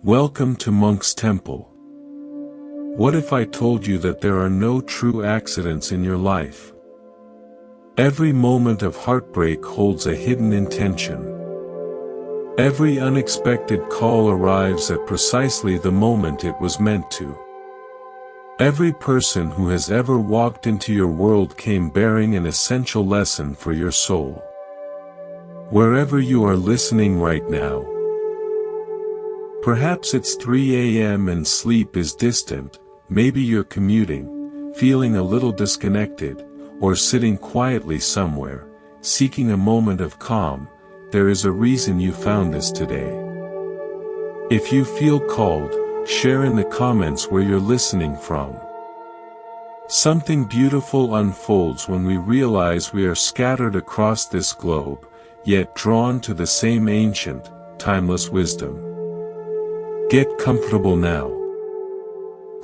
Welcome to Monk's Temple. What if I told you that there are no true accidents in your life? Every moment of heartbreak holds a hidden intention. Every unexpected call arrives at precisely the moment it was meant to. Every person who has ever walked into your world came bearing an essential lesson for your soul. Wherever you are listening right now, perhaps it's 3 a.m. and sleep is distant, maybe you're commuting, feeling a little disconnected, or sitting quietly somewhere, seeking a moment of calm. There is a reason you found this today. If you feel called, share in the comments where you're listening from. Something beautiful unfolds when we realize we are scattered across this globe, yet drawn to the same ancient, timeless wisdom. Get comfortable now.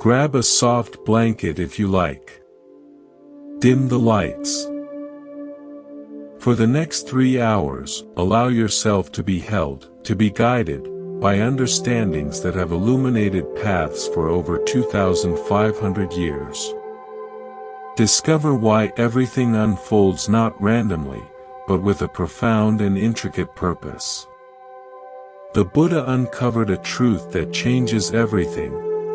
Grab a soft blanket if you like. Dim the lights. For the next 3 hours, allow yourself to be held, to be guided, by understandings that have illuminated paths for over 2,500 years. Discover why everything unfolds not randomly, but with a profound and intricate purpose. The Buddha uncovered a truth that changes everything.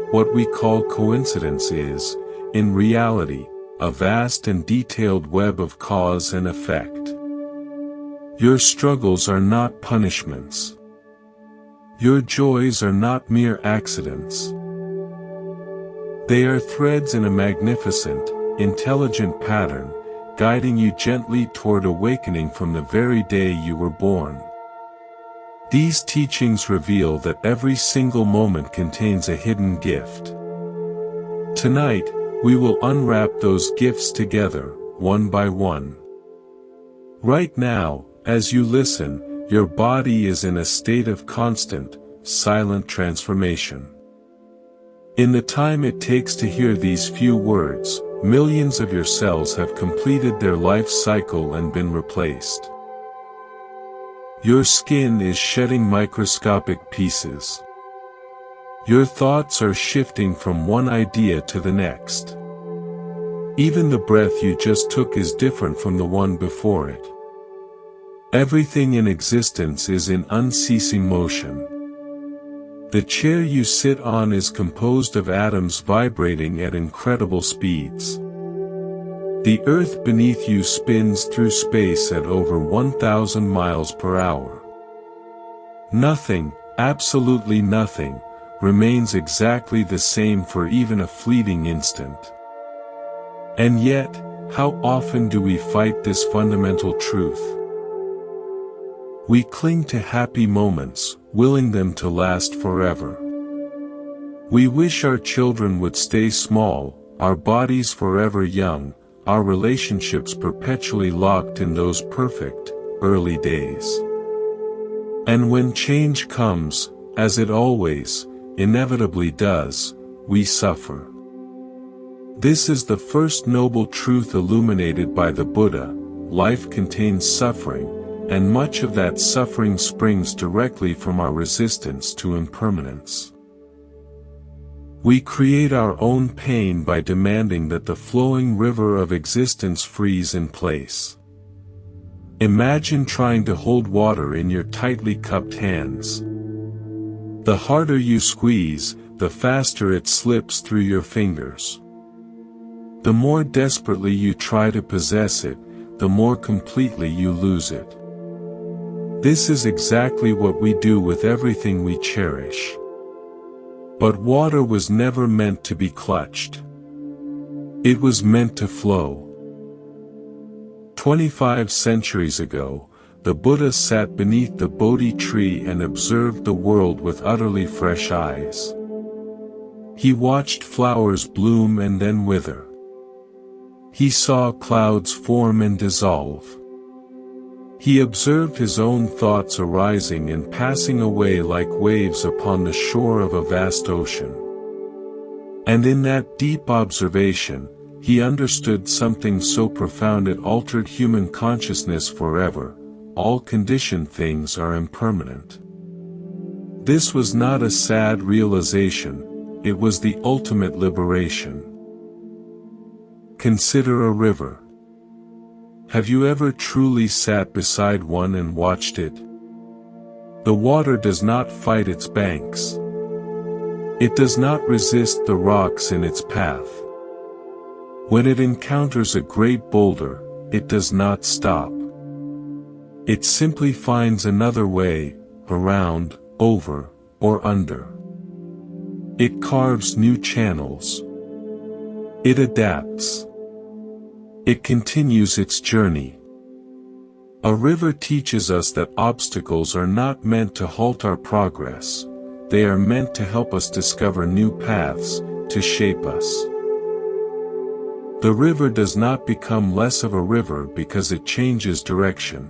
What we call coincidence is, in reality, a vast and detailed web of cause and effect. Your struggles are not punishments. Your joys are not mere accidents. They are threads in a magnificent, intelligent pattern, guiding you gently toward awakening from the very day you were born. These teachings reveal that every single moment contains a hidden gift. Tonight, we will unwrap those gifts together, one by one. Right now, as you listen, your body is in a state of constant, silent transformation. In the time it takes to hear these few words, millions of your cells have completed their life cycle and been replaced. Your skin is shedding microscopic pieces. Your thoughts are shifting from one idea to the next. Even the breath you just took is different from the one before it. Everything in existence is in unceasing motion. The chair you sit on is composed of atoms vibrating at incredible speeds. The earth beneath you spins through space at over 1,000 miles per hour. Nothing, absolutely nothing, remains exactly the same for even a fleeting instant. And yet, how often do we fight this fundamental truth? We cling to happy moments, willing them to last forever. We wish our children would stay small, our bodies forever young, our relationships perpetually locked in those perfect, early days. And when change comes, as it always, inevitably does, we suffer. This is the first noble truth illuminated by the Buddha: life contains suffering, and much of that suffering springs directly from our resistance to impermanence. We create our own pain by demanding that the flowing river of existence freeze in place. Imagine trying to hold water in your tightly cupped hands. The harder you squeeze, the faster it slips through your fingers. The more desperately you try to possess it, the more completely you lose it. This is exactly what we do with everything we cherish. But water was never meant to be clutched. It was meant to flow. 25 centuries ago, the Buddha sat beneath the Bodhi tree and observed the world with utterly fresh eyes. He watched flowers bloom and then wither. He saw clouds form and dissolve. He observed his own thoughts arising and passing away like waves upon the shore of a vast ocean. And in that deep observation, he understood something so profound it altered human consciousness forever: all conditioned things are impermanent. This was not a sad realization, it was the ultimate liberation. Consider a river. Have you ever truly sat beside one and watched it? The water does not fight its banks. It does not resist the rocks in its path. When it encounters a great boulder, it does not stop. It simply finds another way, around, over, or under. It carves new channels. It adapts. It continues its journey. A river teaches us that obstacles are not meant to halt our progress, they are meant to help us discover new paths, to shape us. The river does not become less of a river because it changes direction.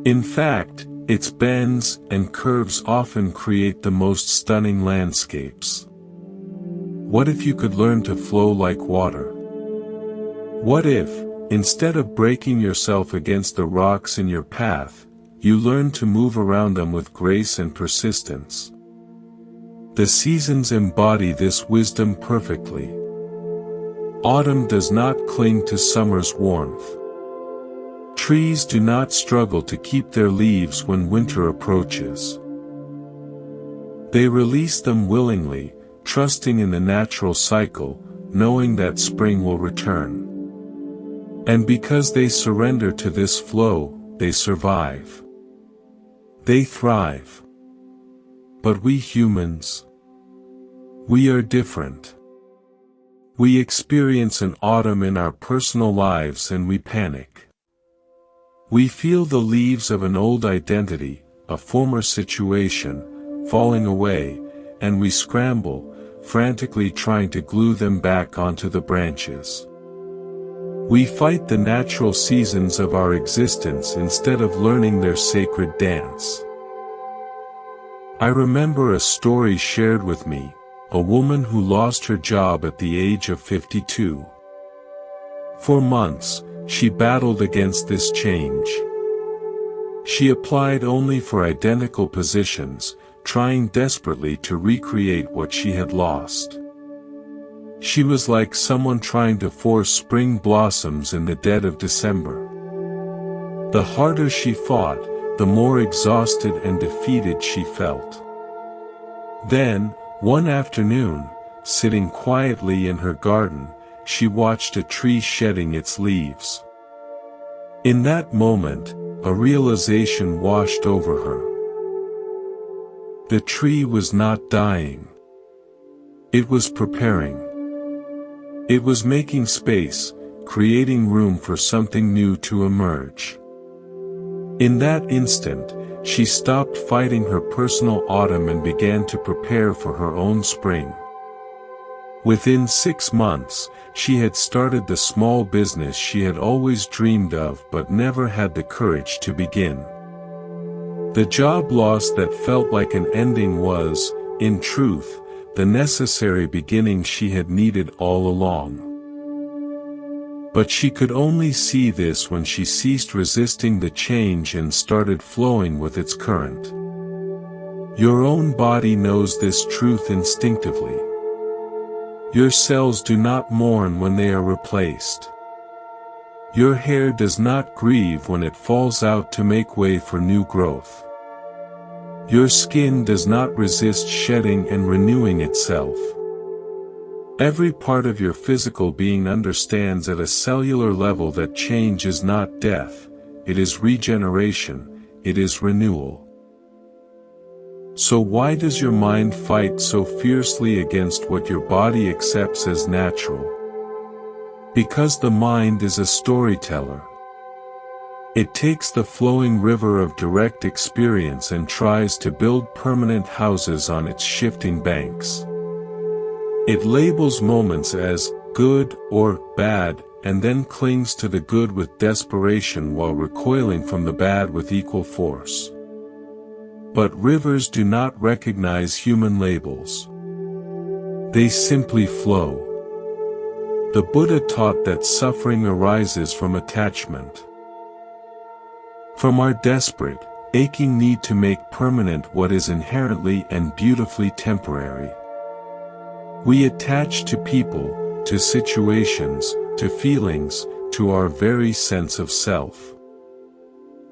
In fact, its bends and curves often create the most stunning landscapes. What if you could learn to flow like water? What if, instead of breaking yourself against the rocks in your path, you learn to move around them with grace and persistence? The seasons embody this wisdom perfectly. Autumn does not cling to summer's warmth. Trees do not struggle to keep their leaves when winter approaches. They release them willingly, trusting in the natural cycle, knowing that spring will return. And because they surrender to this flow, they survive. They thrive. But we humans, we are different. We experience an autumn in our personal lives and we panic. We feel the leaves of an old identity, a former situation, falling away, and we scramble, frantically trying to glue them back onto the branches. We fight the natural seasons of our existence instead of learning their sacred dance. I remember a story shared with me, a woman who lost her job at the age of 52. For months, she battled against this change. She applied only for identical positions, trying desperately to recreate what she had lost. She was like someone trying to force spring blossoms in the dead of December. The harder she fought, the more exhausted and defeated she felt. Then, one afternoon, sitting quietly in her garden, she watched a tree shedding its leaves. In that moment, a realization washed over her. The tree was not dying. It was preparing. It was making space, creating room for something new to emerge. In that instant, she stopped fighting her personal autumn and began to prepare for her own spring. Within 6 months, she had started the small business she had always dreamed of but never had the courage to begin. The job loss that felt like an ending was, in truth, the necessary beginning she had needed all along. But she could only see this when she ceased resisting the change and started flowing with its current. Your own body knows this truth instinctively. Your cells do not mourn when they are replaced. Your hair does not grieve when it falls out to make way for new growth. Your skin does not resist shedding and renewing itself. Every part of your physical being understands at a cellular level that change is not death, it is regeneration, it is renewal. So why does your mind fight so fiercely against what your body accepts as natural? Because the mind is a storyteller. It takes the flowing river of direct experience and tries to build permanent houses on its shifting banks. It labels moments as good or bad, and then clings to the good with desperation while recoiling from the bad with equal force. But rivers do not recognize human labels. They simply flow. The Buddha taught that suffering arises from attachment. From our desperate, aching need to make permanent what is inherently and beautifully temporary. We attach to people, to situations, to feelings, to our very sense of self.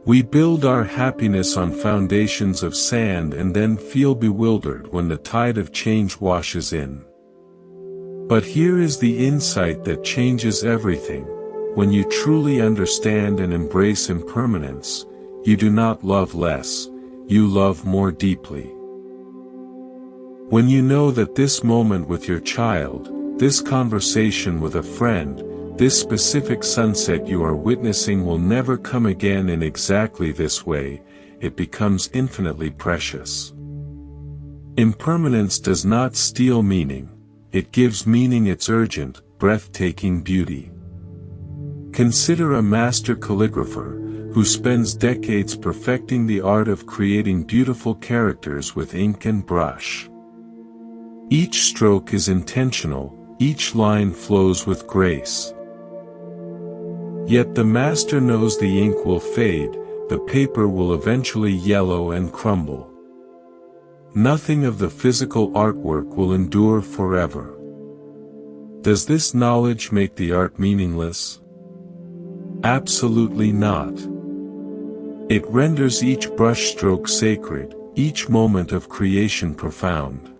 We build our happiness on foundations of sand and then feel bewildered when the tide of change washes in. But here is the insight that changes everything. When you truly understand and embrace impermanence, you do not love less, you love more deeply. When you know that this moment with your child, this conversation with a friend, this specific sunset you are witnessing will never come again in exactly this way, it becomes infinitely precious. Impermanence does not steal meaning, it gives meaning its urgent, breathtaking beauty. Consider a master calligrapher, who spends decades perfecting the art of creating beautiful characters with ink and brush. Each stroke is intentional, each line flows with grace. Yet the master knows the ink will fade, the paper will eventually yellow and crumble. Nothing of the physical artwork will endure forever. Does this knowledge make the art meaningless? Absolutely not. It renders each brushstroke sacred, each moment of creation profound.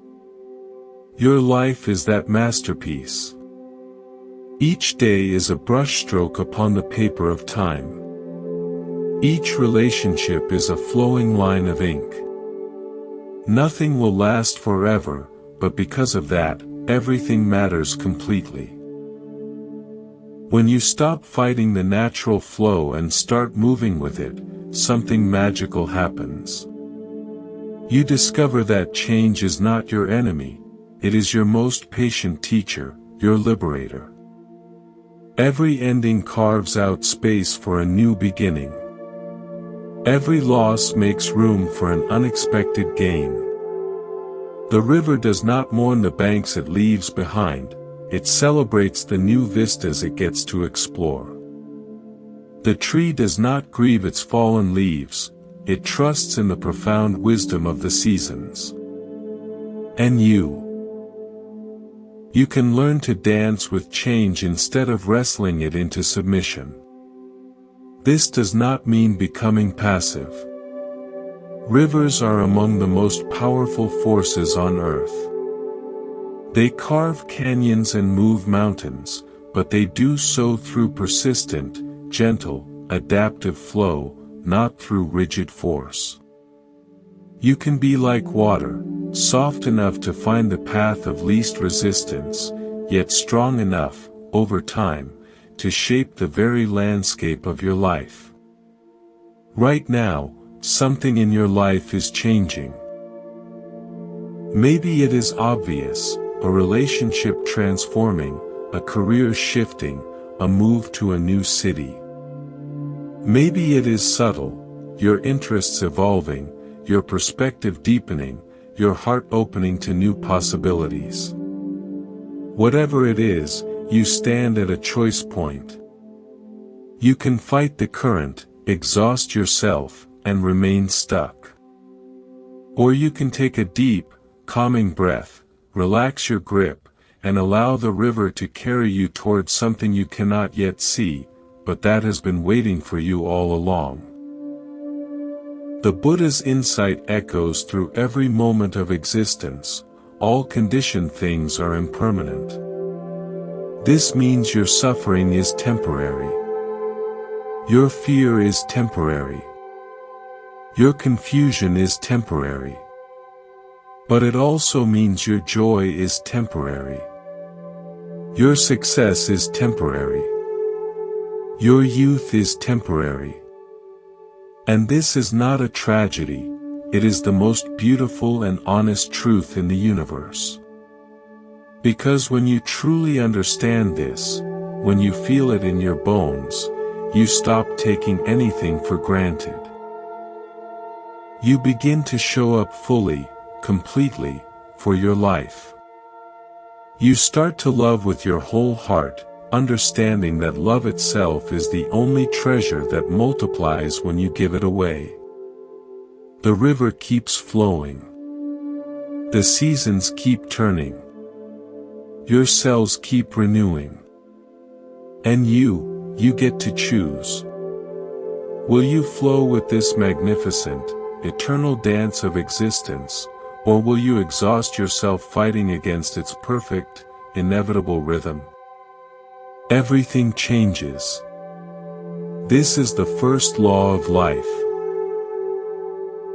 Your life is that masterpiece. Each day is a brushstroke upon the paper of time. Each relationship is a flowing line of ink. Nothing will last forever, but because of that, everything matters completely. When you stop fighting the natural flow and start moving with it, something magical happens. You discover that change is not your enemy, it is your most patient teacher, your liberator. Every ending carves out space for a new beginning. Every loss makes room for an unexpected gain. The river does not mourn the banks it leaves behind, it celebrates the new vistas it gets to explore. The tree does not grieve its fallen leaves, it trusts in the profound wisdom of the seasons. And you can learn to dance with change instead of wrestling it into submission. This does not mean becoming passive. Rivers are among the most powerful forces on earth. They carve canyons and move mountains, but they do so through persistent, gentle, adaptive flow, not through rigid force. You can be like water, soft enough to find the path of least resistance, yet strong enough, over time, to shape the very landscape of your life. Right now, something in your life is changing. Maybe it is obvious, a relationship transforming, a career shifting, a move to a new city. Maybe it is subtle, your interests evolving, your perspective deepening, your heart opening to new possibilities. Whatever it is, you stand at a choice point. You can fight the current, exhaust yourself, and remain stuck. Or you can take a deep, calming breath, relax your grip, and allow the river to carry you towards something you cannot yet see, but that has been waiting for you all along. The Buddha's insight echoes through every moment of existence, all conditioned things are impermanent. This means your suffering is temporary. Your fear is temporary. Your confusion is temporary. But it also means your joy is temporary. Your success is temporary. Your youth is temporary. And this is not a tragedy, it is the most beautiful and honest truth in the universe. Because when you truly understand this, when you feel it in your bones, you stop taking anything for granted. You begin to show up fully, completely, for your life. You start to love with your whole heart, understanding that love itself is the only treasure that multiplies when you give it away. The river keeps flowing. The seasons keep turning. Your cells keep renewing. And you get to choose. Will you flow with this magnificent, eternal dance of existence, or will you exhaust yourself fighting against its perfect, inevitable rhythm? Everything changes. This is the first law of life.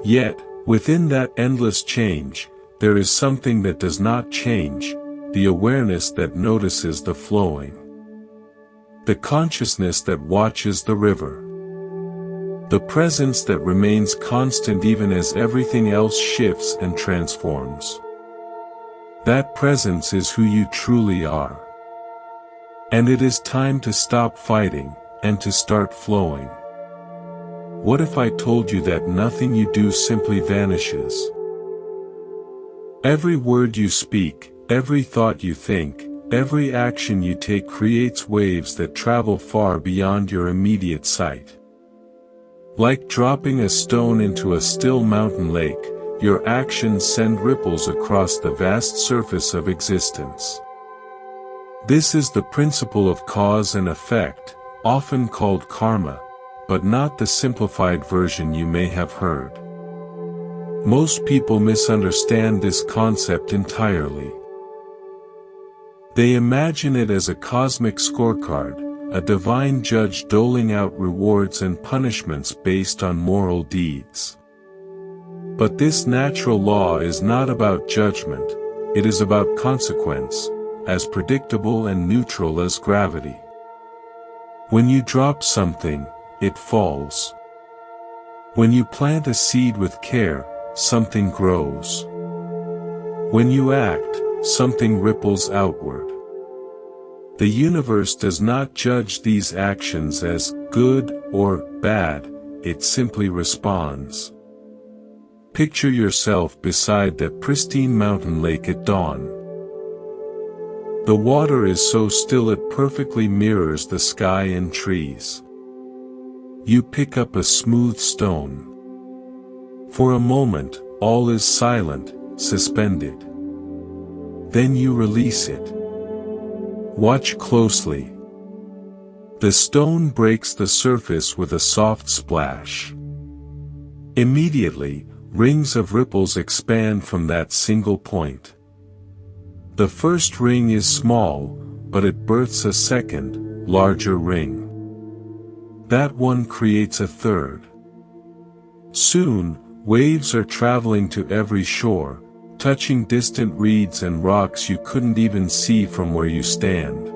Yet, within that endless change, there is something that does not change, the awareness that notices the flowing. The consciousness that watches the river. The presence that remains constant even as everything else shifts and transforms. That presence is who you truly are. And it is time to stop fighting, and to start flowing. What if I told you that nothing you do simply vanishes? Every word you speak, every thought you think, every action you take creates waves that travel far beyond your immediate sight. Like dropping a stone into a still mountain lake, your actions send ripples across the vast surface of existence. This is the principle of cause and effect, often called karma, but not the simplified version you may have heard. Most people misunderstand this concept entirely. They imagine it as a cosmic scorecard, a divine judge doling out rewards and punishments based on moral deeds. But this natural law is not about judgment, it is about consequence, as predictable and neutral as gravity. When you drop something, it falls. When you plant a seed with care, something grows. When you act, something ripples outward. The universe does not judge these actions as good or bad, it simply responds. Picture yourself beside that pristine mountain lake at dawn. The water is so still it perfectly mirrors the sky and trees. You pick up a smooth stone. For a moment, all is silent, suspended. Then you release it. Watch closely. The stone breaks the surface with a soft splash. Immediately, rings of ripples expand from that single point. The first ring is small, but it births a second, larger ring. That one creates a third. Soon, waves are traveling to every shore, touching distant reeds and rocks you couldn't even see from where you stand.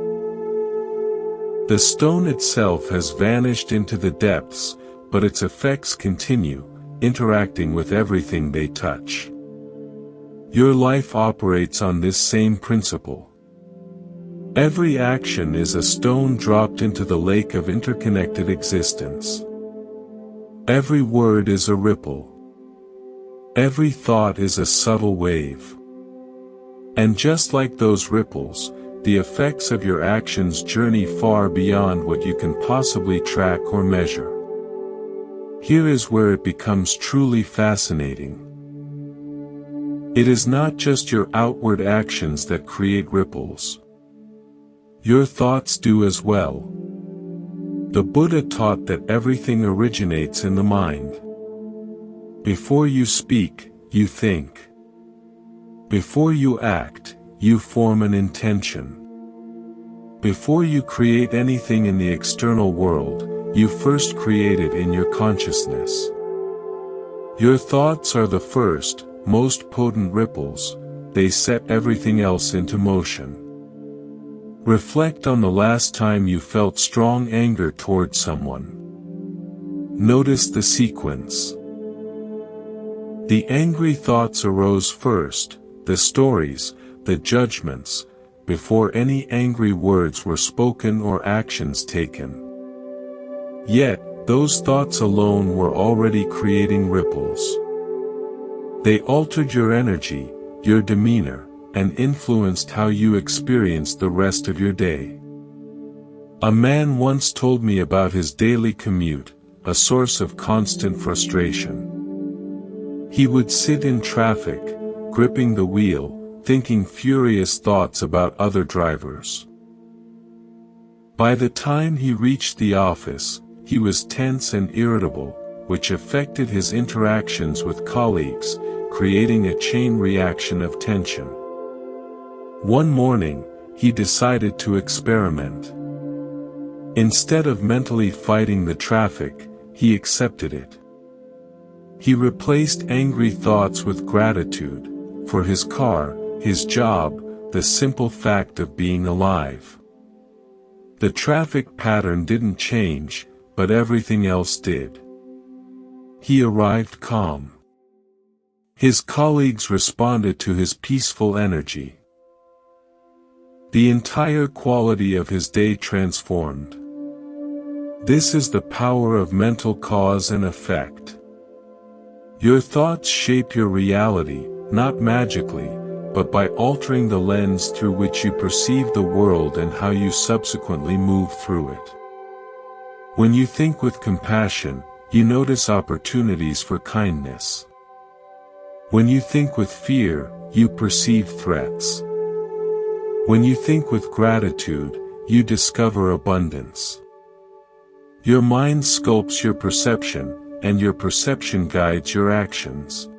The stone itself has vanished into the depths, but its effects continue, interacting with everything they touch. Your life operates on this same principle. Every action is a stone dropped into the lake of interconnected existence. Every word is a ripple. Every thought is a subtle wave. And just like those ripples, the effects of your actions journey far beyond what you can possibly track or measure. Here is where it becomes truly fascinating. It is not just your outward actions that create ripples. Your thoughts do as well. The Buddha taught that everything originates in the mind. Before you speak, you think. Before you act, you form an intention. Before you create anything in the external world, you first create it in your consciousness. Your thoughts are the first, most potent ripples, they set everything else into motion. Reflect on the last time you felt strong anger toward someone. Notice the sequence. The angry thoughts arose first, the stories, the judgments, before any angry words were spoken or actions taken. Yet, those thoughts alone were already creating ripples. They altered your energy, your demeanor, and influenced how you experienced the rest of your day. A man once told me about his daily commute, a source of constant frustration. He would sit in traffic, gripping the wheel, thinking furious thoughts about other drivers. By the time he reached the office, he was tense and irritable, which affected his interactions with colleagues, creating a chain reaction of tension. One morning, he decided to experiment. Instead of mentally fighting the traffic, he accepted it. He replaced angry thoughts with gratitude, for his car, his job, the simple fact of being alive. The traffic pattern didn't change, but everything else did. He arrived calm. His colleagues responded to his peaceful energy. The entire quality of his day transformed. This is the power of mental cause and effect. Your thoughts shape your reality, not magically, but by altering the lens through which you perceive the world and how you subsequently move through it. When you think with compassion, you notice opportunities for kindness. When you think with fear, you perceive threats. When you think with gratitude, you discover abundance. Your mind sculpts your perception, and your perception guides your actions.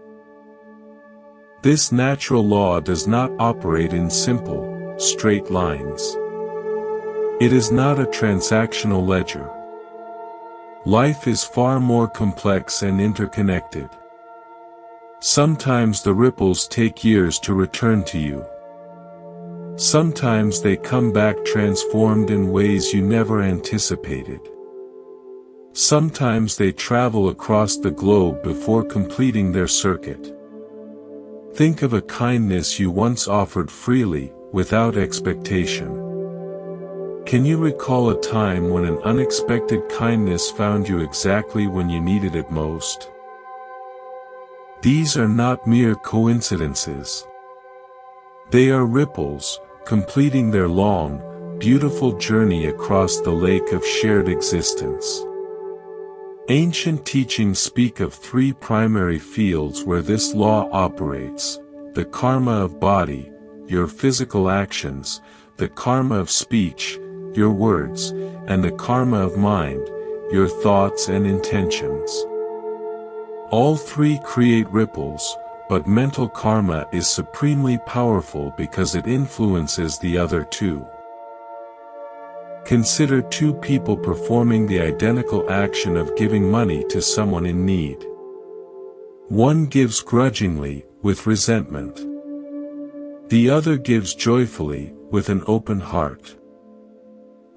This natural law does not operate in simple, straight lines. It is not a transactional ledger. Life is far more complex and interconnected. Sometimes the ripples take years to return to you. Sometimes they come back transformed in ways you never anticipated. Sometimes they travel across the globe before completing their circuit. Think of a kindness you once offered freely, without expectation. Can you recall a time when an unexpected kindness found you exactly when you needed it most? These are not mere coincidences. They are ripples, completing their long, beautiful journey across the lake of shared existence. Ancient teachings speak of three primary fields where this law operates: the karma of body, your physical actions, the karma of speech, your words, and the karma of mind, your thoughts and intentions. All three create ripples, but mental karma is supremely powerful because it influences the other two. Consider two people performing the identical action of giving money to someone in need. One gives grudgingly, with resentment. The other gives joyfully, with an open heart.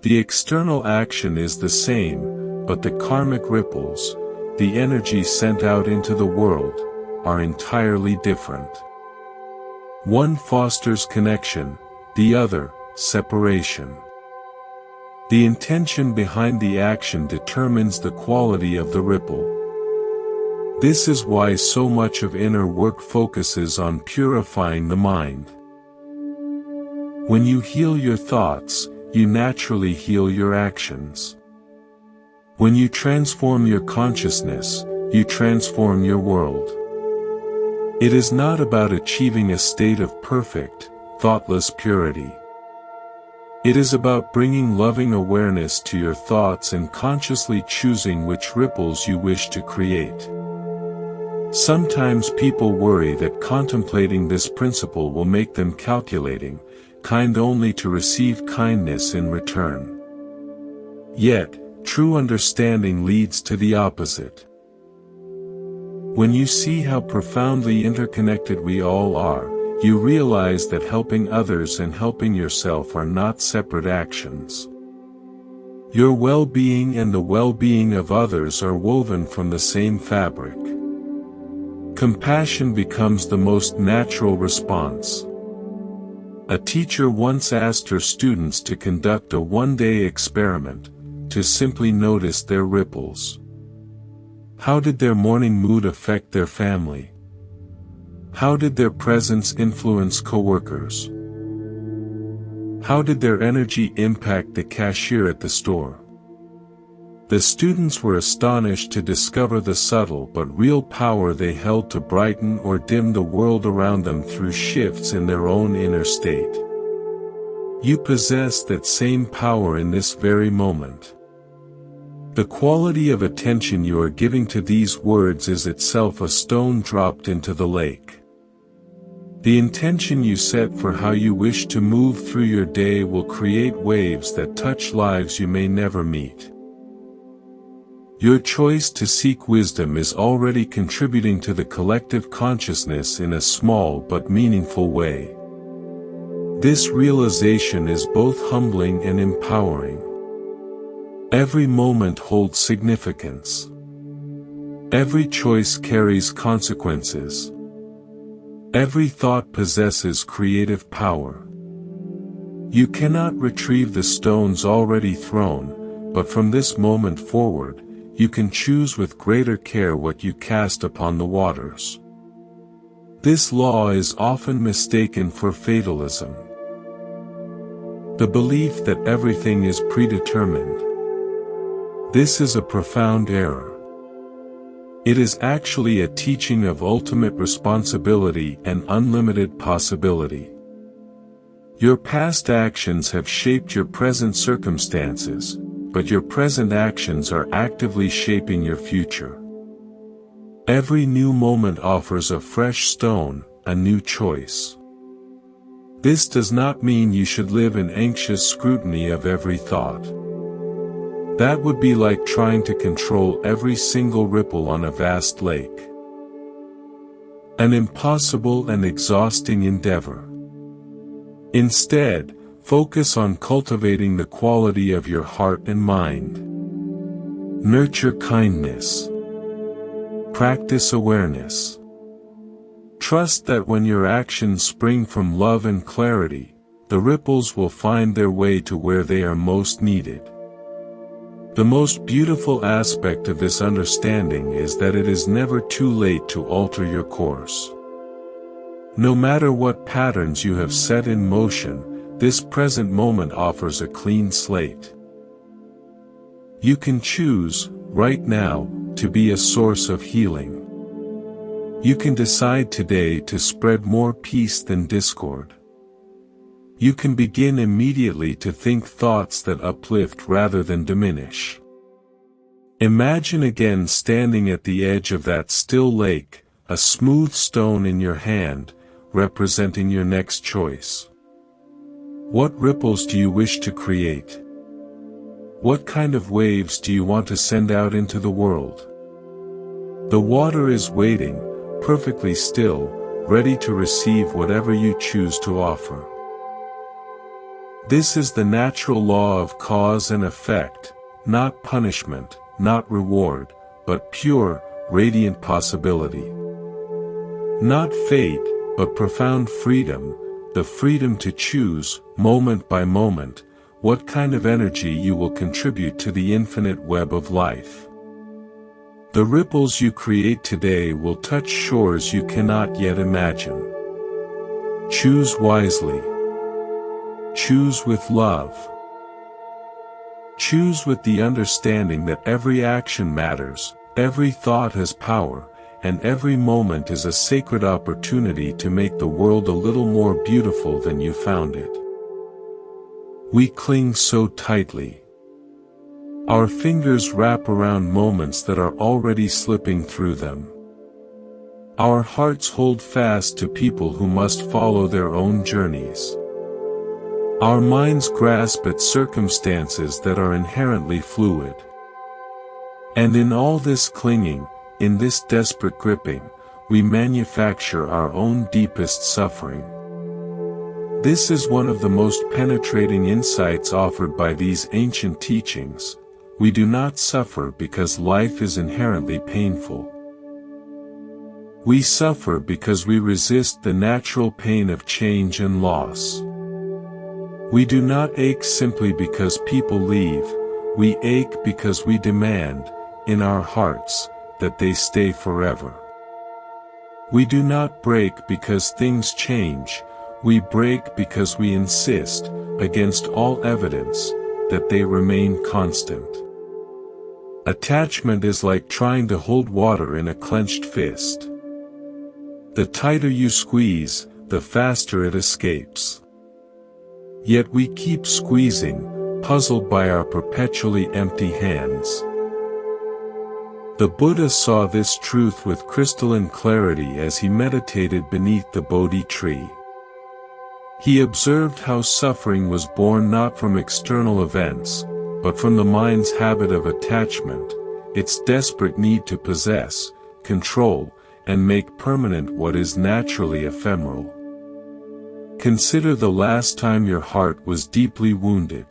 The external action is the same, but the karmic ripples, the energy sent out into the world, are entirely different. One fosters connection, the other, separation. The intention behind the action determines the quality of the ripple. This is why so much of inner work focuses on purifying the mind. When you heal your thoughts, you naturally heal your actions. When you transform your consciousness, you transform your world. It is not about achieving a state of perfect, thoughtless purity. It is about bringing loving awareness to your thoughts and consciously choosing which ripples you wish to create. Sometimes people worry that contemplating this principle will make them calculating, kind only to receive kindness in return. Yet, true understanding leads to the opposite. When you see how profoundly interconnected we all are, you realize that helping others and helping yourself are not separate actions. Your well-being and the well-being of others are woven from the same fabric. Compassion becomes the most natural response. A teacher once asked her students to conduct a one-day experiment, to simply notice their ripples. How did their morning mood affect their family? How did their presence influence coworkers? How did their energy impact the cashier at the store? The students were astonished to discover the subtle but real power they held to brighten or dim the world around them through shifts in their own inner state. You possess that same power in this very moment. The quality of attention you are giving to these words is itself a stone dropped into the lake. The intention you set for how you wish to move through your day will create waves that touch lives you may never meet. Your choice to seek wisdom is already contributing to the collective consciousness in a small but meaningful way. This realization is both humbling and empowering. Every moment holds significance. Every choice carries consequences. Every thought possesses creative power. You cannot retrieve the stones already thrown, but from this moment forward, you can choose with greater care what you cast upon the waters. This law is often mistaken for fatalism. The belief that everything is predetermined. This is a profound error. It is actually a teaching of ultimate responsibility and unlimited possibility. Your past actions have shaped your present circumstances, but your present actions are actively shaping your future. Every new moment offers a fresh stone, a new choice. This does not mean you should live in anxious scrutiny of every thought. That would be like trying to control every single ripple on a vast lake. An impossible and exhausting endeavor. Instead, focus on cultivating the quality of your heart and mind. Nurture kindness. Practice awareness. Trust that when your actions spring from love and clarity, the ripples will find their way to where they are most needed. The most beautiful aspect of this understanding is that it is never too late to alter your course. No matter what patterns you have set in motion, this present moment offers a clean slate. You can choose, right now, to be a source of healing. You can decide today to spread more peace than discord. You can begin immediately to think thoughts that uplift rather than diminish. Imagine again standing at the edge of that still lake, a smooth stone in your hand, representing your next choice. What ripples do you wish to create? What kind of waves do you want to send out into the world? The water is waiting, perfectly still, ready to receive whatever you choose to offer. This is the natural law of cause and effect, not punishment, not reward, but pure, radiant possibility. Not fate, but profound freedom, the freedom to choose, moment by moment, what kind of energy you will contribute to the infinite web of life. The ripples you create today will touch shores you cannot yet imagine. Choose wisely. Choose with love. Choose with the understanding that every action matters, every thought has power, and every moment is a sacred opportunity to make the world a little more beautiful than you found it. We cling so tightly. Our fingers wrap around moments that are already slipping through them. Our hearts hold fast to people who must follow their own journeys. Our minds grasp at circumstances that are inherently fluid. And in all this clinging, in this desperate gripping, we manufacture our own deepest suffering. This is one of the most penetrating insights offered by these ancient teachings. We do not suffer because life is inherently painful. We suffer because we resist the natural pain of change and loss. We do not ache simply because people leave, we ache because we demand, in our hearts, that they stay forever. We do not break because things change, we break because we insist, against all evidence, that they remain constant. Attachment is like trying to hold water in a clenched fist. The tighter you squeeze, the faster it escapes. Yet we keep squeezing, puzzled by our perpetually empty hands. The Buddha saw this truth with crystalline clarity as he meditated beneath the Bodhi tree. He observed how suffering was born not from external events, but from the mind's habit of attachment, its desperate need to possess, control, and make permanent what is naturally ephemeral. Consider the last time your heart was deeply wounded.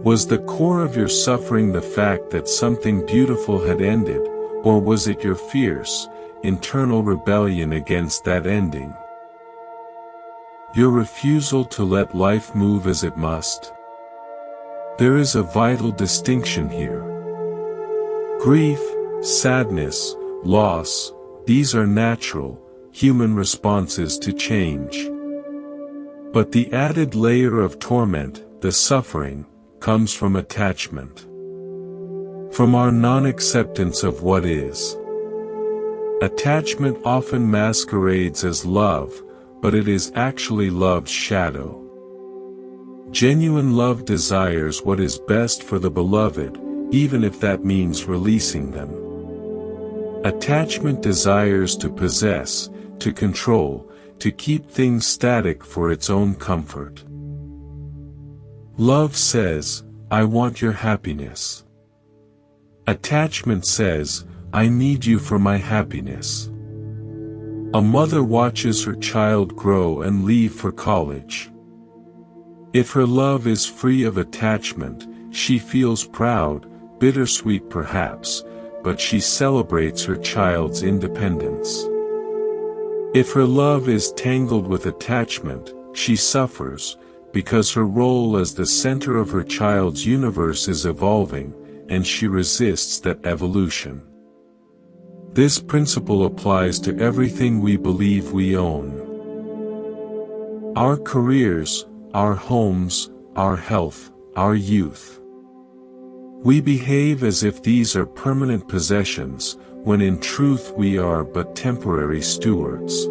Was the core of your suffering the fact that something beautiful had ended, or was it your fierce, internal rebellion against that ending? Your refusal to let life move as it must? There is a vital distinction here. Grief, sadness, loss, these are natural, human responses to change. But the added layer of torment, the suffering, comes from attachment. From our non-acceptance of what is. Attachment often masquerades as love, but it is actually love's shadow. Genuine love desires what is best for the beloved, even if that means releasing them. Attachment desires to possess, to control, to keep things static for its own comfort. Love says, I want your happiness. Attachment says, I need you for my happiness. A mother watches her child grow and leave for college. If her love is free of attachment, she feels proud, bittersweet perhaps, but she celebrates her child's independence. If her love is tangled with attachment, she suffers, because her role as the center of her child's universe is evolving, and she resists that evolution. This principle applies to everything we believe we own. Our careers, our homes, our health, our youth. We behave as if these are permanent possessions, when in truth we are but temporary stewards.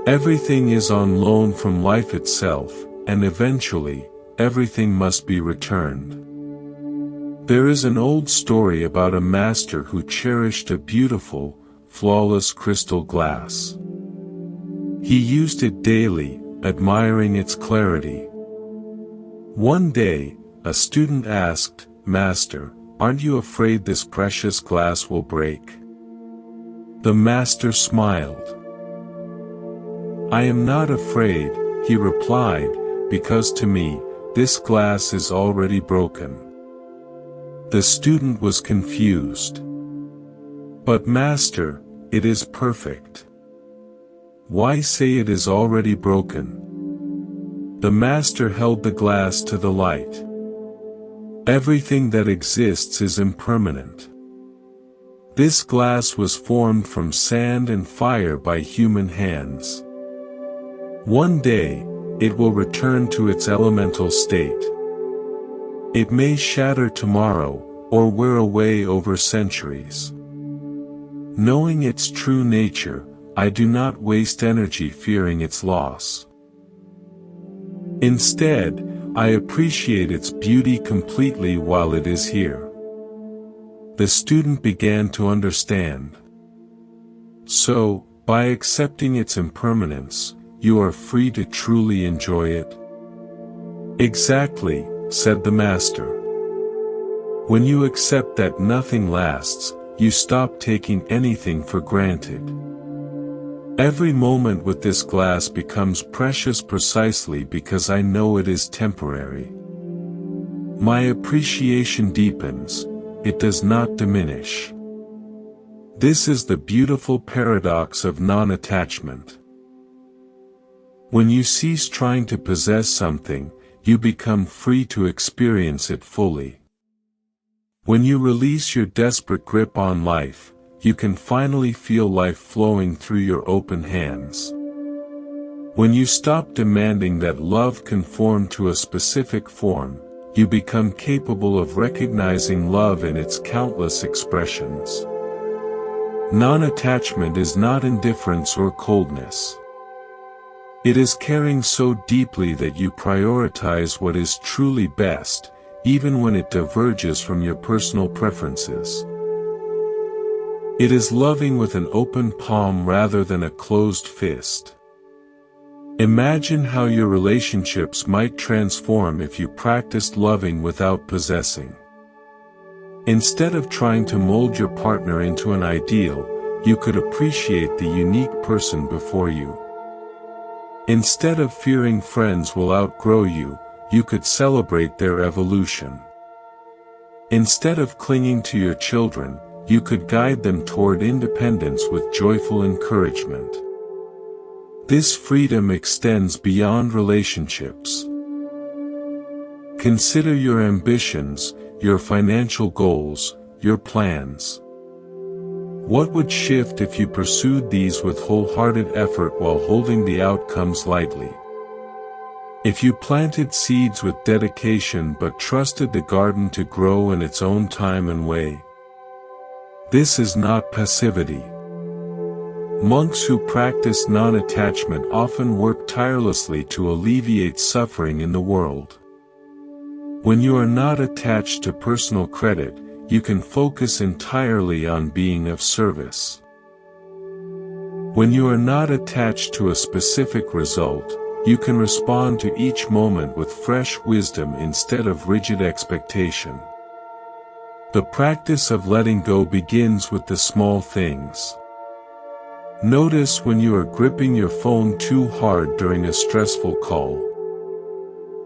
Everything is on loan from life itself, and eventually, everything must be returned. There is an old story about a master who cherished a beautiful, flawless crystal glass. He used it daily, admiring its clarity. One day, a student asked, "Master, aren't you afraid this precious glass will break?" The master smiled. "I am not afraid," he replied, "because to me, this glass is already broken." The student was confused. "But Master, it is perfect. Why say it is already broken?" The master held the glass to the light. Everything that exists is impermanent. This glass was formed from sand and fire by human hands. One day, it will return to its elemental state. It may shatter tomorrow, or wear away over centuries. Knowing its true nature, I do not waste energy fearing its loss. Instead, I appreciate its beauty completely while it is here. The student began to understand. So, by accepting its impermanence, you are free to truly enjoy it? Exactly, said the master. When you accept that nothing lasts, you stop taking anything for granted. Every moment with this glass becomes precious precisely because I know it is temporary. My appreciation deepens, it does not diminish. This is the beautiful paradox of non-attachment. When you cease trying to possess something, you become free to experience it fully. When you release your desperate grip on life, you can finally feel life flowing through your open hands. When you stop demanding that love conform to a specific form, you become capable of recognizing love in its countless expressions. Non-attachment is not indifference or coldness. It is caring so deeply that you prioritize what is truly best, even when it diverges from your personal preferences. It is loving with an open palm rather than a closed fist. Imagine how your relationships might transform if you practiced loving without possessing. Instead of trying to mold your partner into an ideal, you could appreciate the unique person before you. Instead of fearing friends will outgrow you, you could celebrate their evolution. Instead of clinging to your children, you could guide them toward independence with joyful encouragement. This freedom extends beyond relationships. Consider your ambitions, your financial goals, your plans. What would shift if you pursued these with wholehearted effort while holding the outcomes lightly? If you planted seeds with dedication but trusted the garden to grow in its own time and way? This is not passivity. Monks who practice non-attachment often work tirelessly to alleviate suffering in the world. When you are not attached to personal credit, you can focus entirely on being of service. When you are not attached to a specific result, you can respond to each moment with fresh wisdom instead of rigid expectation. The practice of letting go begins with the small things. Notice when you are gripping your phone too hard during a stressful call.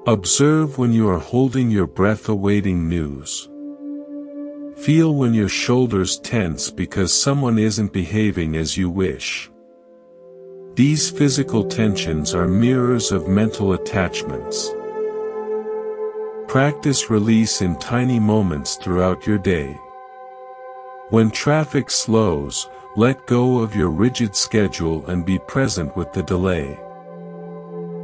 Observe when you are holding your breath awaiting news. Feel when your shoulders tense because someone isn't behaving as you wish. These physical tensions are mirrors of mental attachments. Practice release in tiny moments throughout your day. When traffic slows, let go of your rigid schedule and be present with the delay.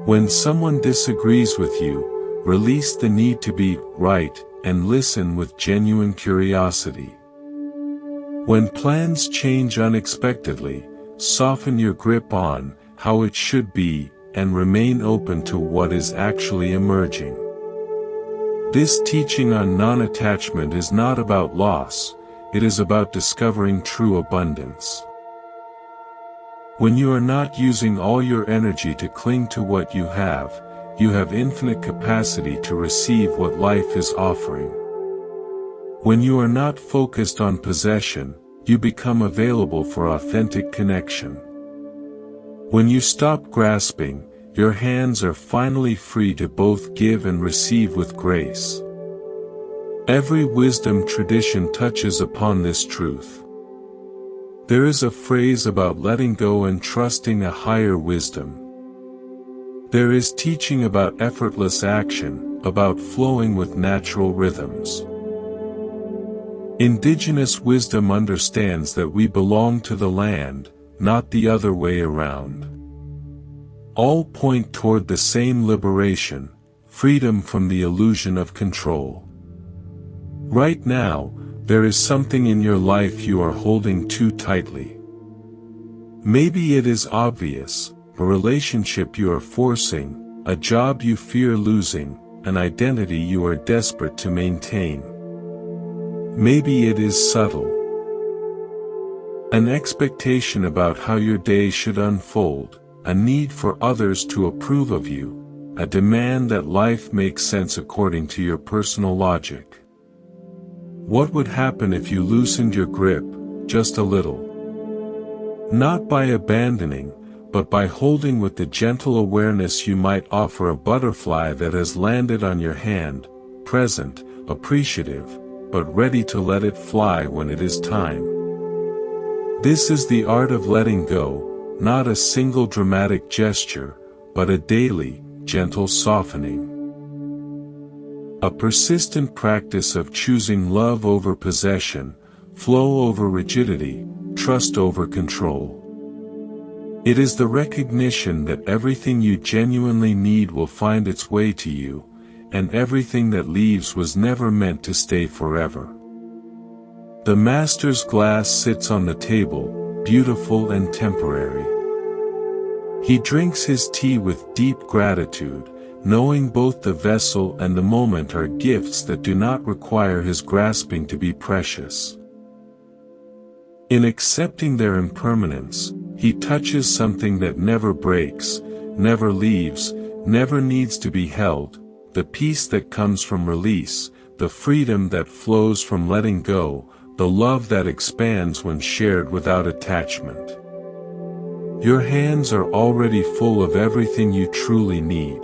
When someone disagrees with you, release the need to be right and listen with genuine curiosity. When plans change unexpectedly, soften your grip on how it should be and remain open to what is actually emerging. This teaching on non-attachment is not about loss, it is about discovering true abundance. When you are not using all your energy to cling to what you have infinite capacity to receive what life is offering. When you are not focused on possession, you become available for authentic connection. When you stop grasping, your hands are finally free to both give and receive with grace. Every wisdom tradition touches upon this truth. There is a phrase about letting go and trusting a higher wisdom. There is teaching about effortless action, about flowing with natural rhythms. Indigenous wisdom understands that we belong to the land, not the other way around. All point toward the same liberation, freedom from the illusion of control. Right now, there is something in your life you are holding too tightly. Maybe it is obvious, a relationship you are forcing, a job you fear losing, an identity you are desperate to maintain. Maybe it is subtle. An expectation about how your day should unfold, a need for others to approve of you, a demand that life makes sense according to your personal logic. What would happen if you loosened your grip, just a little? Not by abandoning, but by holding with the gentle awareness you might offer a butterfly that has landed on your hand, present, appreciative, but ready to let it fly when it is time. This is the art of letting go, not a single dramatic gesture, but a daily, gentle softening. A persistent practice of choosing love over possession, flow over rigidity, trust over control. It is the recognition that everything you genuinely need will find its way to you, and everything that leaves was never meant to stay forever. The master's glass sits on the table, beautiful and temporary. He drinks his tea with deep gratitude, knowing both the vessel and the moment are gifts that do not require his grasping to be precious. In accepting their impermanence, he touches something that never breaks, never leaves, never needs to be held, the peace that comes from release, the freedom that flows from letting go, the love that expands when shared without attachment. Your hands are already full of everything you truly need.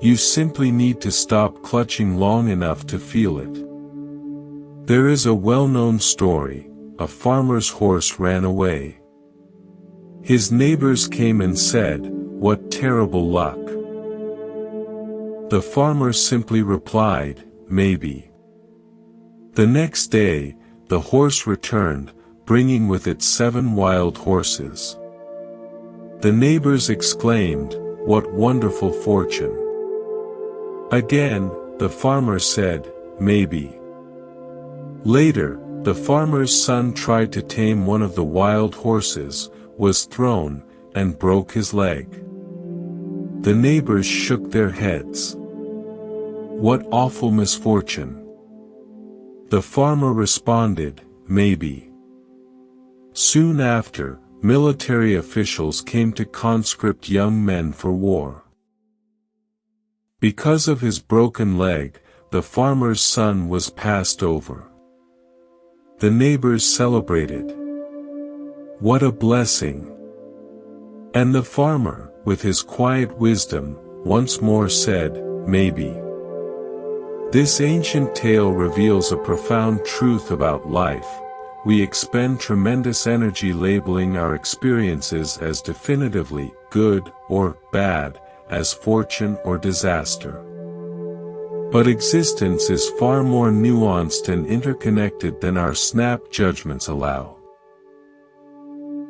You simply need to stop clutching long enough to feel it. There is a well-known story. A farmer's horse ran away. His neighbors came and said, "What terrible luck." The farmer simply replied, "Maybe." The next day, the horse returned, bringing with it 7 wild horses. The neighbors exclaimed, "What wonderful fortune." Again, the farmer said, "Maybe." Later, the farmer's son tried to tame one of the wild horses, was thrown, and broke his leg. The neighbors shook their heads. "What awful misfortune." The farmer responded, "Maybe." Soon after, military officials came to conscript young men for war. Because of his broken leg, the farmer's son was passed over. The neighbors celebrated. "What a blessing!" And the farmer, with his quiet wisdom, once more said, "Maybe." This ancient tale reveals a profound truth about life. We expend tremendous energy labeling our experiences as definitively good or bad, as fortune or disaster. But existence is far more nuanced and interconnected than our snap judgments allow.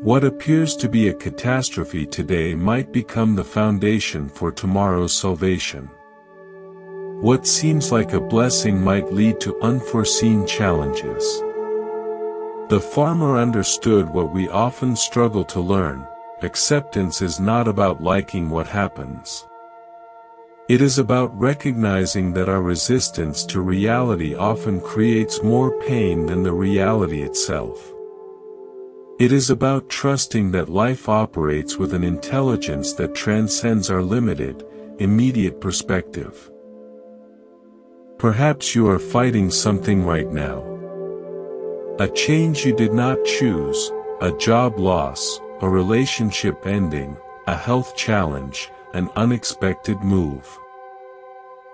What appears to be a catastrophe today might become the foundation for tomorrow's salvation. What seems like a blessing might lead to unforeseen challenges. The farmer understood what we often struggle to learn: acceptance is not about liking what happens. It is about recognizing that our resistance to reality often creates more pain than the reality itself. It is about trusting that life operates with an intelligence that transcends our limited, immediate perspective. Perhaps you are fighting something right now. A change you did not choose, a job loss, a relationship ending, a health challenge, an unexpected move.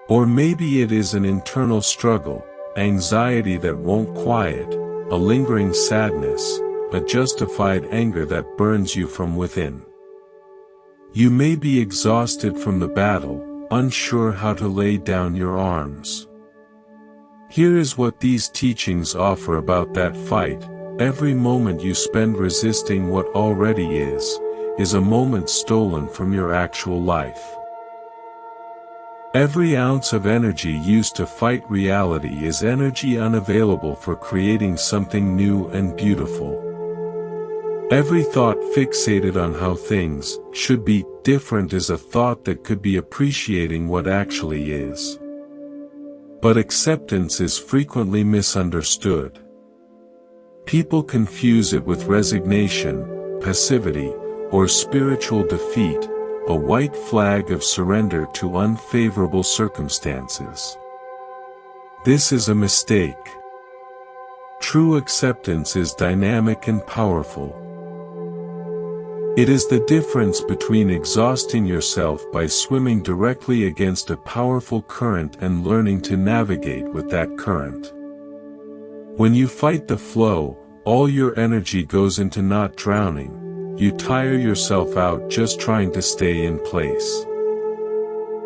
Or maybe it is an internal struggle, anxiety that won't quiet, a lingering sadness, a justified anger that burns you from within. You may be exhausted from the battle, unsure how to lay down your arms. Here is what these teachings offer about that fight: every moment you spend resisting what already is a moment stolen from your actual life. Every ounce of energy used to fight reality is energy unavailable for creating something new and beautiful. Every thought fixated on how things should be different is a thought that could be appreciating what actually is. But acceptance is frequently misunderstood. People confuse it with resignation, passivity, or spiritual defeat, a white flag of surrender to unfavorable circumstances. This is a mistake. True acceptance is dynamic and powerful. It is the difference between exhausting yourself by swimming directly against a powerful current and learning to navigate with that current. When you fight the flow, all your energy goes into not drowning. You tire yourself out just trying to stay in place.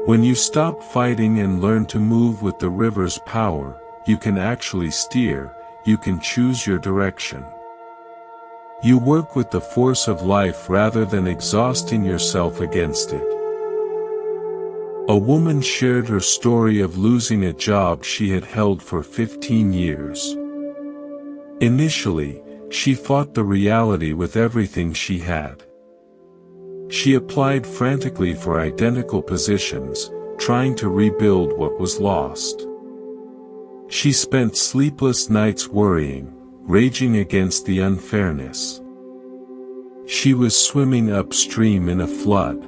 When you stop fighting and learn to move with the river's power, you can actually steer, you can choose your direction. You work with the force of life rather than exhausting yourself against it. A woman shared her story of losing a job she had held for 15 years. Initially, she fought the reality with everything she had. She applied frantically for identical positions, trying to rebuild what was lost. She spent sleepless nights worrying, raging against the unfairness. She was swimming upstream in a flood.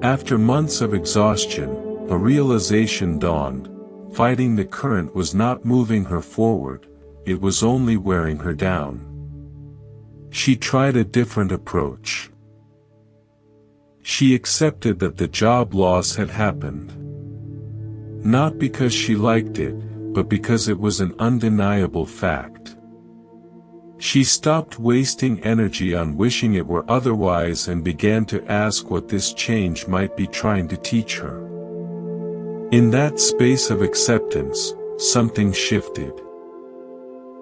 After months of exhaustion, a realization dawned: fighting the current was not moving her forward, it was only wearing her down. She tried a different approach. She accepted that the job loss had happened. Not because she liked it, but because it was an undeniable fact. She stopped wasting energy on wishing it were otherwise and began to ask what this change might be trying to teach her. In that space of acceptance, something shifted.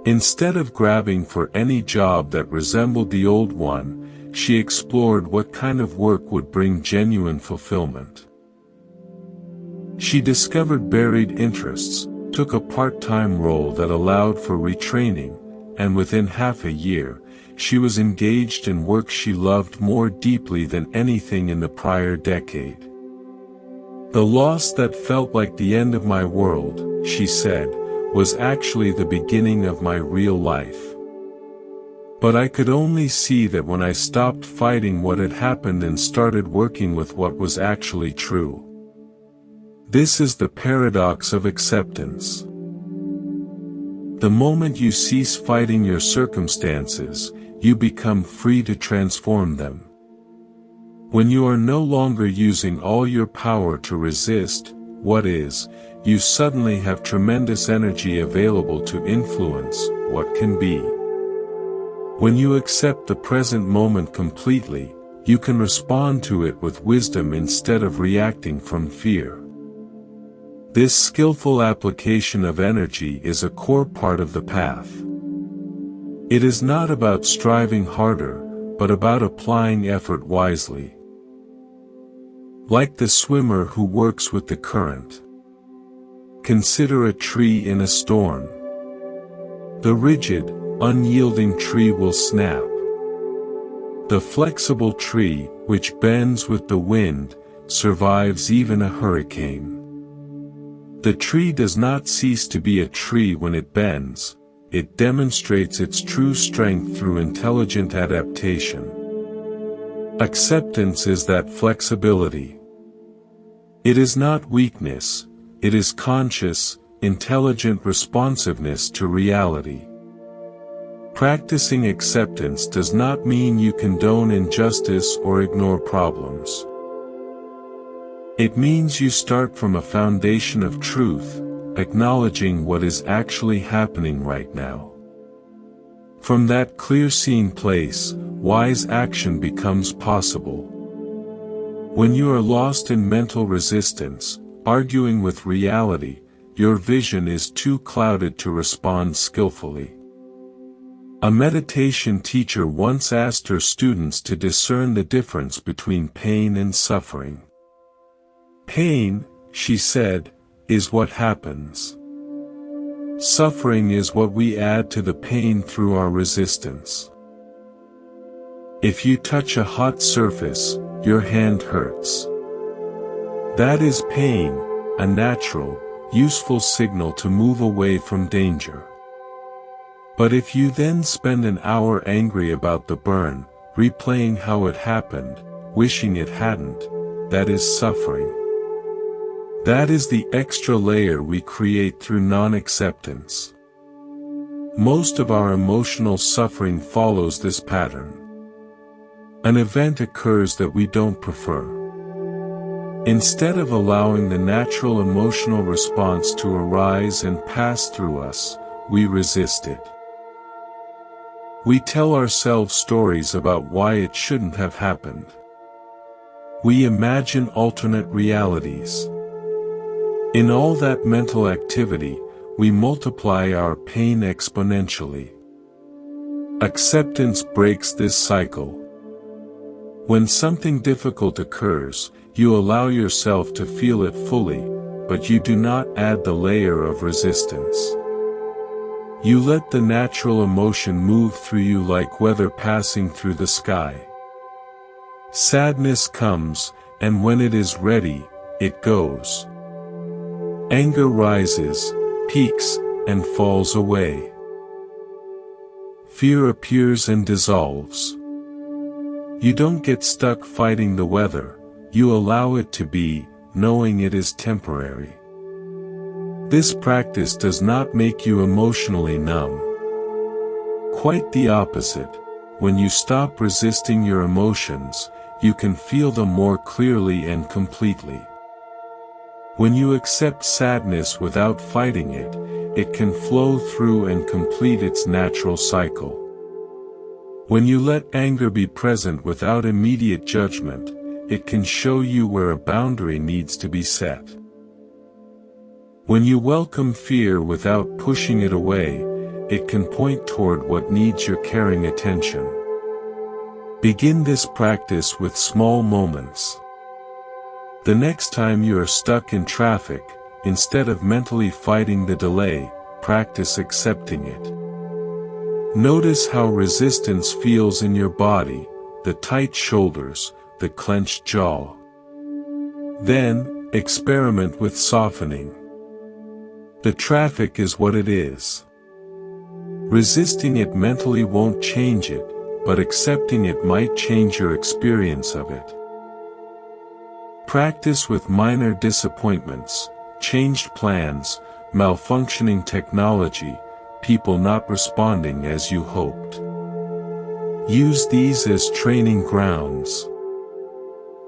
Instead of grabbing for any job that resembled the old one, she explored what kind of work would bring genuine fulfillment. She discovered buried interests, took a part-time role that allowed for retraining, and within half a year, she was engaged in work she loved more deeply than anything in the prior decade. The loss that felt like the end of my world, she said, was actually the beginning of my real life. But I could only see that when I stopped fighting what had happened and started working with what was actually true. This is the paradox of acceptance. The moment you cease fighting your circumstances, you become free to transform them. When you are no longer using all your power to resist what is, you suddenly have tremendous energy available to influence what can be. When you accept the present moment completely, you can respond to it with wisdom instead of reacting from fear. This skillful application of energy is a core part of the path. It is not about striving harder, but about applying effort wisely. Like the swimmer who works with the current. Consider a tree in a storm. The rigid, unyielding tree will snap. The flexible tree, which bends with the wind, survives even a hurricane. The tree does not cease to be a tree when it bends, it demonstrates its true strength through intelligent adaptation. Acceptance is that flexibility. It is not weakness, it is conscious, intelligent responsiveness to reality. Practicing acceptance does not mean you condone injustice or ignore problems. It means you start from a foundation of truth, acknowledging what is actually happening right now. From that clear-seeing place, wise action becomes possible. When you are lost in mental resistance, arguing with reality, your vision is too clouded to respond skillfully. A meditation teacher once asked her students to discern the difference between pain and suffering. Pain, she said, is what happens. Suffering is what we add to the pain through our resistance. If you touch a hot surface, your hand hurts. That is pain, a natural, useful signal to move away from danger. But if you then spend an hour angry about the burn, replaying how it happened, wishing it hadn't, that is suffering. That is the extra layer we create through non-acceptance. Most of our emotional suffering follows this pattern. An event occurs that we don't prefer. Instead of allowing the natural emotional response to arise and pass through us, we resist it. We tell ourselves stories about why it shouldn't have happened. We imagine alternate realities. In all that mental activity, we multiply our pain exponentially. Acceptance breaks this cycle. When something difficult occurs, you allow yourself to feel it fully, but you do not add the layer of resistance. You let the natural emotion move through you like weather passing through the sky. Sadness comes, and when it is ready, it goes. Anger rises, peaks, and falls away. Fear appears and dissolves. You don't get stuck fighting the weather, you allow it to be, knowing it is temporary. This practice does not make you emotionally numb. Quite the opposite. When you stop resisting your emotions, you can feel them more clearly and completely. When you accept sadness without fighting it, it can flow through and complete its natural cycle. When you let anger be present without immediate judgment, it can show you where a boundary needs to be set. When you welcome fear without pushing it away, it can point toward what needs your caring attention. Begin this practice with small moments. The next time you are stuck in traffic, instead of mentally fighting the delay, practice accepting it. Notice how resistance feels in your body, the tight shoulders, the clenched jaw. Then, experiment with softening. The traffic is what it is. Resisting it mentally won't change it, but accepting it might change your experience of it. Practice with minor disappointments, changed plans, malfunctioning technology, people not responding as you hoped. Use these as training grounds.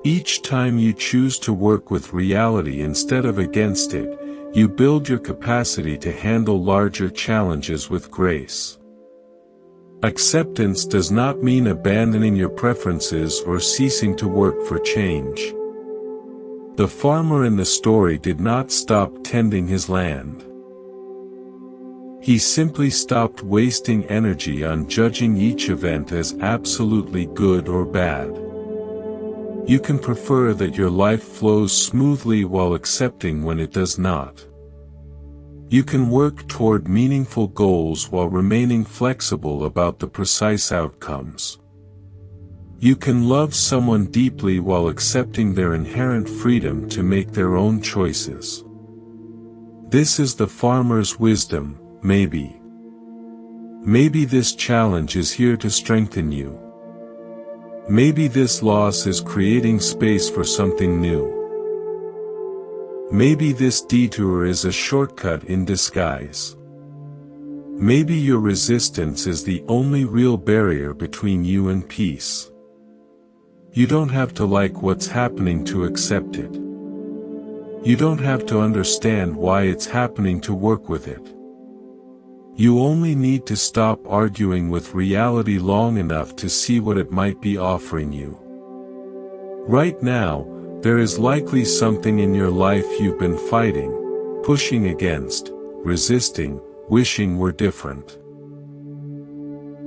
Each time you choose to work with reality instead of against it, you build your capacity to handle larger challenges with grace. Acceptance does not mean abandoning your preferences or ceasing to work for change. The farmer in the story did not stop tending his land. He simply stopped wasting energy on judging each event as absolutely good or bad. You can prefer that your life flows smoothly while accepting when it does not. You can work toward meaningful goals while remaining flexible about the precise outcomes. You can love someone deeply while accepting their inherent freedom to make their own choices. This is the farmer's wisdom, maybe. Maybe this challenge is here to strengthen you. Maybe this loss is creating space for something new. Maybe this detour is a shortcut in disguise. Maybe your resistance is the only real barrier between you and peace. You don't have to like what's happening to accept it. You don't have to understand why it's happening to work with it. You only need to stop arguing with reality long enough to see what it might be offering you. Right now, there is likely something in your life you've been fighting, pushing against, resisting, wishing were different.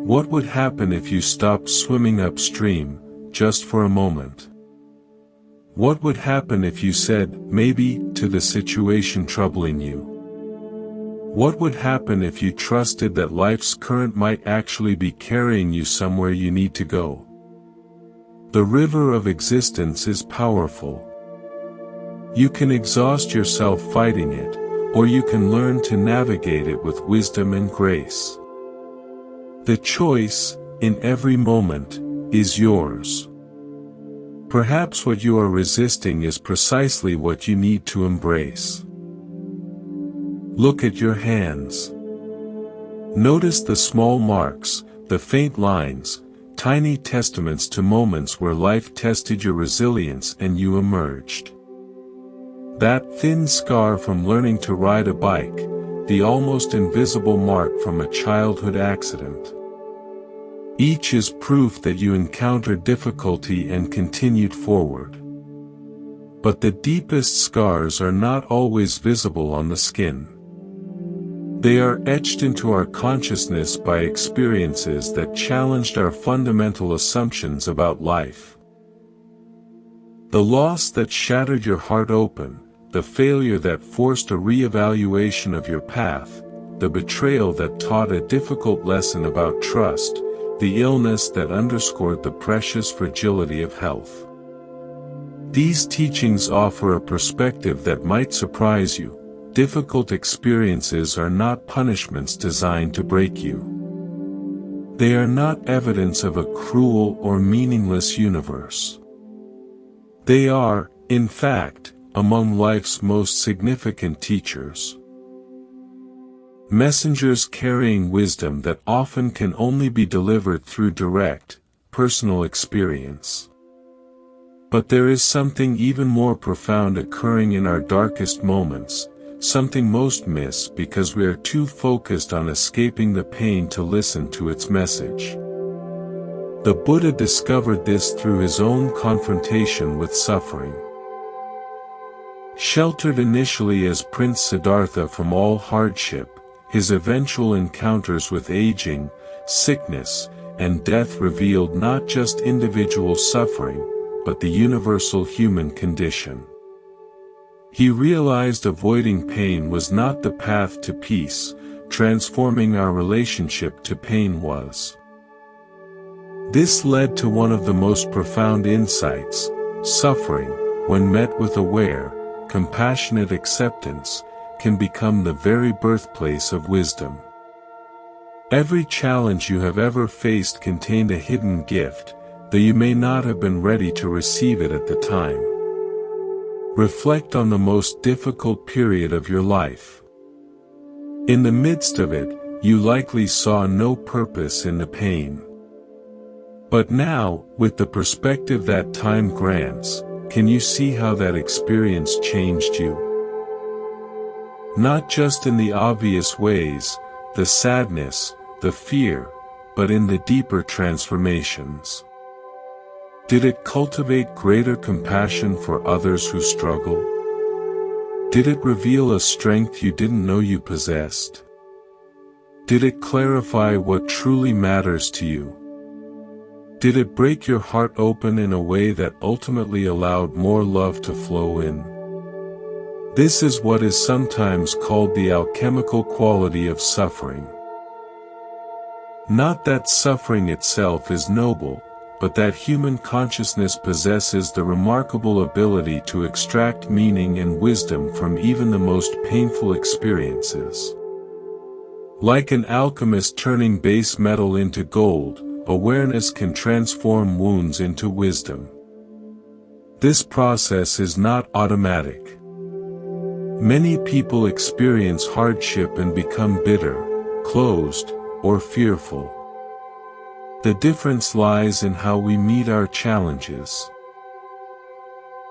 What would happen if you stopped swimming upstream, just for a moment? What would happen if you said, maybe, to the situation troubling you? What would happen if you trusted that life's current might actually be carrying you somewhere you need to go? The river of existence is powerful. You can exhaust yourself fighting it, or you can learn to navigate it with wisdom and grace. The choice, in every moment, is yours. Perhaps what you are resisting is precisely what you need to embrace. Look at your hands. Notice the small marks, the faint lines, tiny testaments to moments where life tested your resilience and you emerged. That thin scar from learning to ride a bike, the almost invisible mark from a childhood accident. Each is proof that you encountered difficulty and continued forward. But the deepest scars are not always visible on the skin. They are etched into our consciousness by experiences that challenged our fundamental assumptions about life. The loss that shattered your heart open, the failure that forced a re-evaluation of your path, the betrayal that taught a difficult lesson about trust, the illness that underscored the precious fragility of health. These teachings offer a perspective that might surprise you. Difficult experiences are not punishments designed to break you. They are not evidence of a cruel or meaningless universe. They are, in fact, among life's most significant teachers. Messengers carrying wisdom that often can only be delivered through direct, personal experience. But there is something even more profound occurring in our darkest moments, something most miss because we are too focused on escaping the pain to listen to its message. The Buddha discovered this through his own confrontation with suffering. Sheltered initially as Prince Siddhartha from all hardship, his eventual encounters with aging, sickness, and death revealed not just individual suffering, but the universal human condition. He realized avoiding pain was not the path to peace, transforming our relationship to pain was. This led to one of the most profound insights: suffering, when met with aware, compassionate acceptance, can become the very birthplace of wisdom. Every challenge you have ever faced contained a hidden gift, though you may not have been ready to receive it at the time. Reflect on the most difficult period of your life. In the midst of it, you likely saw no purpose in the pain. But now, with the perspective that time grants, can you see how that experience changed you? Not just in the obvious ways, the sadness, the fear, but in the deeper transformations. Did it cultivate greater compassion for others who struggle? Did it reveal a strength you didn't know you possessed? Did it clarify what truly matters to you? Did it break your heart open in a way that ultimately allowed more love to flow in? This is what is sometimes called the alchemical quality of suffering. Not that suffering itself is noble, but that human consciousness possesses the remarkable ability to extract meaning and wisdom from even the most painful experiences. Like an alchemist turning base metal into gold, awareness can transform wounds into wisdom. This process is not automatic. Many people experience hardship and become bitter, closed, or fearful. The difference lies in how we meet our challenges.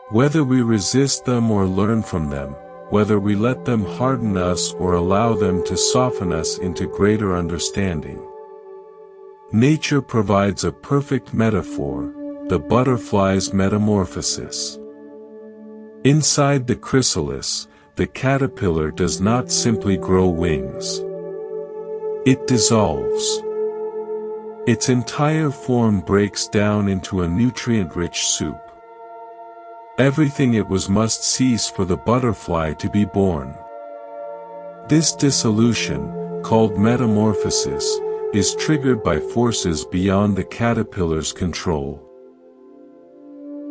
Whether we resist them or learn from them, whether we let them harden us or allow them to soften us into greater understanding. Nature provides a perfect metaphor, the butterfly's metamorphosis. Inside the chrysalis, the caterpillar does not simply grow wings. It dissolves. Its entire form breaks down into a nutrient-rich soup. Everything it was must cease for the butterfly to be born. This dissolution, called metamorphosis, is triggered by forces beyond the caterpillar's control.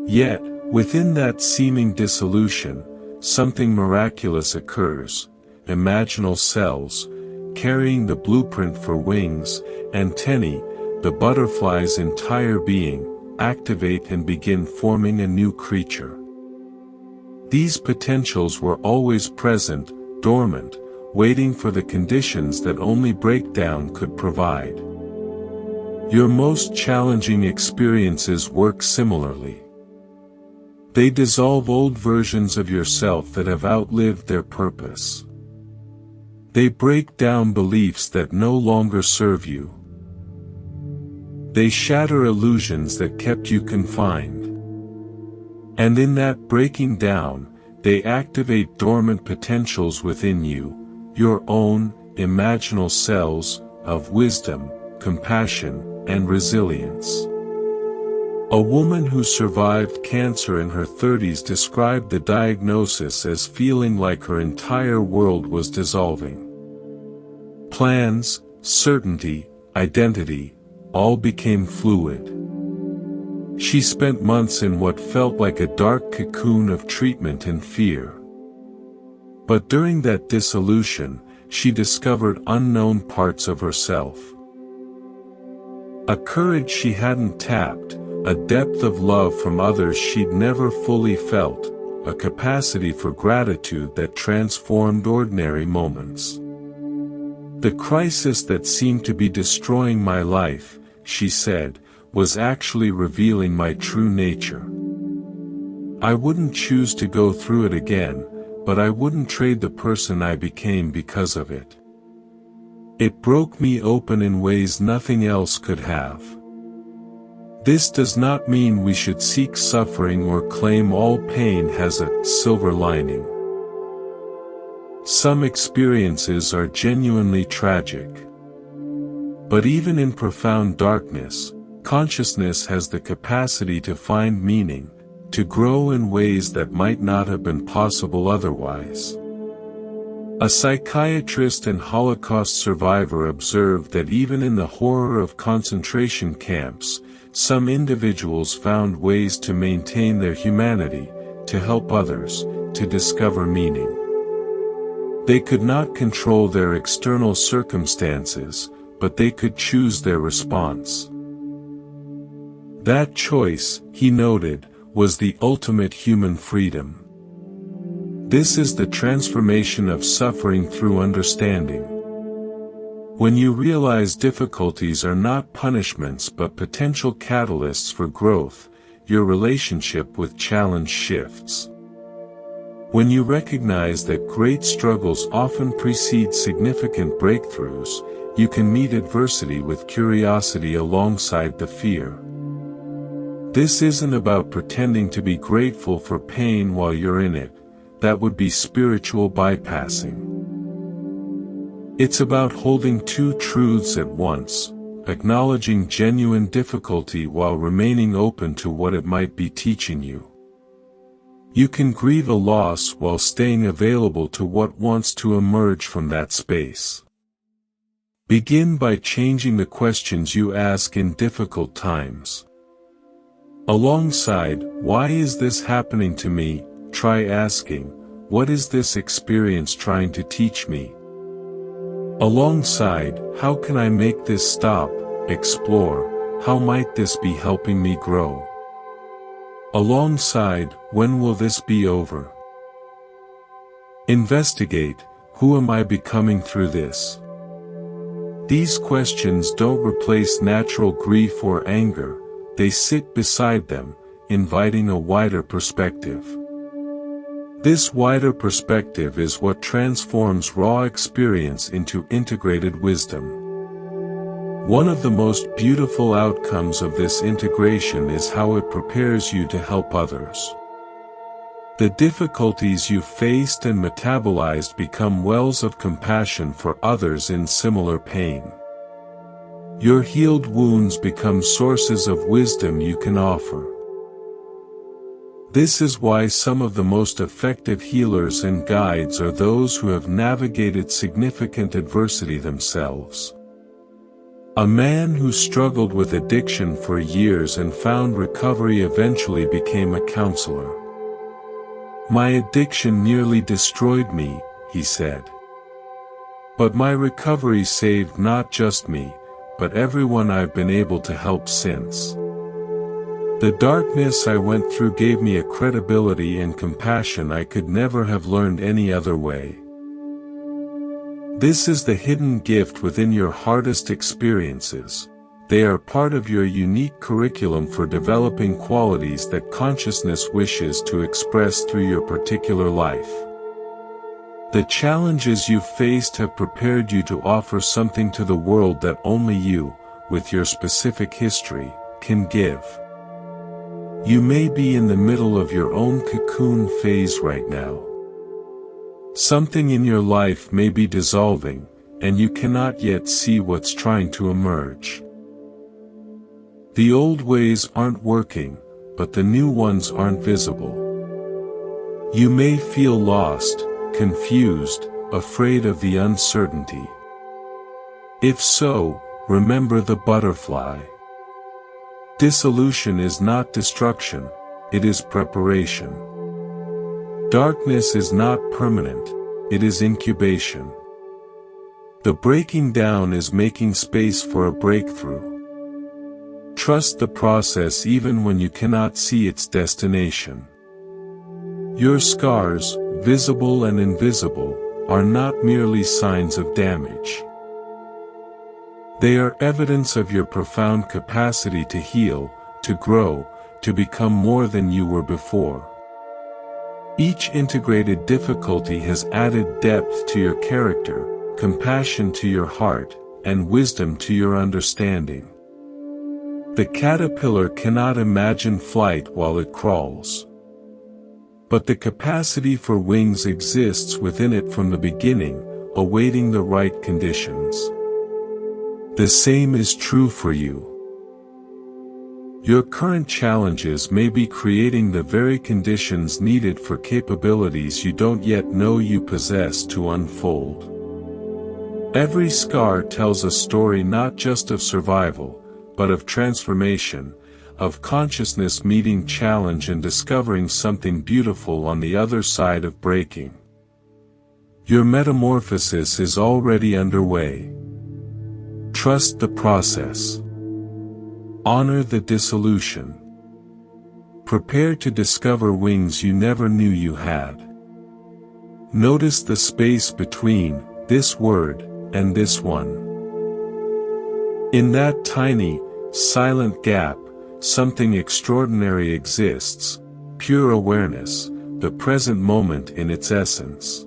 Yet, within that seeming dissolution, something miraculous occurs. Imaginal cells, carrying the blueprint for wings, antennae, the butterfly's entire being, activate and begin forming a new creature. These potentials were always present, dormant, waiting for the conditions that only breakdown could provide. Your most challenging experiences work similarly. They dissolve old versions of yourself that have outlived their purpose. They break down beliefs that no longer serve you. They shatter illusions that kept you confined. And in that breaking down, they activate dormant potentials within you, your own, imaginal cells, of wisdom, compassion, and resilience. A woman who survived cancer in her 30s described the diagnosis as feeling like her entire world was dissolving. Plans, certainty, identity, all became fluid. She spent months in what felt like a dark cocoon of treatment and fear. But during that dissolution, she discovered unknown parts of herself. A courage she hadn't tapped, a depth of love from others she'd never fully felt, a capacity for gratitude that transformed ordinary moments. The crisis that seemed to be destroying my life, she said, was actually revealing my true nature. I wouldn't choose to go through it again, but I wouldn't trade the person I became because of it. It broke me open in ways nothing else could have. This does not mean we should seek suffering or claim all pain has a silver lining. Some experiences are genuinely tragic. But even in profound darkness, consciousness has the capacity to find meaning, to grow in ways that might not have been possible otherwise. A psychiatrist and Holocaust survivor observed that even in the horror of concentration camps, some individuals found ways to maintain their humanity, to help others, to discover meaning. They could not control their external circumstances, but they could choose their response. That choice, he noted, was the ultimate human freedom. This is the transformation of suffering through understanding. When you realize difficulties are not punishments but potential catalysts for growth, your relationship with challenge shifts. When you recognize that great struggles often precede significant breakthroughs, you can meet adversity with curiosity alongside the fear. This isn't about pretending to be grateful for pain while you're in it. That would be spiritual bypassing. It's about holding two truths at once, acknowledging genuine difficulty while remaining open to what it might be teaching you. You can grieve a loss while staying available to what wants to emerge from that space. Begin by changing the questions you ask in difficult times. Alongside, "Why is this happening to me?" try asking, "What is this experience trying to teach me?" Alongside, "How can I make this stop?" explore, "How might this be helping me grow?" Alongside, "When will this be over?" Investigate, "Who am I becoming through this?" These questions don't replace natural grief or anger, they sit beside them, inviting a wider perspective. This wider perspective is what transforms raw experience into integrated wisdom. One of the most beautiful outcomes of this integration is how it prepares you to help others. The difficulties you faced and metabolized become wells of compassion for others in similar pain. Your healed wounds become sources of wisdom you can offer. This is why some of the most effective healers and guides are those who have navigated significant adversity themselves. A man who struggled with addiction for years and found recovery eventually became a counselor. "My addiction nearly destroyed me," he said. "But my recovery saved not just me, but everyone I've been able to help since. The darkness I went through gave me a credibility and compassion I could never have learned any other way." This is the hidden gift within your hardest experiences. They are part of your unique curriculum for developing qualities that consciousness wishes to express through your particular life. The challenges you've faced have prepared you to offer something to the world that only you, with your specific history, can give. You may be in the middle of your own cocoon phase right now. Something in your life may be dissolving, and you cannot yet see what's trying to emerge. The old ways aren't working, but the new ones aren't visible. You may feel lost, confused, afraid of the uncertainty. If so, remember the butterfly. Dissolution is not destruction, it is preparation. Darkness is not permanent, it is incubation. The breaking down is making space for a breakthrough. Trust the process even when you cannot see its destination. Your scars, visible and invisible, are not merely signs of damage. They are evidence of your profound capacity to heal, to grow, to become more than you were before. Each integrated difficulty has added depth to your character, compassion to your heart, and wisdom to your understanding. The caterpillar cannot imagine flight while it crawls. But the capacity for wings exists within it from the beginning, awaiting the right conditions. The same is true for you. Your current challenges may be creating the very conditions needed for capabilities you don't yet know you possess to unfold. Every scar tells a story not just of survival, but of transformation, of consciousness meeting challenge and discovering something beautiful on the other side of breaking. Your metamorphosis is already underway. Trust the process. Honor the dissolution. Prepare to discover wings you never knew you had. Notice the space between this word and this one. In that tiny, silent gap, something extraordinary exists, pure awareness, the present moment in its essence.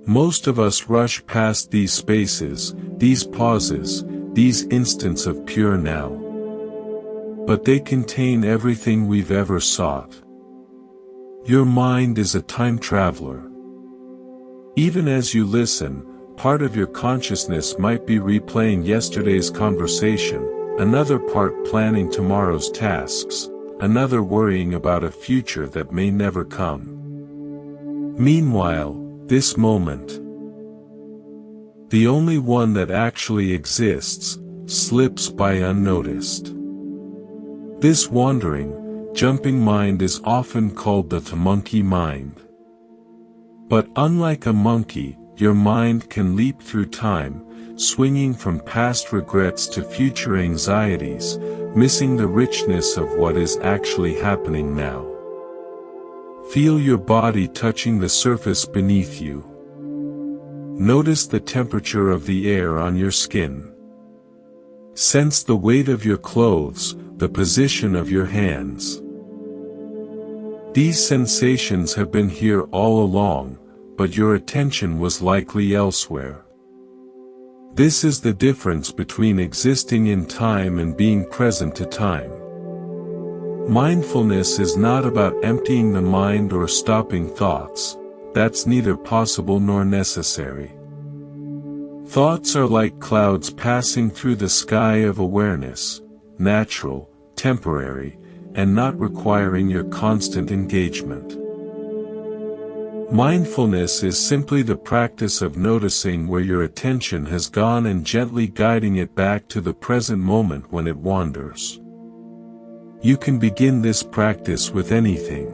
Most of us rush past these spaces, these pauses, these instants of pure now. But they contain everything we've ever sought. Your mind is a time traveler. Even as you listen, part of your consciousness might be replaying yesterday's conversation, another part planning tomorrow's tasks, another worrying about a future that may never come. Meanwhile, this moment, the only one that actually exists, slips by unnoticed. This wandering, jumping mind is often called the monkey mind. But unlike a monkey, your mind can leap through time, swinging from past regrets to future anxieties, missing the richness of what is actually happening now. Feel your body touching the surface beneath you. Notice the temperature of the air on your skin. Sense the weight of your clothes, the position of your hands. These sensations have been here all along, but your attention was likely elsewhere. This is the difference between existing in time and being present to time. Mindfulness is not about emptying the mind or stopping thoughts. That's neither possible nor necessary. Thoughts are like clouds passing through the sky of awareness, natural, temporary, and not requiring your constant engagement. Mindfulness is simply the practice of noticing where your attention has gone and gently guiding it back to the present moment when it wanders. You can begin this practice with anything.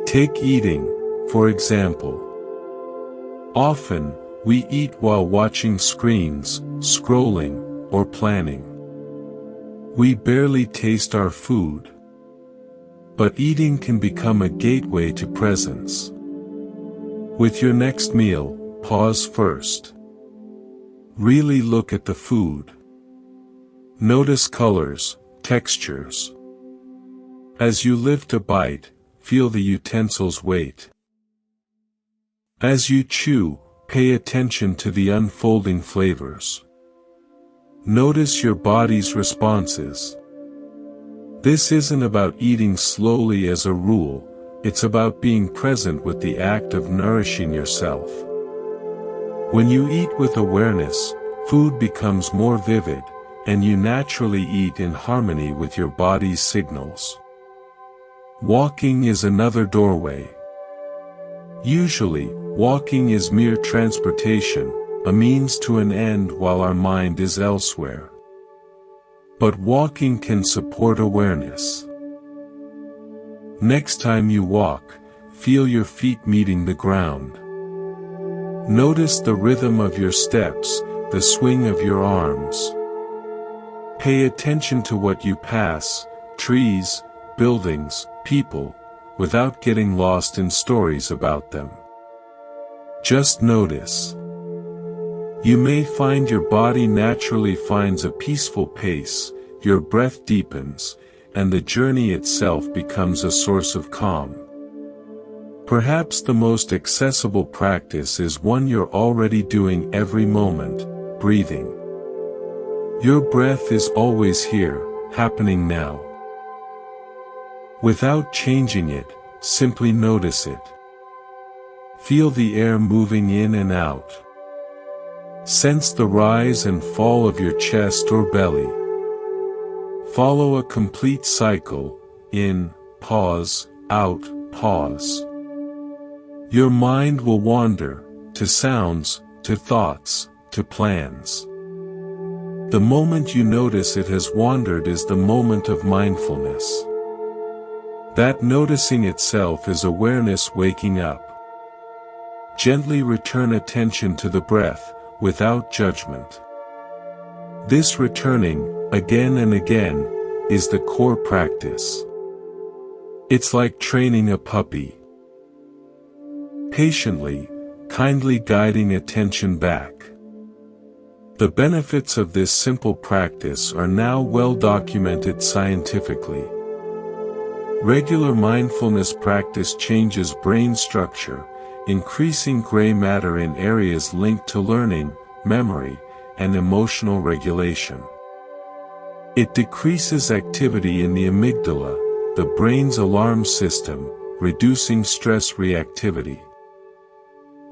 Take eating, for example. Often, we eat while watching screens, scrolling, or planning. We barely taste our food. But eating can become a gateway to presence. With your next meal, pause first. Really look at the food. Notice colors, textures. As you lift a bite, feel the utensil's weight. As you chew, pay attention to the unfolding flavors. Notice your body's responses. This isn't about eating slowly as a rule, it's about being present with the act of nourishing yourself. When you eat with awareness, food becomes more vivid, and you naturally eat in harmony with your body's signals. Walking is another doorway. Usually, walking is mere transportation, a means to an end while our mind is elsewhere. But walking can support awareness. Next time you walk, feel your feet meeting the ground. Notice the rhythm of your steps, the swing of your arms. Pay attention to what you pass, trees, buildings, people, without getting lost in stories about them. Just notice. You may find your body naturally finds a peaceful pace, your breath deepens, and the journey itself becomes a source of calm. Perhaps the most accessible practice is one you're already doing every moment, breathing. Your breath is always here, happening now. Without changing it, simply notice it. Feel the air moving in and out. Sense the rise and fall of your chest or belly. Follow a complete cycle, in, pause, out, pause. Your mind will wander, to sounds, to thoughts, to plans. The moment you notice it has wandered is the moment of mindfulness. That noticing itself is awareness waking up. Gently return attention to the breath, without judgment. This returning, again and again, is the core practice. It's like training a puppy. Patiently, kindly guiding attention back. The benefits of this simple practice are now well documented scientifically. Regular mindfulness practice changes brain structure, increasing gray matter in areas linked to learning, memory, and emotional regulation. It decreases activity in the amygdala, the brain's alarm system, reducing stress reactivity.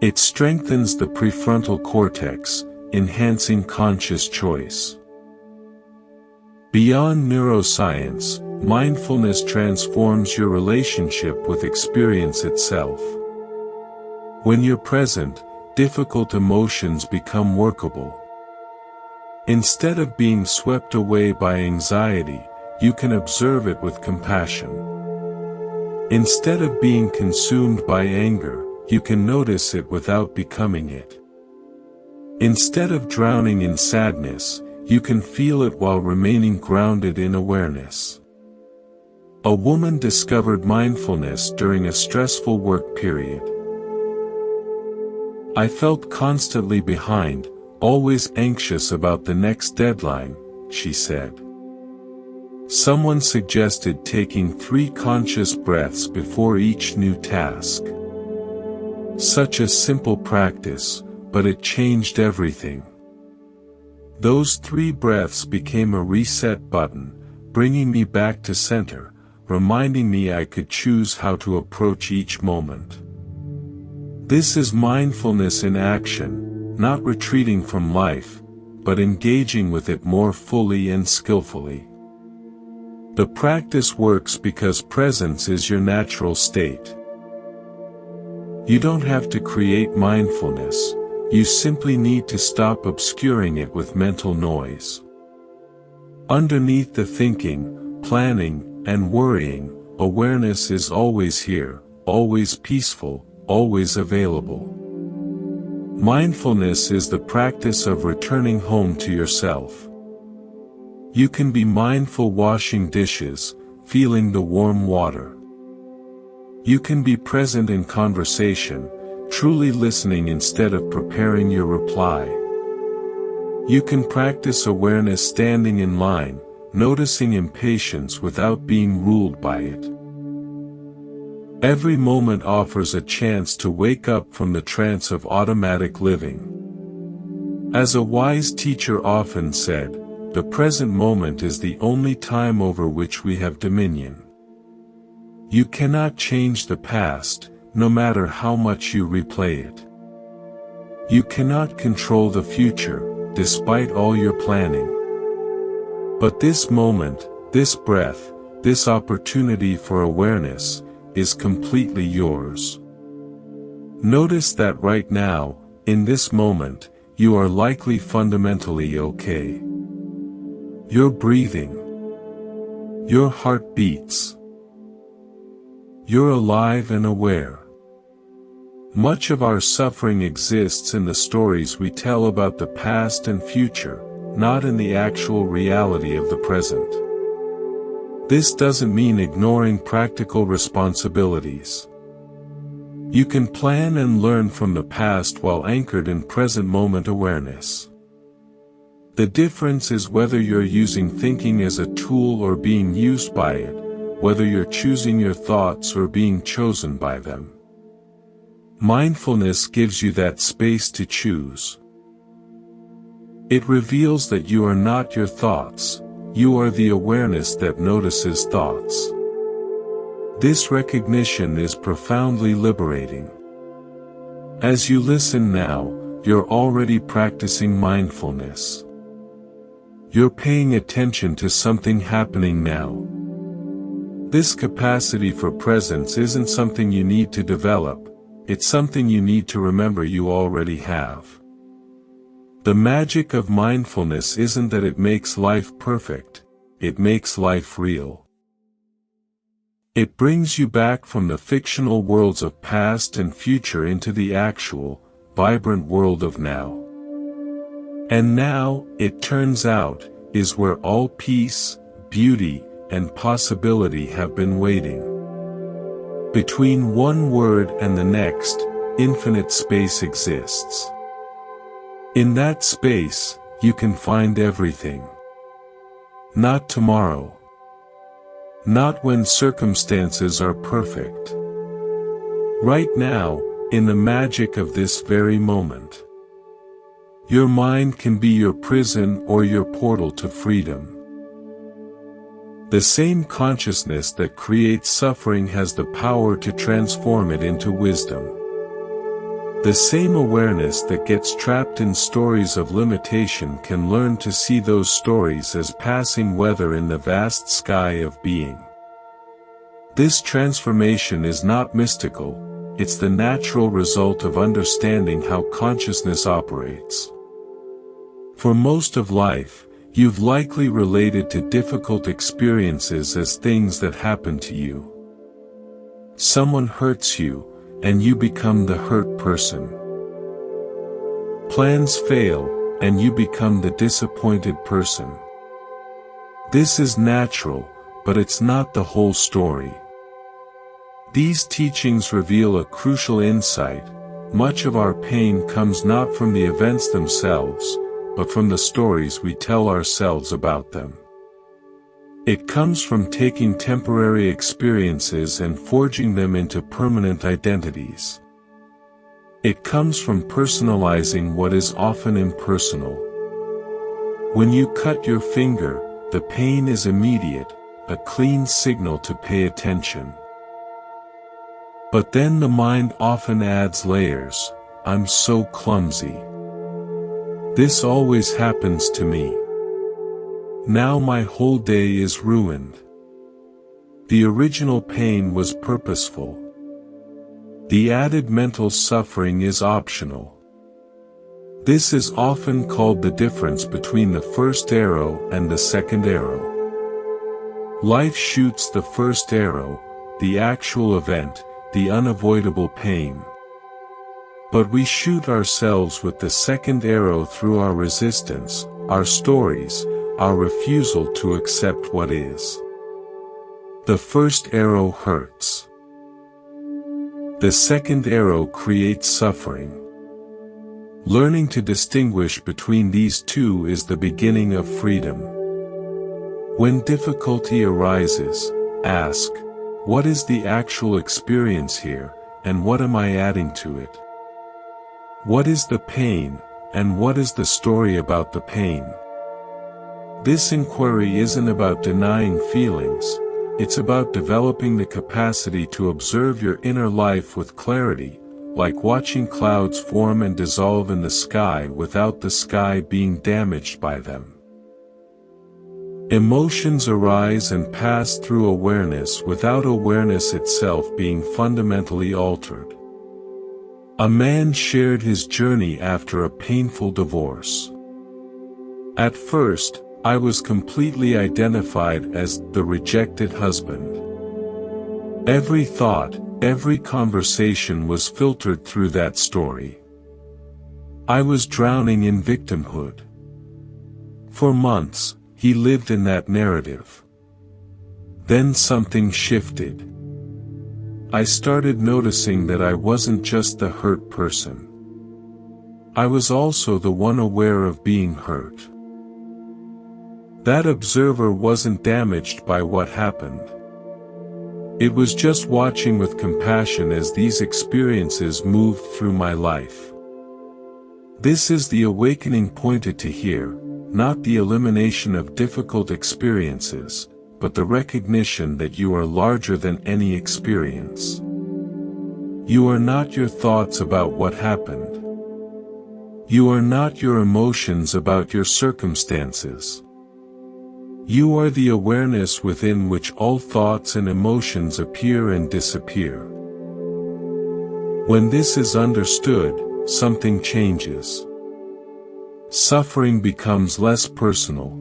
It strengthens the prefrontal cortex, enhancing conscious choice. Beyond neuroscience, mindfulness transforms your relationship with experience itself. When you're present, difficult emotions become workable. Instead of being swept away by anxiety, you can observe it with compassion. Instead of being consumed by anger, you can notice it without becoming it. Instead of drowning in sadness, you can feel it while remaining grounded in awareness. A woman discovered mindfulness during a stressful work period. I felt constantly behind, always anxious about the next deadline, she said. Someone suggested taking 3 conscious breaths before each new task. Such a simple practice, but it changed everything. Those 3 breaths became a reset button, bringing me back to center, reminding me I could choose how to approach each moment. This is mindfulness in action, not retreating from life, but engaging with it more fully and skillfully. The practice works because presence is your natural state. You don't have to create mindfulness, you simply need to stop obscuring it with mental noise. Underneath the thinking, planning, and worrying, awareness is always here, always peaceful, always available. Mindfulness is the practice of returning home to yourself. You can be mindful washing dishes, feeling the warm water. You can be present in conversation, truly listening instead of preparing your reply. You can practice awareness standing in line, noticing impatience without being ruled by it. Every moment offers a chance to wake up from the trance of automatic living. As a wise teacher often said, the present moment is the only time over which we have dominion. You cannot change the past, no matter how much you replay it. You cannot control the future, despite all your planning. But this moment, this breath, this opportunity for awareness, is completely yours. Notice that right now, in this moment, you are likely fundamentally okay. You're breathing. Your heart beats. You're alive and aware. Much of our suffering exists in the stories we tell about the past and future, not in the actual reality of the present. This doesn't mean ignoring practical responsibilities. You can plan and learn from the past while anchored in present moment awareness. The difference is whether you're using thinking as a tool or being used by it, whether you're choosing your thoughts or being chosen by them. Mindfulness gives you that space to choose. It reveals that you are not your thoughts, you are the awareness that notices thoughts. This recognition is profoundly liberating. As you listen now, you're already practicing mindfulness. You're paying attention to something happening now. This capacity for presence isn't something you need to develop, it's something you need to remember you already have. The magic of mindfulness isn't that it makes life perfect, it makes life real. It brings you back from the fictional worlds of past and future into the actual, vibrant world of now. And now, it turns out, is where all peace, beauty, and possibility have been waiting. Between one word and the next, infinite space exists. In that space, you can find everything. Not tomorrow. Not when circumstances are perfect. Right now, in the magic of this very moment. Your mind can be your prison or your portal to freedom. The same consciousness that creates suffering has the power to transform it into wisdom. The same awareness that gets trapped in stories of limitation can learn to see those stories as passing weather in the vast sky of being. This transformation is not mystical, it's the natural result of understanding how consciousness operates. For most of life, you've likely related to difficult experiences as things that happen to you. Someone hurts you, and you become the hurt person. Plans fail, and you become the disappointed person. This is natural, but it's not the whole story. These teachings reveal a crucial insight: much of our pain comes not from the events themselves, but from the stories we tell ourselves about them. It comes from taking temporary experiences and forging them into permanent identities. It comes from personalizing what is often impersonal. When you cut your finger, the pain is immediate, a clean signal to pay attention. But then the mind often adds layers. I'm so clumsy. This always happens to me. Now my whole day is ruined. The original pain was purposeful. The added mental suffering is optional. This is often called the difference between the first arrow and the second arrow. Life shoots the first arrow, the actual event, the unavoidable pain. But we shoot ourselves with the second arrow through our resistance, our stories, our refusal to accept what is. The first arrow hurts. The second arrow creates suffering. Learning to distinguish between these two is the beginning of freedom. When difficulty arises, ask, what is the actual experience here, and what am I adding to it? What is the pain, and what is the story about the pain? This inquiry isn't about denying feelings, it's about developing the capacity to observe your inner life with clarity, like watching clouds form and dissolve in the sky without the sky being damaged by them. Emotions arise and pass through awareness without awareness itself being fundamentally altered. A man shared his journey after a painful divorce. At first, I was completely identified as the rejected husband. Every thought, every conversation was filtered through that story. I was drowning in victimhood. For months, he lived in that narrative. Then something shifted. I started noticing that I wasn't just the hurt person. I was also the one aware of being hurt. That observer wasn't damaged by what happened. It was just watching with compassion as these experiences moved through my life. This is the awakening pointed to here. Not the elimination of difficult experiences, but the recognition that you are larger than any experience. You are not your thoughts about what happened. You are not your emotions about your circumstances. You are the awareness within which all thoughts and emotions appear and disappear. When this is understood, something changes. Suffering becomes less personal.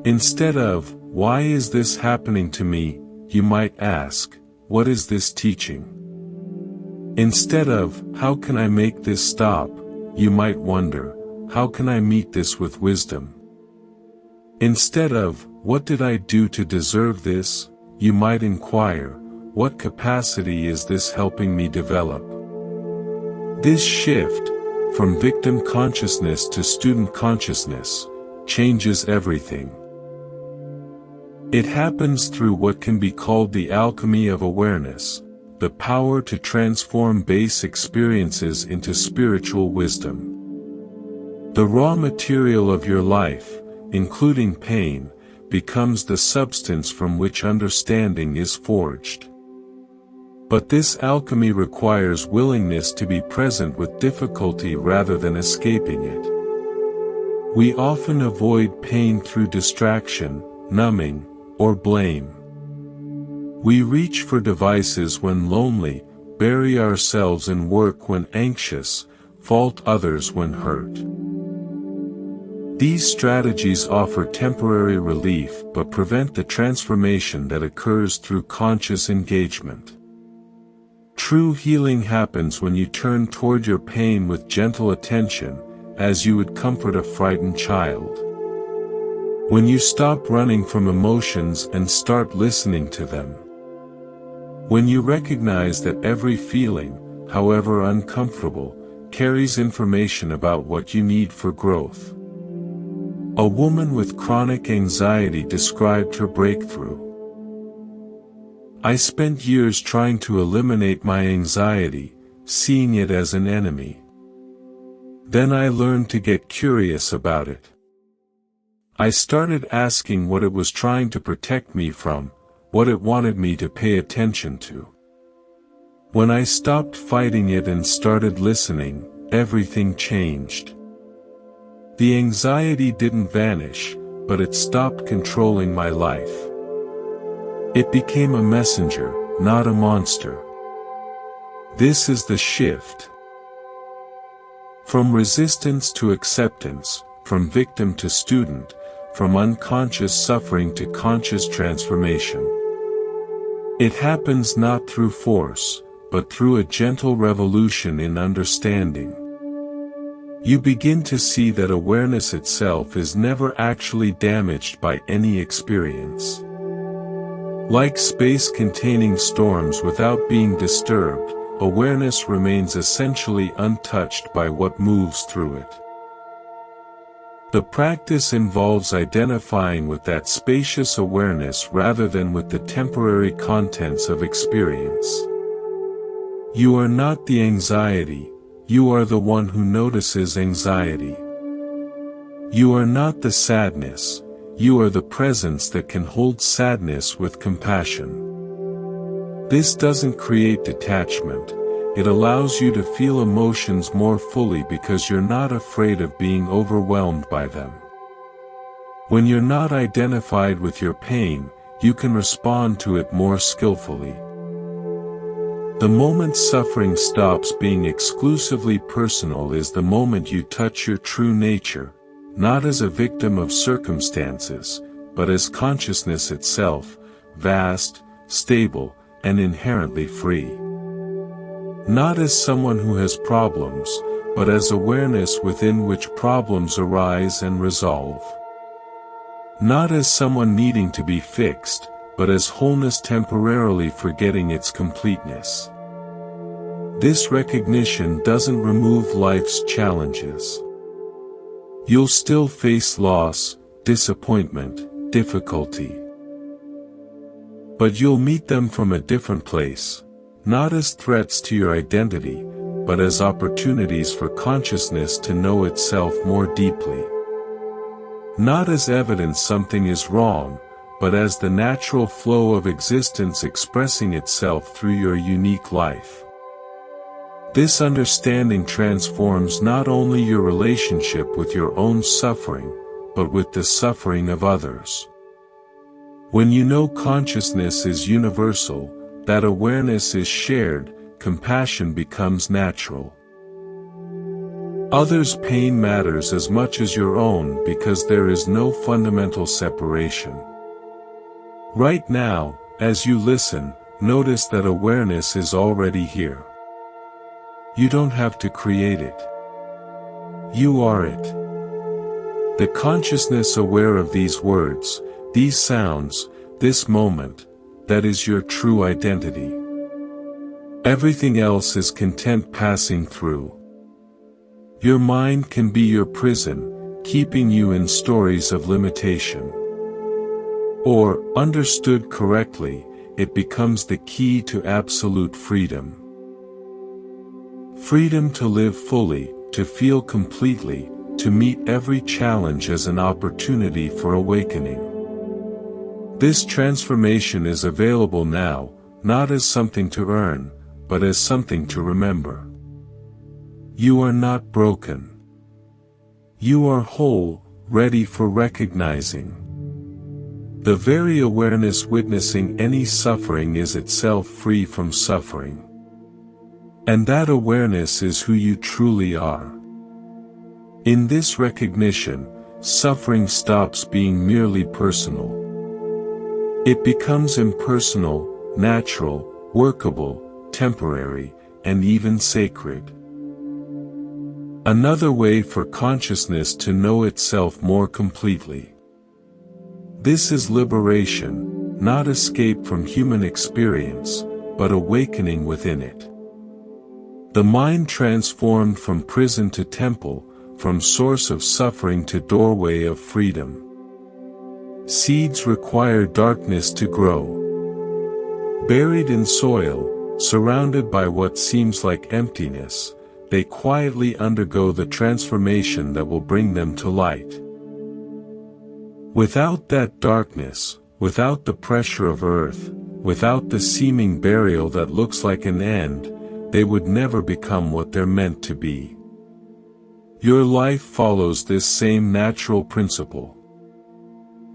Instead of, "Why is this happening to me?" you might ask, "What is this teaching?" Instead of, "How can I make this stop?" you might wonder, "How can I meet this with wisdom?" Instead of, "What did I do to deserve this?" you might inquire, "What capacity is this helping me develop?" This shift, from victim consciousness to student consciousness, changes everything. It happens through what can be called the alchemy of awareness, the power to transform base experiences into spiritual wisdom. The raw material of your life, including pain, becomes the substance from which understanding is forged. But this alchemy requires willingness to be present with difficulty rather than escaping it. We often avoid pain through distraction, numbing, or blame. We reach for devices when lonely, bury ourselves in work when anxious, fault others when hurt. These strategies offer temporary relief but prevent the transformation that occurs through conscious engagement. True healing happens when you turn toward your pain with gentle attention, as you would comfort a frightened child. When you stop running from emotions and start listening to them. When you recognize that every feeling, however uncomfortable, carries information about what you need for growth. A woman with chronic anxiety described her breakthrough. "I spent years trying to eliminate my anxiety, seeing it as an enemy. Then I learned to get curious about it. I started asking what it was trying to protect me from, what it wanted me to pay attention to. When I stopped fighting it and started listening, everything changed. The anxiety didn't vanish, but it stopped controlling my life. It became a messenger, not a monster." This is the shift. From resistance to acceptance, from victim to student, from unconscious suffering to conscious transformation. It happens not through force, but through a gentle revolution in understanding. You begin to see that awareness itself is never actually damaged by any experience. Like space containing storms without being disturbed, awareness remains essentially untouched by what moves through it. The practice involves identifying with that spacious awareness rather than with the temporary contents of experience. You are not the anxiety, you are the one who notices anxiety. You are not the sadness, you are the presence that can hold sadness with compassion. This doesn't create detachment, it allows you to feel emotions more fully because you're not afraid of being overwhelmed by them. When you're not identified with your pain, you can respond to it more skillfully. The moment suffering stops being exclusively personal is the moment you touch your true nature, not as a victim of circumstances, but as consciousness itself, vast, stable, and inherently free. Not as someone who has problems, but as awareness within which problems arise and resolve. Not as someone needing to be fixed, but as wholeness temporarily forgetting its completeness. This recognition doesn't remove life's challenges. You'll still face loss, disappointment, difficulty. But you'll meet them from a different place, not as threats to your identity, but as opportunities for consciousness to know itself more deeply. Not as evidence something is wrong, but as the natural flow of existence expressing itself through your unique life. This understanding transforms not only your relationship with your own suffering, but with the suffering of others. When you know consciousness is universal, that awareness is shared, compassion becomes natural. Others' pain matters as much as your own because there is no fundamental separation. Right now, as you listen, notice that awareness is already here. You don't have to create it. You are it. The consciousness aware of these words, these sounds, this moment, that is your true identity. Everything else is content passing through. Your mind can be your prison, keeping you in stories of limitation. Or, understood correctly, it becomes the key to absolute freedom. Freedom to live fully, to feel completely, to meet every challenge as an opportunity for awakening. This transformation is available now, not as something to earn, but as something to remember. You are not broken. You are whole, ready for recognizing. The very awareness witnessing any suffering is itself free from suffering. And that awareness is who you truly are. In this recognition, suffering stops being merely personal. It becomes impersonal, natural, workable, temporary, and even sacred. Another way for consciousness to know itself more completely. This is liberation, not escape from human experience, but awakening within it. The mind transformed from prison to temple, from source of suffering to doorway of freedom. Seeds require darkness to grow. Buried in soil, surrounded by what seems like emptiness, they quietly undergo the transformation that will bring them to light. Without that darkness, without the pressure of earth, without the seeming burial that looks like an end, they would never become what they're meant to be. Your life follows this same natural principle.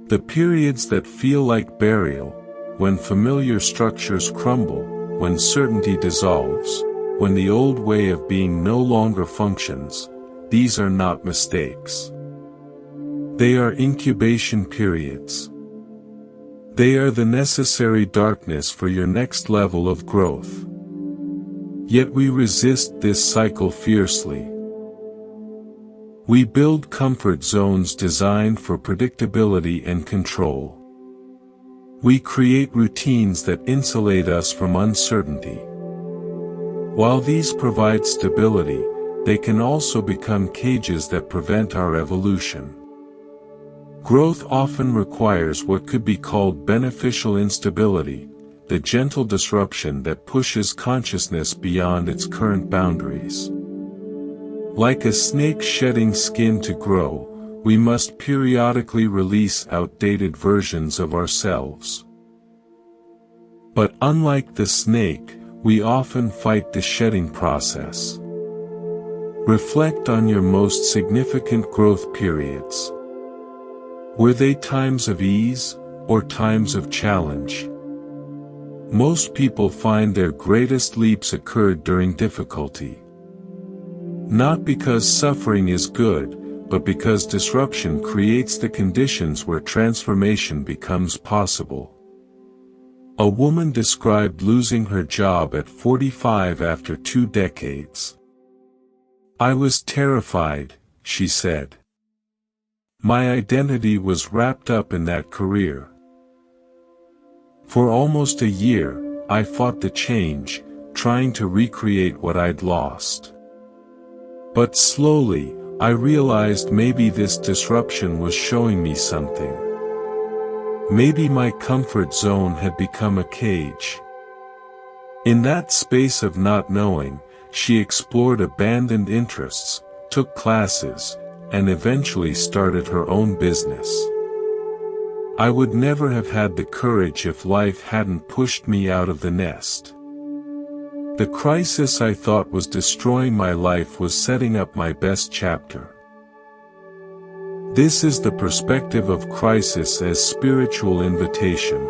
The periods that feel like burial, when familiar structures crumble, when certainty dissolves, when the old way of being no longer functions, these are not mistakes. They are incubation periods. They are the necessary darkness for your next level of growth. Yet we resist this cycle fiercely. We build comfort zones designed for predictability and control. We create routines that insulate us from uncertainty. While these provide stability, they can also become cages that prevent our evolution. Growth often requires what could be called beneficial instability, the gentle disruption that pushes consciousness beyond its current boundaries. Like a snake shedding skin to grow, we must periodically release outdated versions of ourselves. But unlike the snake, we often fight the shedding process. Reflect on your most significant growth periods. Were they times of ease, or times of challenge? Most people find their greatest leaps occurred during difficulty. Not because suffering is good, but because disruption creates the conditions where transformation becomes possible. A woman described losing her job at 45 after 2 decades. "I was terrified," she said. "My identity was wrapped up in that career. For almost a year, I fought the change, trying to recreate what I'd lost. But slowly, I realized maybe this disruption was showing me something. Maybe my comfort zone had become a cage." In that space of not knowing, she explored abandoned interests, took classes, and eventually started her own business. "I would never have had the courage if life hadn't pushed me out of the nest. The crisis I thought was destroying my life was setting up my best chapter." This is the perspective of crisis as spiritual invitation.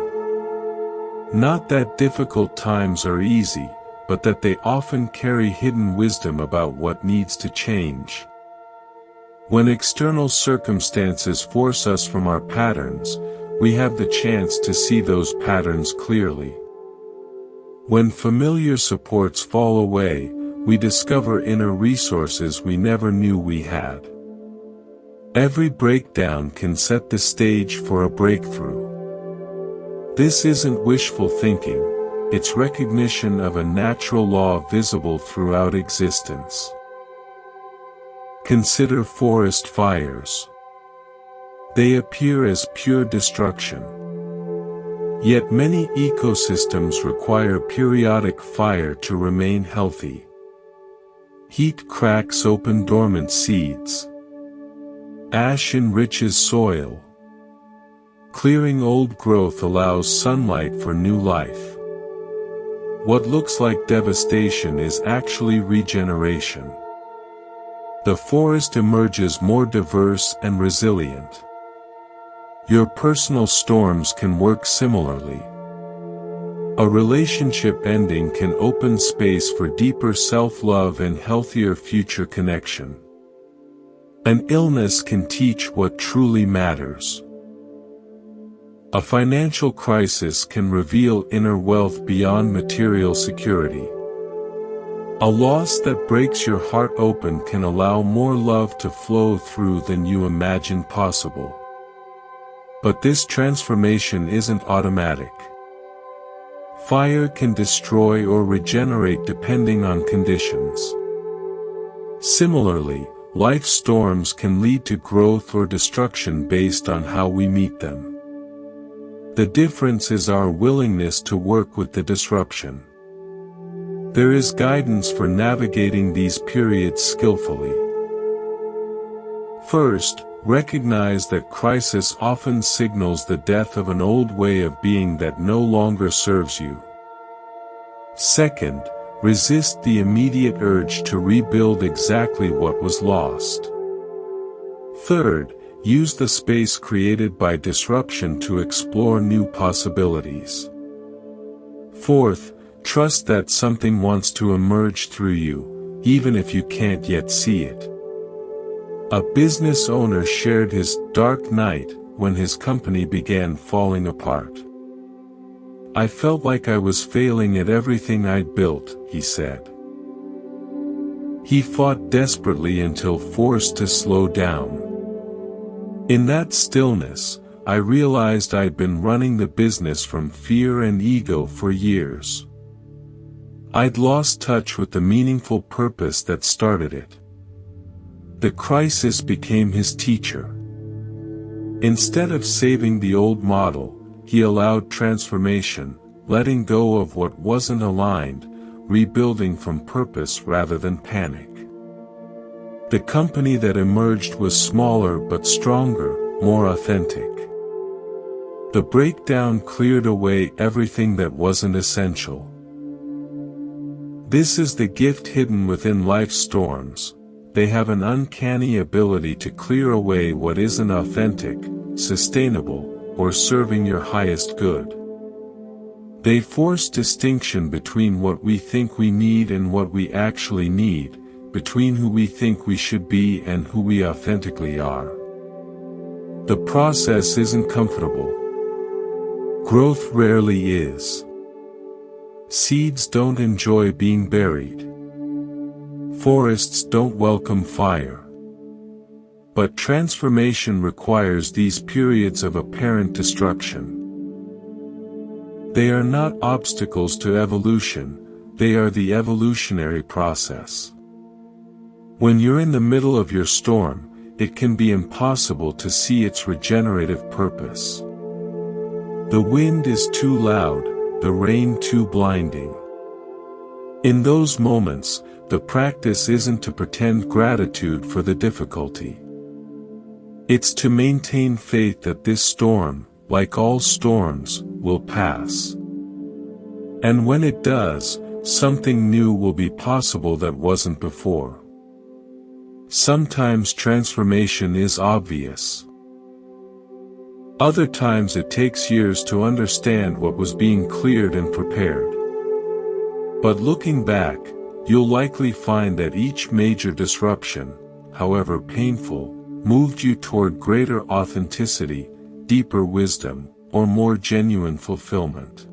Not that difficult times are easy, but that they often carry hidden wisdom about what needs to change. When external circumstances force us from our patterns, we have the chance to see those patterns clearly. When familiar supports fall away, we discover inner resources we never knew we had. Every breakdown can set the stage for a breakthrough. This isn't wishful thinking, it's recognition of a natural law visible throughout existence. Consider forest fires. They appear as pure destruction. Yet many ecosystems require periodic fire to remain healthy. Heat cracks open dormant seeds. Ash enriches soil. Clearing old growth allows sunlight for new life. What looks like devastation is actually regeneration. The forest emerges more diverse and resilient. Your personal storms can work similarly. A relationship ending can open space for deeper self-love and healthier future connection. An illness can teach what truly matters. A financial crisis can reveal inner wealth beyond material security. A loss that breaks your heart open can allow more love to flow through than you imagined possible. But this transformation isn't automatic. Fire can destroy or regenerate depending on conditions. Similarly, life storms can lead to growth or destruction based on how we meet them. The difference is our willingness to work with the disruption. There is guidance for navigating these periods skillfully. First, recognize that crisis often signals the death of an old way of being that no longer serves you. Second, resist the immediate urge to rebuild exactly what was lost. Third, use the space created by disruption to explore new possibilities. Fourth, trust that something wants to emerge through you, even if you can't yet see it. A business owner shared his dark night when his company began falling apart. "I felt like I was failing at everything I'd built," he said. He fought desperately until forced to slow down. In that stillness, I realized I'd been running the business from fear and ego for years. I'd lost touch with the meaningful purpose that started it. The crisis became his teacher. Instead of saving the old model, he allowed transformation, letting go of what wasn't aligned, rebuilding from purpose rather than panic. The company that emerged was smaller but stronger, more authentic. The breakdown cleared away everything that wasn't essential. This is the gift hidden within life's storms. They have an uncanny ability to clear away what isn't authentic, sustainable, or serving your highest good. They force distinction between what we think we need and what we actually need, between who we think we should be and who we authentically are. The process isn't comfortable. Growth rarely is. Seeds don't enjoy being buried. Forests don't welcome fire. But transformation requires these periods of apparent destruction. They are not obstacles to evolution, they are the evolutionary process. When you're in the middle of your storm, it can be impossible to see its regenerative purpose. The wind is too loud, the rain too blinding. In those moments, the practice isn't to pretend gratitude for the difficulty. It's to maintain faith that this storm, like all storms, will pass. And when it does, something new will be possible that wasn't before. Sometimes transformation is obvious. Other times it takes years to understand what was being cleared and prepared. But looking back, you'll likely find that each major disruption, however painful, moved you toward greater authenticity, deeper wisdom, or more genuine fulfillment.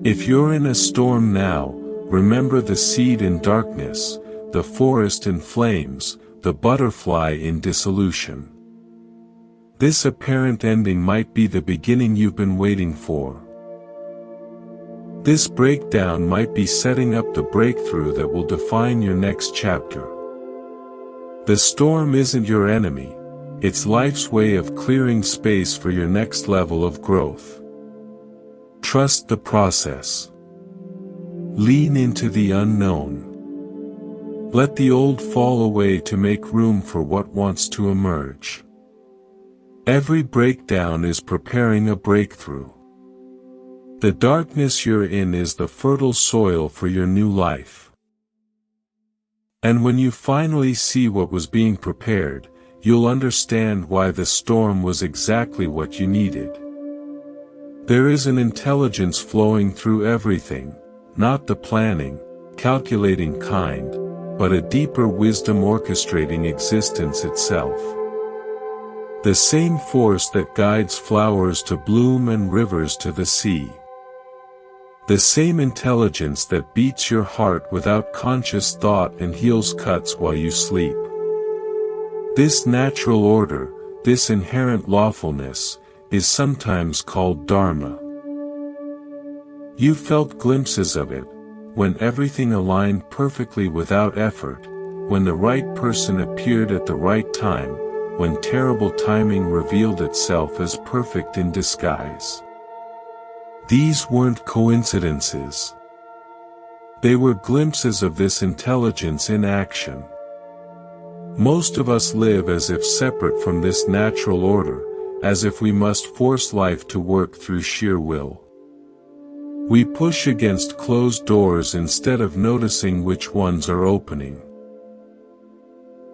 If you're in a storm now, remember the seed in darkness, the forest in flames, the butterfly in dissolution. This apparent ending might be the beginning you've been waiting for. This breakdown might be setting up the breakthrough that will define your next chapter. The storm isn't your enemy, it's life's way of clearing space for your next level of growth. Trust the process. Lean into the unknown. Let the old fall away to make room for what wants to emerge. Every breakdown is preparing a breakthrough. The darkness you're in is the fertile soil for your new life. And when you finally see what was being prepared, you'll understand why the storm was exactly what you needed. There is an intelligence flowing through everything, not the planning, calculating kind, but a deeper wisdom orchestrating existence itself. The same force that guides flowers to bloom and rivers to the sea. The same intelligence that beats your heart without conscious thought and heals cuts while you sleep. This natural order, this inherent lawfulness, is sometimes called Dharma. You felt glimpses of it, when everything aligned perfectly without effort, when the right person appeared at the right time, when terrible timing revealed itself as perfect in disguise. These weren't coincidences. They were glimpses of this intelligence in action. Most of us live as if separate from this natural order, as if we must force life to work through sheer will. We push against closed doors instead of noticing which ones are opening.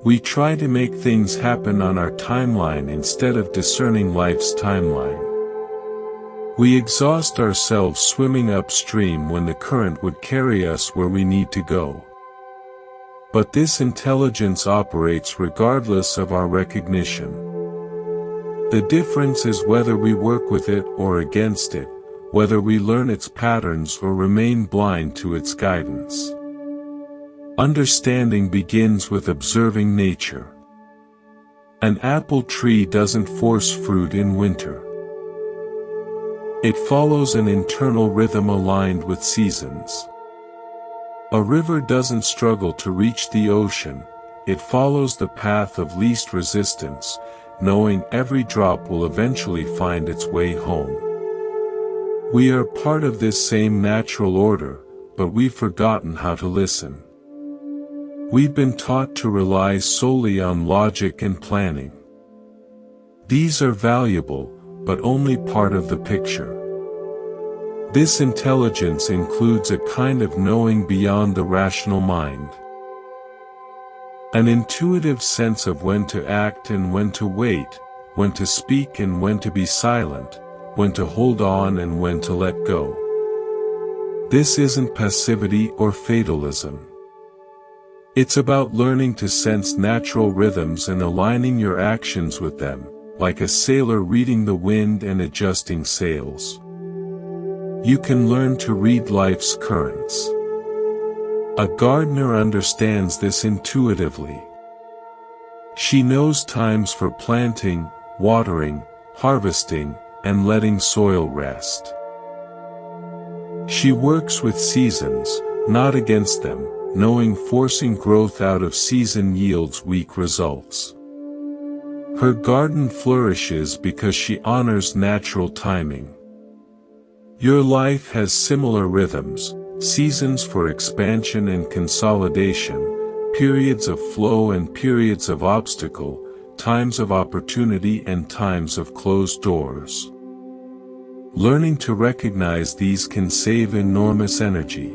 We try to make things happen on our timeline instead of discerning life's timeline. We exhaust ourselves swimming upstream when the current would carry us where we need to go. But this intelligence operates regardless of our recognition. The difference is whether we work with it or against it, whether we learn its patterns or remain blind to its guidance. Understanding begins with observing nature. An apple tree doesn't force fruit in winter. It follows an internal rhythm aligned with seasons. A river doesn't struggle to reach the ocean, it follows the path of least resistance, knowing every drop will eventually find its way home. We are part of this same natural order, but we've forgotten how to listen. We've been taught to rely solely on logic and planning. These are valuable, but only part of the picture. This intelligence includes a kind of knowing beyond the rational mind. An intuitive sense of when to act and when to wait, when to speak and when to be silent, when to hold on and when to let go. This isn't passivity or fatalism. It's about learning to sense natural rhythms and aligning your actions with them, like a sailor reading the wind and adjusting sails. You can learn to read life's currents. A gardener understands this intuitively. She knows times for planting, watering, harvesting, and letting soil rest. She works with seasons, not against them, knowing forcing growth out of season yields weak results. Her garden flourishes because she honors natural timing. Your life has similar rhythms, seasons for expansion and consolidation, periods of flow and periods of obstacle, times of opportunity and times of closed doors. Learning to recognize these can save enormous energy.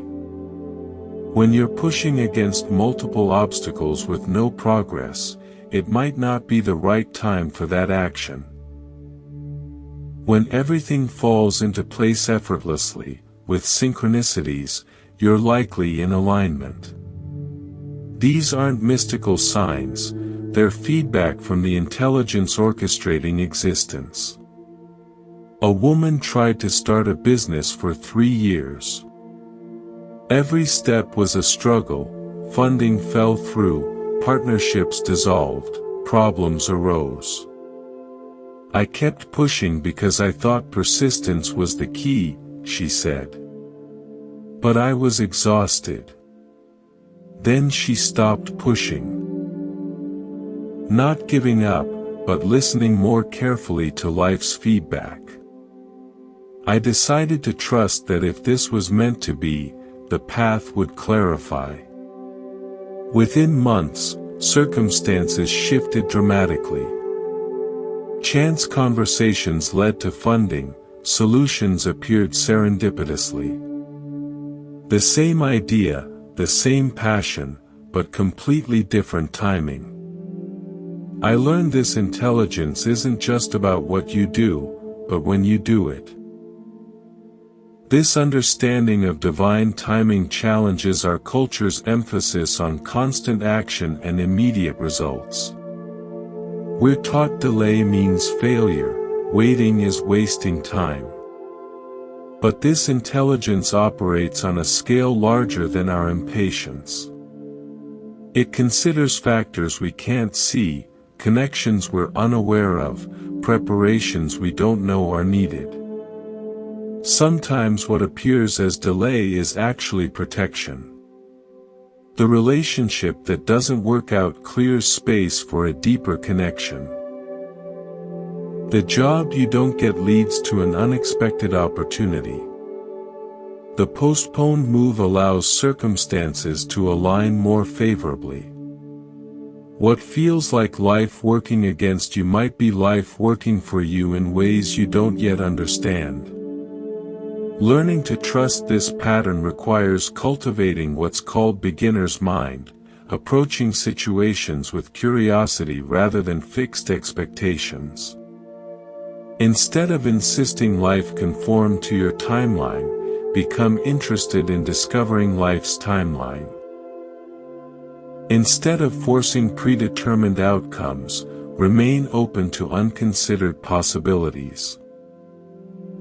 When you're pushing against multiple obstacles with no progress, it might not be the right time for that action. When everything falls into place effortlessly, with synchronicities, you're likely in alignment. These aren't mystical signs, they're feedback from the intelligence orchestrating existence. A woman tried to start a business for 3 years. Every step was a struggle, funding fell through, partnerships dissolved, problems arose. I kept pushing because I thought persistence was the key, she said. But I was exhausted. Then she stopped pushing. Not giving up, but listening more carefully to life's feedback. I decided to trust that if this was meant to be, the path would clarify. Within months, circumstances shifted dramatically. Chance conversations led to funding, solutions appeared serendipitously. The same idea, the same passion, but completely different timing. I learned this intelligence isn't just about what you do, but when you do it. This understanding of divine timing challenges our culture's emphasis on constant action and immediate results. We're taught delay means failure, waiting is wasting time. But this intelligence operates on a scale larger than our impatience. It considers factors we can't see, connections we're unaware of, preparations we don't know are needed. Sometimes what appears as delay is actually protection. The relationship that doesn't work out clears space for a deeper connection. The job you don't get leads to an unexpected opportunity. The postponed move allows circumstances to align more favorably. What feels like life working against you might be life working for you in ways you don't yet understand. Learning to trust this pattern requires cultivating what's called beginner's mind, approaching situations with curiosity rather than fixed expectations. Instead of insisting life conform to your timeline, become interested in discovering life's timeline. Instead of forcing predetermined outcomes, remain open to unconsidered possibilities.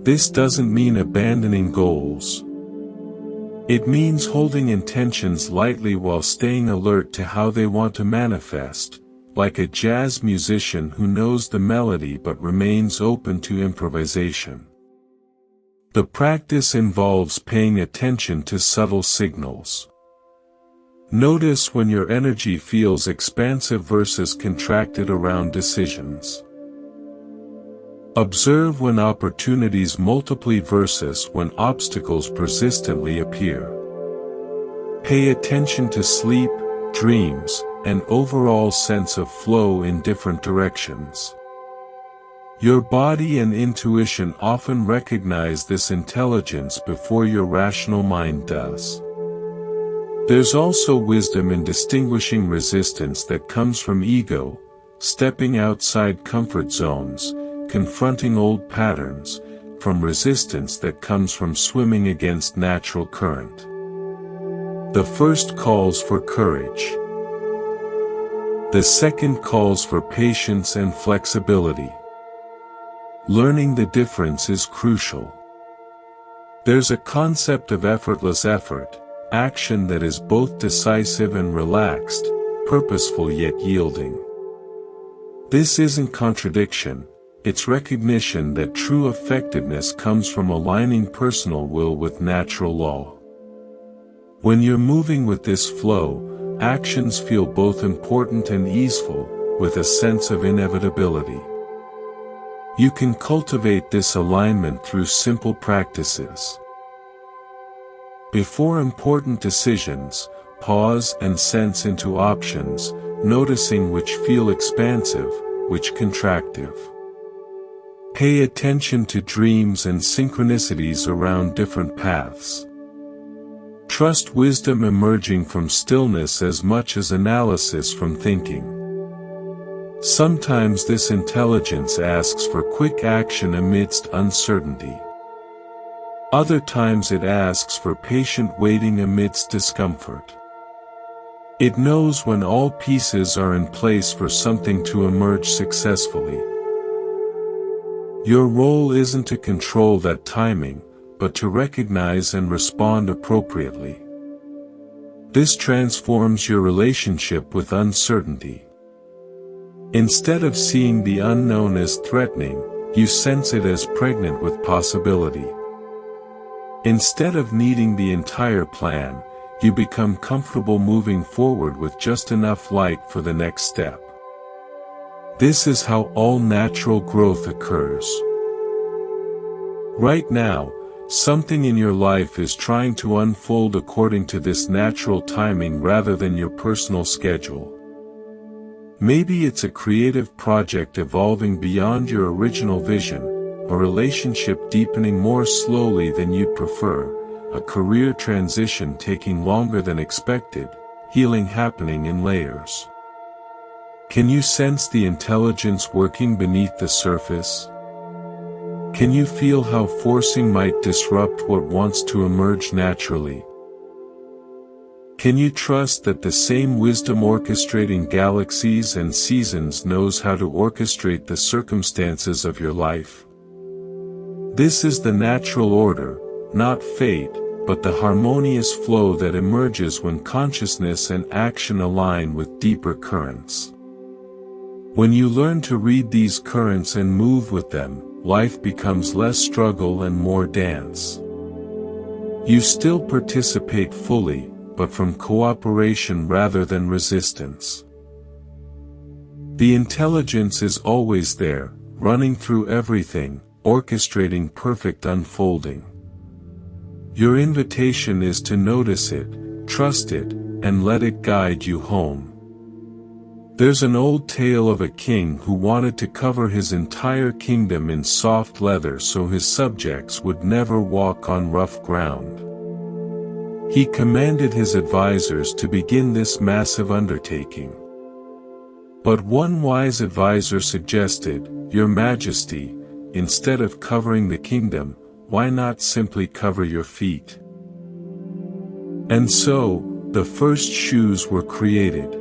This doesn't mean abandoning goals. It means holding intentions lightly while staying alert to how they want to manifest, like a jazz musician who knows the melody but remains open to improvisation. The practice involves paying attention to subtle signals. Notice when your energy feels expansive versus contracted around decisions. Observe when opportunities multiply versus when obstacles persistently appear. Pay attention to sleep, dreams, and overall sense of flow in different directions. Your body and intuition often recognize this intelligence before your rational mind does. There's also wisdom in distinguishing resistance that comes from ego, stepping outside comfort zones, confronting old patterns, from resistance that comes from swimming against natural current. The first calls for courage. The second calls for patience and flexibility. Learning the difference is crucial. There's a concept of effortless effort, action that is both decisive and relaxed, purposeful yet yielding. This isn't contradiction, it's recognition that true effectiveness comes from aligning personal will with natural law. When you're moving with this flow, actions feel both important and easeful, with a sense of inevitability. You can cultivate this alignment through simple practices. Before important decisions, pause and sense into options, noticing which feel expansive, which contractive. Pay attention to dreams and synchronicities around different paths. Trust wisdom emerging from stillness as much as analysis from thinking. Sometimes this intelligence asks for quick action amidst uncertainty. Other times it asks for patient waiting amidst discomfort. It knows when all pieces are in place for something to emerge successfully. Your role isn't to control that timing, but to recognize and respond appropriately. This transforms your relationship with uncertainty. Instead of seeing the unknown as threatening, you sense it as pregnant with possibility. Instead of needing the entire plan, you become comfortable moving forward with just enough light for the next step. This is how all natural growth occurs. Right now, something in your life is trying to unfold according to this natural timing rather than your personal schedule. Maybe it's a creative project evolving beyond your original vision, a relationship deepening more slowly than you'd prefer, a career transition taking longer than expected, healing happening in layers. Can you sense the intelligence working beneath the surface? Can you feel how forcing might disrupt what wants to emerge naturally? Can you trust that the same wisdom orchestrating galaxies and seasons knows how to orchestrate the circumstances of your life? This is the natural order, not fate, but the harmonious flow that emerges when consciousness and action align with deeper currents. When you learn to read these currents and move with them, life becomes less struggle and more dance. You still participate fully, but from cooperation rather than resistance. The intelligence is always there, running through everything, orchestrating perfect unfolding. Your invitation is to notice it, trust it, and let it guide you home. There's an old tale of a king who wanted to cover his entire kingdom in soft leather so his subjects would never walk on rough ground. He commanded his advisors to begin this massive undertaking. But one wise advisor suggested, "Your Majesty, instead of covering the kingdom, why not simply cover your feet?" And so, the first shoes were created.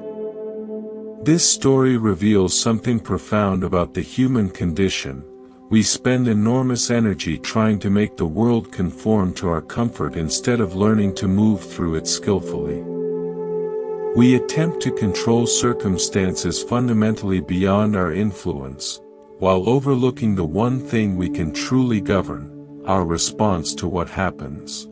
This story reveals something profound about the human condition. We spend enormous energy trying to make the world conform to our comfort instead of learning to move through it skillfully. We attempt to control circumstances fundamentally beyond our influence, while overlooking the one thing we can truly govern, our response to what happens.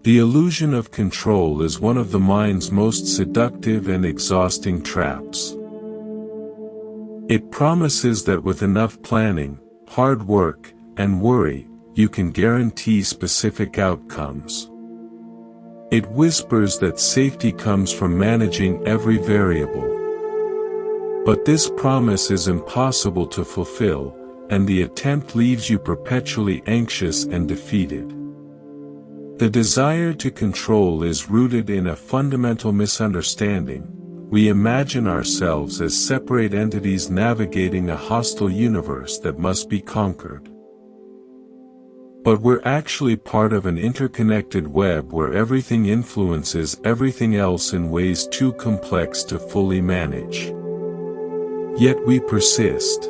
The illusion of control is one of the mind's most seductive and exhausting traps. It promises that with enough planning, hard work, and worry, you can guarantee specific outcomes. It whispers that safety comes from managing every variable. But this promise is impossible to fulfill, and the attempt leaves you perpetually anxious and defeated. The desire to control is rooted in a fundamental misunderstanding. we imagine ourselves as separate entities navigating a hostile universe that must be conquered. But we're actually part of an interconnected web where everything influences everything else in ways too complex to fully manage. Yet we persist.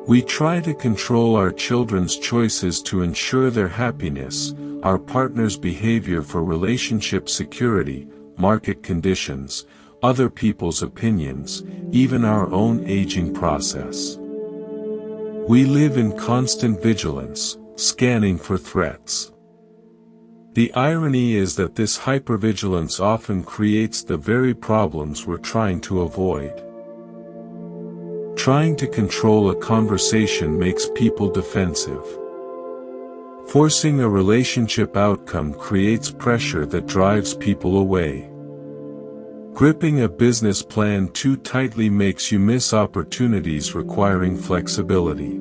We try to control our children's choices to ensure their happiness, our partner's behavior for relationship security, market conditions, other people's opinions, even our own aging process. We live in constant vigilance, scanning for threats. The irony is that this hypervigilance often creates the very problems we're trying to avoid. Trying to control a conversation makes people defensive. Forcing a relationship outcome creates pressure that drives people away. Gripping a business plan too tightly makes you miss opportunities requiring flexibility.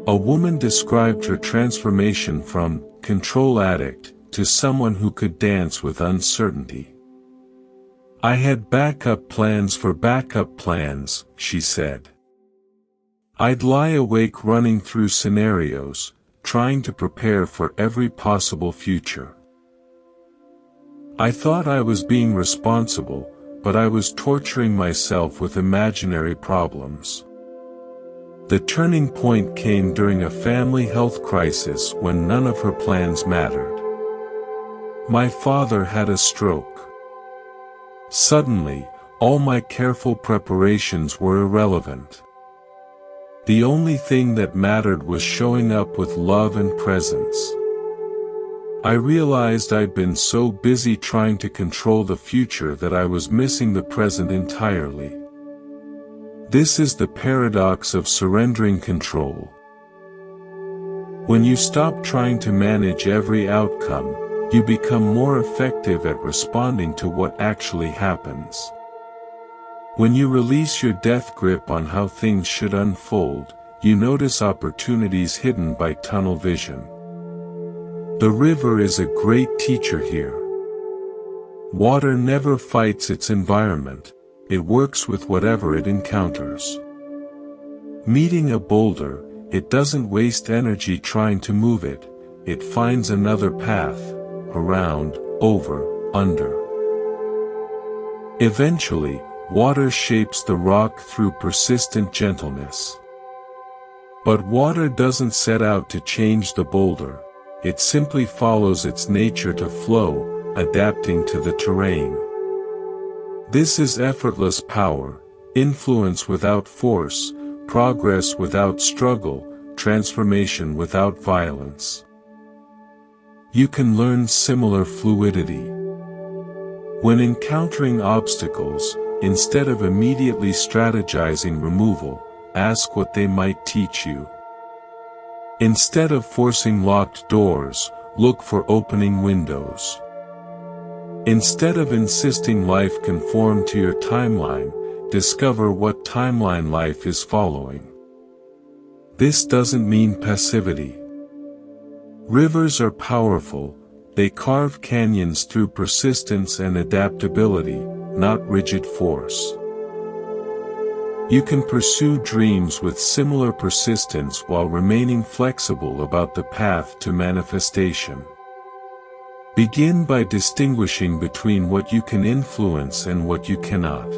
A woman described her transformation from control addict to someone who could dance with uncertainty. I had backup plans for backup plans, she said. I'd lie awake running through scenarios, trying to prepare for every possible future. I thought I was being responsible, but I was torturing myself with imaginary problems. The turning point came during a family health crisis when none of her plans mattered. My father had a stroke. Suddenly, all my careful preparations were irrelevant. The only thing that mattered was showing up with love and presence. I realized I'd been so busy trying to control the future that I was missing the present entirely. This is the paradox of surrendering control. When you stop trying to manage every outcome, you become more effective at responding to what actually happens. When you release your death grip on how things should unfold, you notice opportunities hidden by tunnel vision. The river is a great teacher here. Water never fights its environment. It works with whatever it encounters. Meeting a boulder, it doesn't waste energy trying to move it, it finds another path, around, over, under. Eventually, water shapes the rock through persistent gentleness. But water doesn't set out to change the boulder, it simply follows its nature to flow, adapting to the terrain. This is effortless power, influence without force, progress without struggle, transformation without violence. You can learn similar fluidity. When encountering obstacles, instead of immediately strategizing removal, ask what they might teach you. Instead of forcing locked doors, look for opening windows. Instead of insisting life conform to your timeline, discover what timeline life is following. This doesn't mean passivity. Rivers are powerful, they carve canyons through persistence and adaptability, not rigid force. You can pursue dreams with similar persistence while remaining flexible about the path to manifestation. Begin by distinguishing between what you can influence and what you cannot.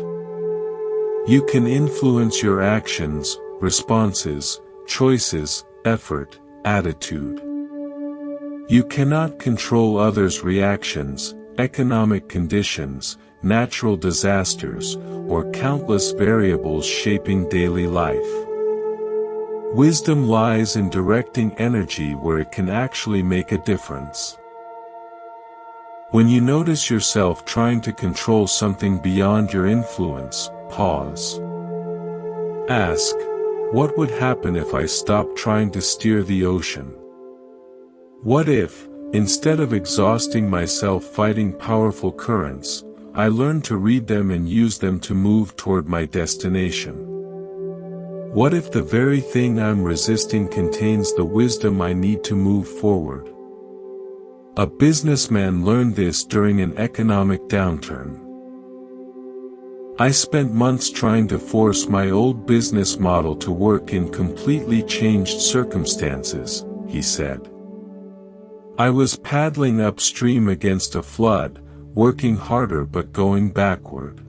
You can influence your actions, responses, choices, effort, attitude. You cannot control others' reactions, economic conditions, natural disasters, or countless variables shaping daily life. Wisdom lies in directing energy where it can actually make a difference. When you notice yourself trying to control something beyond your influence, pause. Ask, what would happen if I stopped trying to steer the ocean? What if, instead of exhausting myself fighting powerful currents, I learned to read them and use them to move toward my destination? What if the very thing I'm resisting contains the wisdom I need to move forward? A businessman learned this during an economic downturn. I spent months trying to force my old business model to work in completely changed circumstances, he said. I was paddling upstream against a flood, working harder but going backward.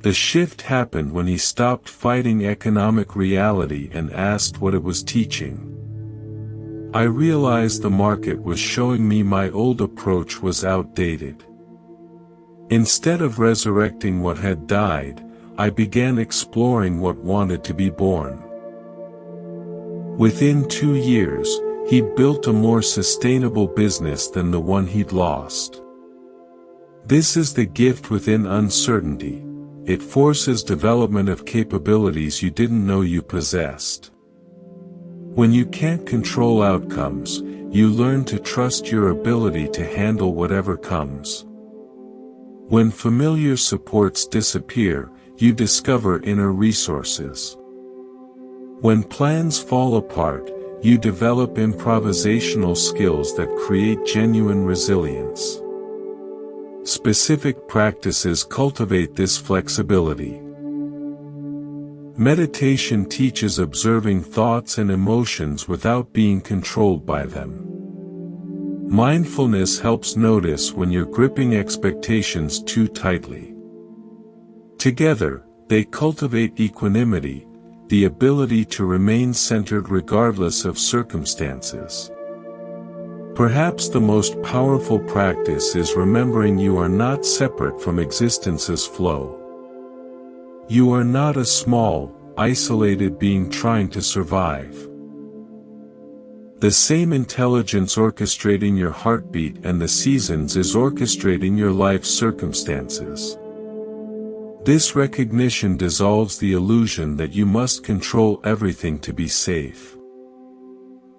The shift happened when he stopped fighting economic reality and asked what it was teaching. I realized the market was showing me my old approach was outdated. Instead of resurrecting what had died, I began exploring what wanted to be born. Within 2 years, he'd built a more sustainable business than the one he'd lost. This is the gift within uncertainty. It forces development of capabilities you didn't know you possessed. When you can't control outcomes, you learn to trust your ability to handle whatever comes. When familiar supports disappear, you discover inner resources. When plans fall apart, you develop improvisational skills that create genuine resilience. Specific practices cultivate this flexibility. Meditation teaches observing thoughts and emotions without being controlled by them. Mindfulness helps notice when you're gripping expectations too tightly. Together, they cultivate equanimity, the ability to remain centered regardless of circumstances. Perhaps the most powerful practice is remembering you are not separate from existence's flow. You are not a small, isolated being trying to survive. The same intelligence orchestrating your heartbeat and the seasons is orchestrating your life's circumstances. This recognition dissolves the illusion that you must control everything to be safe.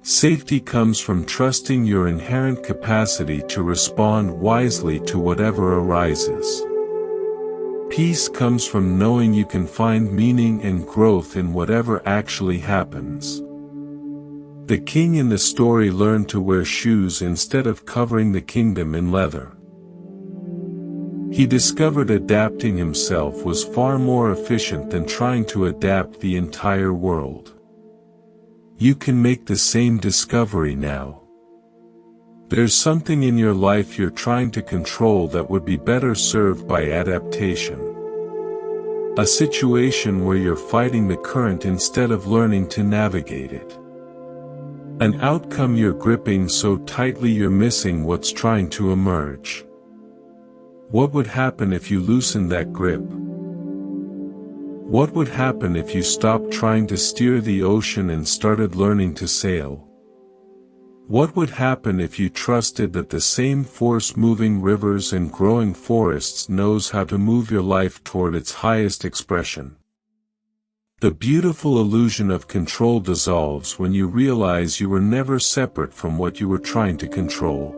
Safety comes from trusting your inherent capacity to respond wisely to whatever arises. Peace comes from knowing you can find meaning and growth in whatever actually happens. The king in the story learned to wear shoes instead of covering the kingdom in leather. He discovered adapting himself was far more efficient than trying to adapt the entire world. You can make the same discovery now. There's something in your life you're trying to control that would be better served by adaptation. A situation where you're fighting the current instead of learning to navigate it. An outcome you're gripping so tightly you're missing what's trying to emerge. What would happen if you loosened that grip? What would happen if you stopped trying to steer the ocean and started learning to sail? What would happen if you trusted that the same force moving rivers and growing forests knows how to move your life toward its highest expression? The beautiful illusion of control dissolves when you realize you were never separate from what you were trying to control.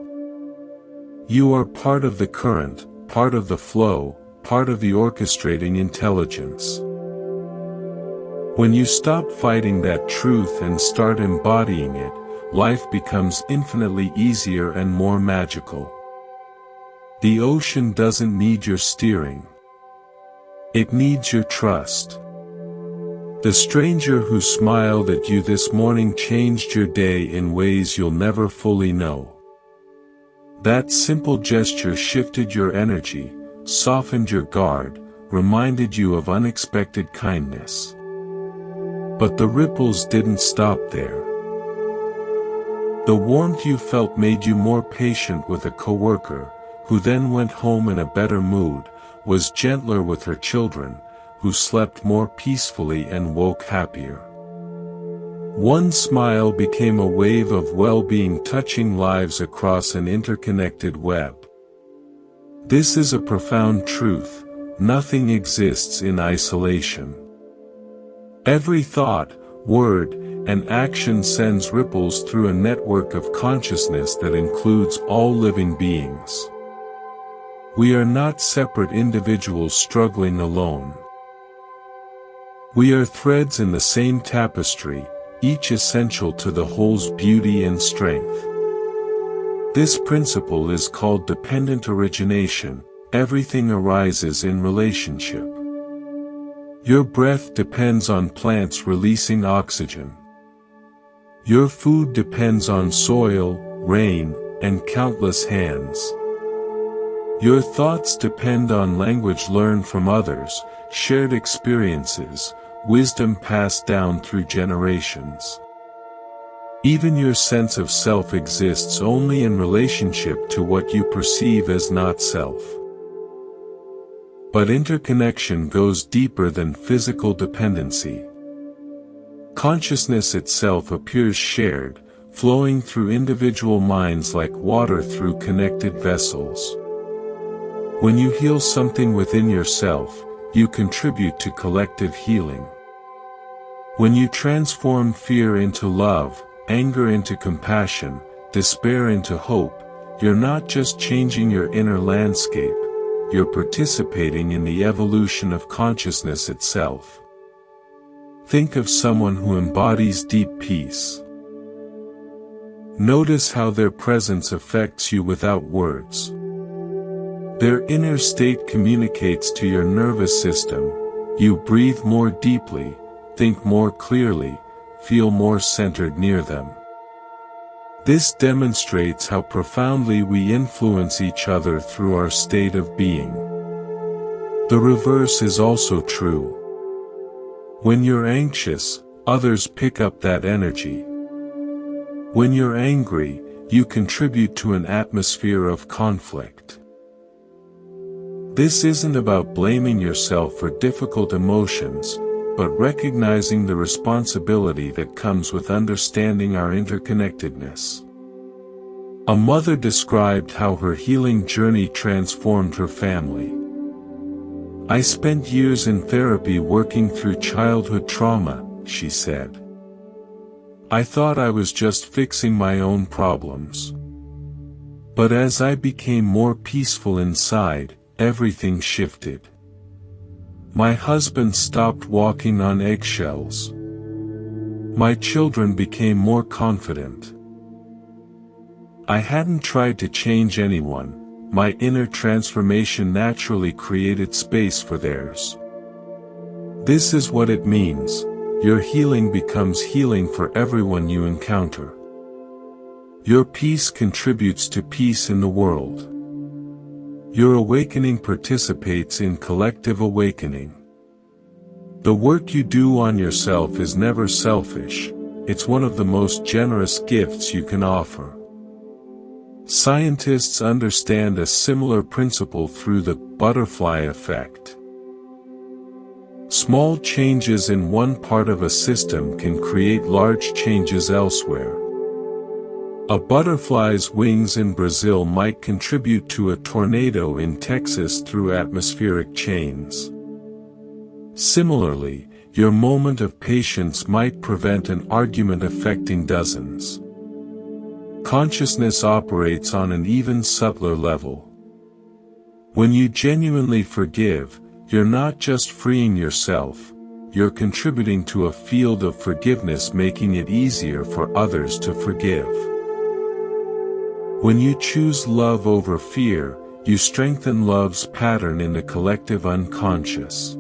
You are part of the current, part of the flow, part of the orchestrating intelligence. When you stop fighting that truth and start embodying it, life becomes infinitely easier and more magical. The ocean doesn't need your steering. It needs your trust. The stranger who smiled at you this morning changed your day in ways you'll never fully know. That simple gesture shifted your energy, softened your guard, reminded you of unexpected kindness. But the ripples didn't stop there. The warmth you felt made you more patient with a coworker, who then went home in a better mood, was gentler with her children, who slept more peacefully and woke happier. One smile became a wave of well-being touching lives across an interconnected web. This is a profound truth: nothing exists in isolation. Every thought, word, and action sends ripples through a network of consciousness that includes all living beings. We are not separate individuals struggling alone. We are threads in the same tapestry, each essential to the whole's beauty and strength. This principle is called dependent origination, everything arises in relationship. Your breath depends on plants releasing oxygen. Your food depends on soil, rain, and countless hands. Your thoughts depend on language learned from others, shared experiences, wisdom passed down through generations. Even your sense of self exists only in relationship to what you perceive as not self. But interconnection goes deeper than physical dependency. Consciousness itself appears shared, flowing through individual minds like water through connected vessels. When you heal something within yourself, you contribute to collective healing. When you transform fear into love, anger into compassion, despair into hope, you're not just changing your inner landscape, you're participating in the evolution of consciousness itself. Think of someone who embodies deep peace. Notice how their presence affects you without words. Their inner state communicates to your nervous system. You breathe more deeply, think more clearly, feel more centered near them. This demonstrates how profoundly we influence each other through our state of being. The reverse is also true. When you're anxious, others pick up that energy. When you're angry, you contribute to an atmosphere of conflict. This isn't about blaming yourself for difficult emotions, but recognizing the responsibility that comes with understanding our interconnectedness. A mother described how her healing journey transformed her family. "I spent years in therapy working through childhood trauma," she said. "I thought I was just fixing my own problems. But as I became more peaceful inside, everything shifted. My husband stopped walking on eggshells. My children became more confident. I hadn't tried to change anyone, my inner transformation naturally created space for theirs." This is what it means. Your healing becomes healing for everyone you encounter. Your peace contributes to peace in the world. Your awakening participates in collective awakening. The work you do on yourself is never selfish, it's one of the most generous gifts you can offer. Scientists understand a similar principle through the butterfly effect. Small changes in one part of a system can create large changes elsewhere. A butterfly's wings in Brazil might contribute to a tornado in Texas through atmospheric chains. Similarly, your moment of patience might prevent an argument affecting dozens. Consciousness operates on an even subtler level. When you genuinely forgive, you're not just freeing yourself, you're contributing to a field of forgiveness, making it easier for others to forgive. When you choose love over fear, you strengthen love's pattern in the collective unconscious.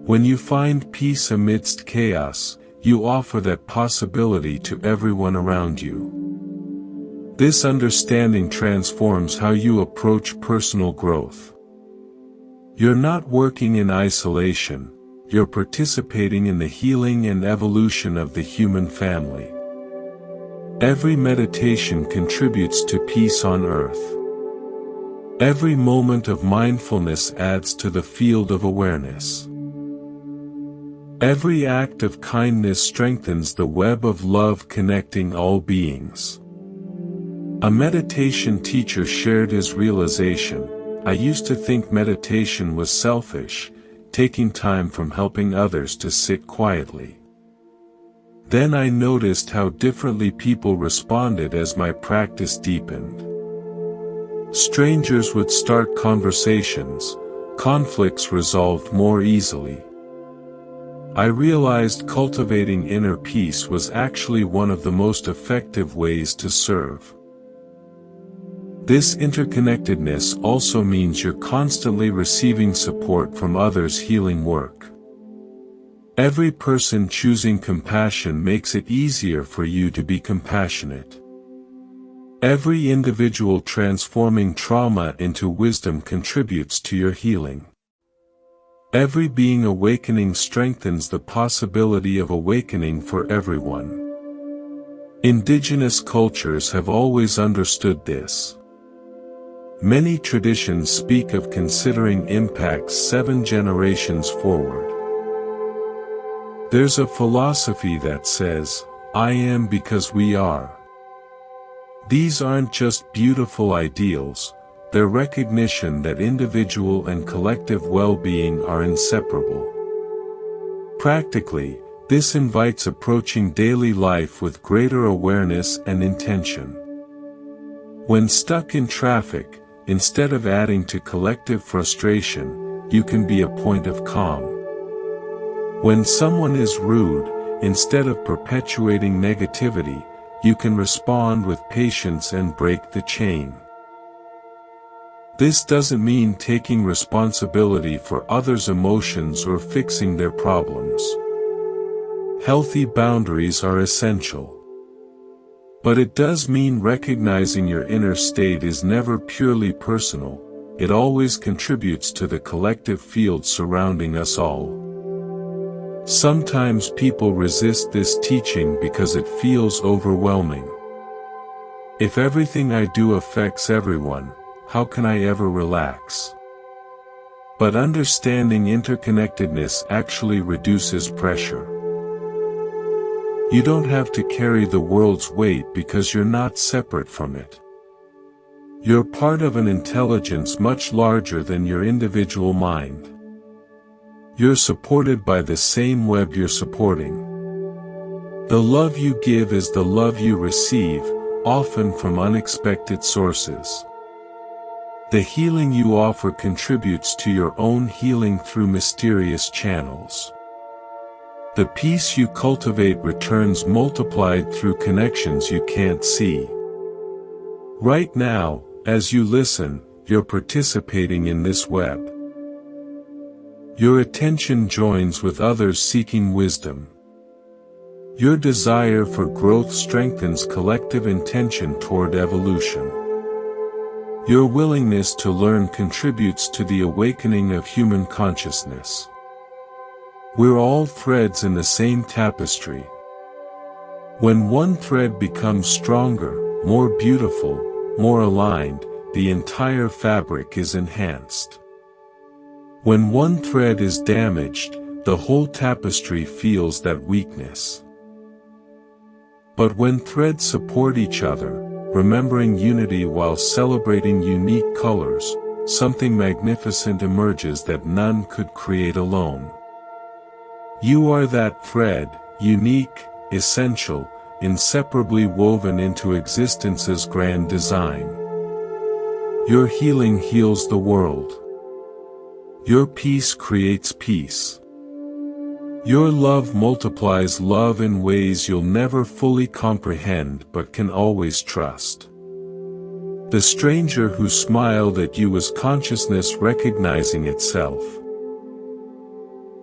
When you find peace amidst chaos, you offer that possibility to everyone around you. This understanding transforms how you approach personal growth. You're not working in isolation, you're participating in the healing and evolution of the human family. Every meditation contributes to peace on earth. Every moment of mindfulness adds to the field of awareness. Every act of kindness strengthens the web of love connecting all beings. A meditation teacher shared his realization: "I used to think meditation was selfish, taking time from helping others to sit quietly. Then I noticed how differently people responded as my practice deepened. Strangers would start conversations, conflicts resolved more easily. I realized cultivating inner peace was actually one of the most effective ways to serve." This interconnectedness also means you're constantly receiving support from others' healing work. Every person choosing compassion makes it easier for you to be compassionate. Every individual transforming trauma into wisdom contributes to your healing. Every being awakening strengthens the possibility of awakening for everyone. Indigenous cultures have always understood this. Many traditions speak of considering impacts 7 generations forward. There's a philosophy that says, "I am because we are." These aren't just beautiful ideals, they're recognition that individual and collective well-being are inseparable. Practically, this invites approaching daily life with greater awareness and intention. When stuck in traffic, instead of adding to collective frustration, you can be a point of calm. When someone is rude, instead of perpetuating negativity, you can respond with patience and break the chain. This doesn't mean taking responsibility for others' emotions or fixing their problems. Healthy boundaries are essential. But it does mean recognizing your inner state is never purely personal, it always contributes to the collective field surrounding us all. Sometimes people resist this teaching because it feels overwhelming. If everything I do affects everyone, how can I ever relax? But understanding interconnectedness actually reduces pressure. You don't have to carry the world's weight because you're not separate from it. You're part of an intelligence much larger than your individual mind. You're supported by the same web you're supporting. The love you give is the love you receive, often from unexpected sources. The healing you offer contributes to your own healing through mysterious channels. The peace you cultivate returns multiplied through connections you can't see. Right now, as you listen, you're participating in this web. Your attention joins with others seeking wisdom. Your desire for growth strengthens collective intention toward evolution. Your willingness to learn contributes to the awakening of human consciousness. We're all threads in the same tapestry. When one thread becomes stronger, more beautiful, more aligned, the entire fabric is enhanced. When one thread is damaged, the whole tapestry feels that weakness. But when threads support each other, remembering unity while celebrating unique colors, something magnificent emerges that none could create alone. You are that thread, unique, essential, inseparably woven into existence's grand design. Your healing heals the world. Your peace creates peace. Your love multiplies love in ways you'll never fully comprehend but can always trust. The stranger who smiled at you was consciousness recognizing itself.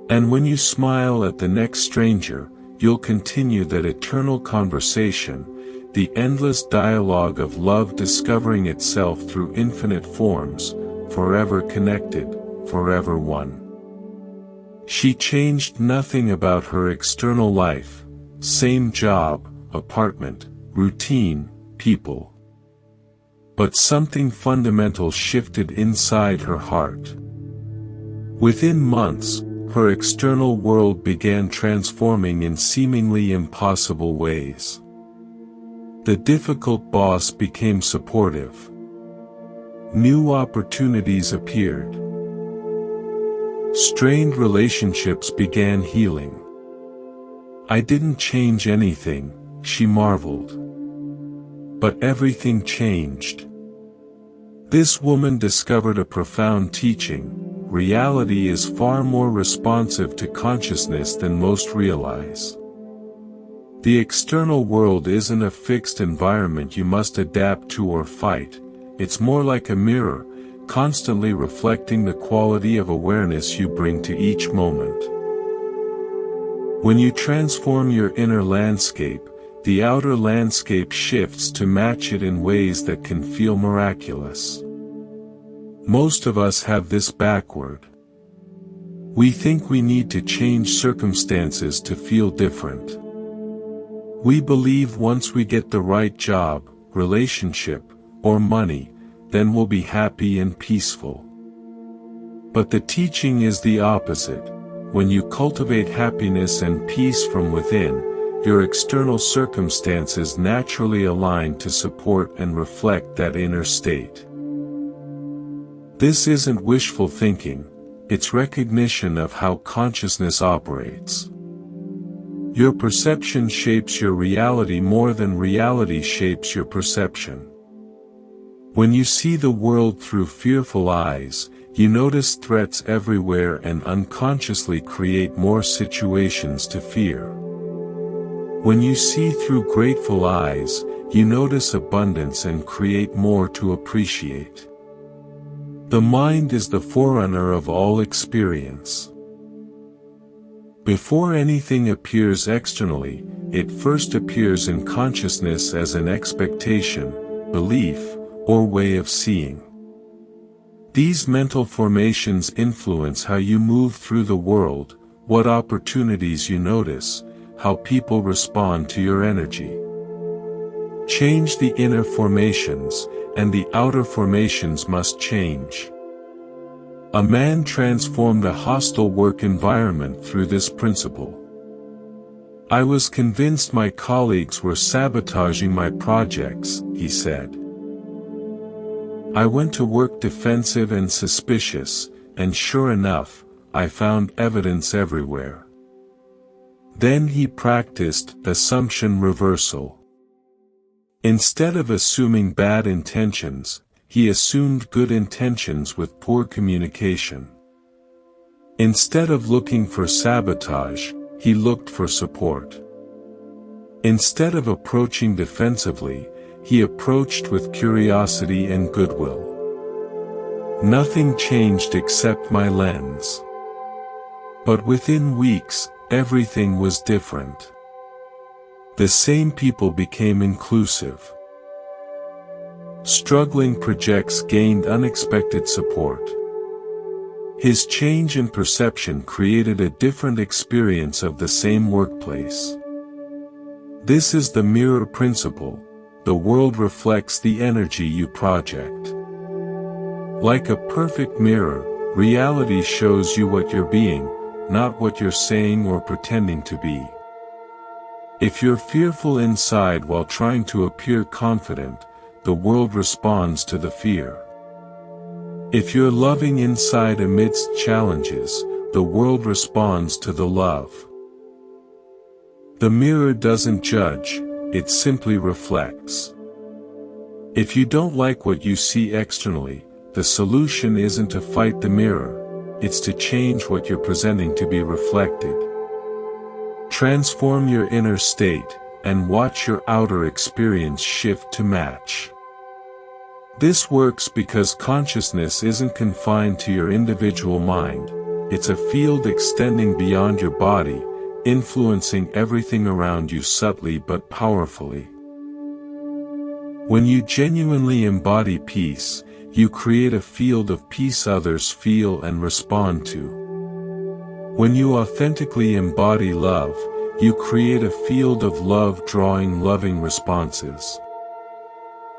And when you smile at the next stranger, you'll continue that eternal conversation, the endless dialogue of love discovering itself through infinite forms, forever connected, forever one. She changed nothing about her external life, same job, apartment, routine, people. But something fundamental shifted inside her heart. Within months, her external world began transforming in seemingly impossible ways. The difficult boss became supportive. New opportunities appeared. Strained relationships began healing. I didn't change anything, she marveled. But everything changed. This woman discovered a profound teaching: reality is far more responsive to consciousness than most realize. The external world isn't a fixed environment you must adapt to or fight, it's more like a mirror, constantly reflecting the quality of awareness you bring to each moment. When you transform your inner landscape, the outer landscape shifts to match it in ways that can feel miraculous. Most of us have this backward. We think we need to change circumstances to feel different. We believe once we get the right job, relationship, or money, then we'll be happy and peaceful. But the teaching is the opposite. When you cultivate happiness and peace from within, your external circumstances naturally align to support and reflect that inner state. This isn't wishful thinking, it's recognition of how consciousness operates. Your perception shapes your reality more than reality shapes your perception. When you see the world through fearful eyes, you notice threats everywhere and unconsciously create more situations to fear. When you see through grateful eyes, you notice abundance and create more to appreciate. The mind is the forerunner of all experience. Before anything appears externally, it first appears in consciousness as an expectation, belief, or way of seeing. These mental formations influence how you move through the world, what opportunities you notice, how people respond to your energy. Change the inner formations, and the outer formations must change. A man transformed a hostile work environment through this principle. I was convinced my colleagues were sabotaging my projects, he said. I went to work defensive and suspicious, and sure enough, I found evidence everywhere. Then he practiced assumption reversal. Instead of assuming bad intentions, he assumed good intentions with poor communication. Instead of looking for sabotage, he looked for support. Instead of approaching defensively, he approached with curiosity and goodwill. Nothing changed except my lens. But within weeks, everything was different. The same people became inclusive. Struggling projects gained unexpected support. His change in perception created a different experience of the same workplace. This is the mirror principle. The world reflects the energy you project. Like a perfect mirror, reality shows you what you're being, not what you're saying or pretending to be. If you're fearful inside while trying to appear confident, the world responds to the fear. If you're loving inside amidst challenges, the world responds to the love. The mirror doesn't judge, it simply reflects. If you don't like what you see externally, the solution isn't to fight the mirror, it's to change what you're presenting to be reflected. Transform your inner state, and watch your outer experience shift to match. This works because consciousness isn't confined to your individual mind, it's a field extending beyond your body, influencing everything around you subtly but powerfully. When you genuinely embody peace, you create a field of peace others feel and respond to. When you authentically embody love, you create a field of love drawing loving responses.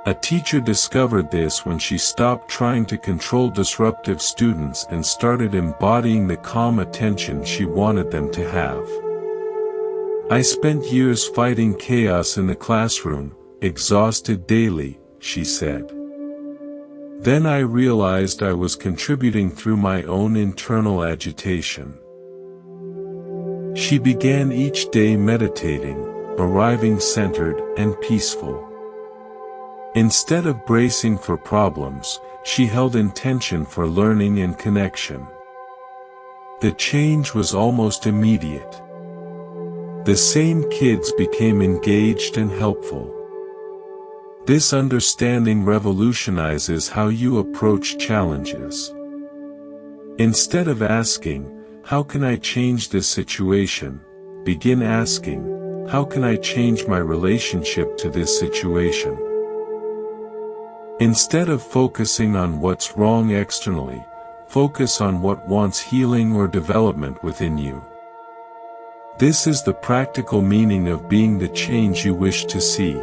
A teacher discovered this when she stopped trying to control disruptive students and started embodying the calm attention she wanted them to have. I spent years fighting chaos in the classroom, exhausted daily, she said. Then I realized I was contributing through my own internal agitation. She began each day meditating, arriving centered and peaceful. Instead of bracing for problems, she held intention for learning and connection. The change was almost immediate. The same kids became engaged and helpful. This understanding revolutionizes how you approach challenges. Instead of asking, "How can I change this situation?" begin asking, "How can I change my relationship to this situation?" Instead of focusing on what's wrong externally, focus on what wants healing or development within you. This is the practical meaning of being the change you wish to see.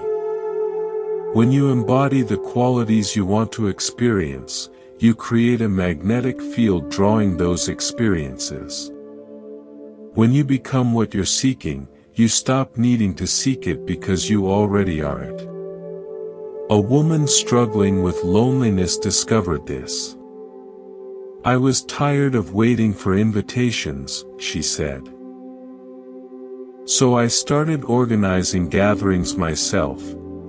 When you embody the qualities you want to experience, you create a magnetic field drawing those experiences. When you become what you're seeking, you stop needing to seek it because you already are it. A woman struggling with loneliness discovered this. "I was tired of waiting for invitations," she said. "So I started organizing gatherings myself,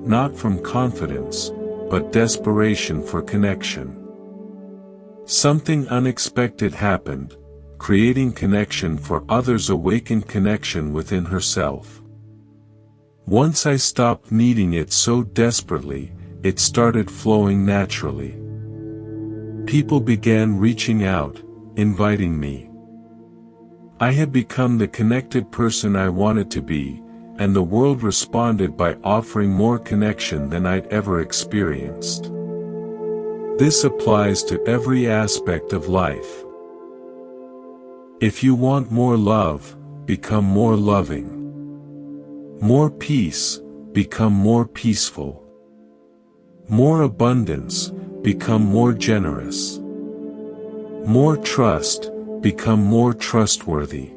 not from confidence, but desperation for connection. Something unexpected happened, creating connection for others, awakened connection within herself. Once I stopped needing it so desperately, it started flowing naturally. People began reaching out, inviting me. I had become the connected person I wanted to be, and the world responded by offering more connection than I'd ever experienced." This applies to every aspect of life. If you want more love, become more loving. More peace, become more peaceful. More abundance, become more generous. More trust, become more trustworthy.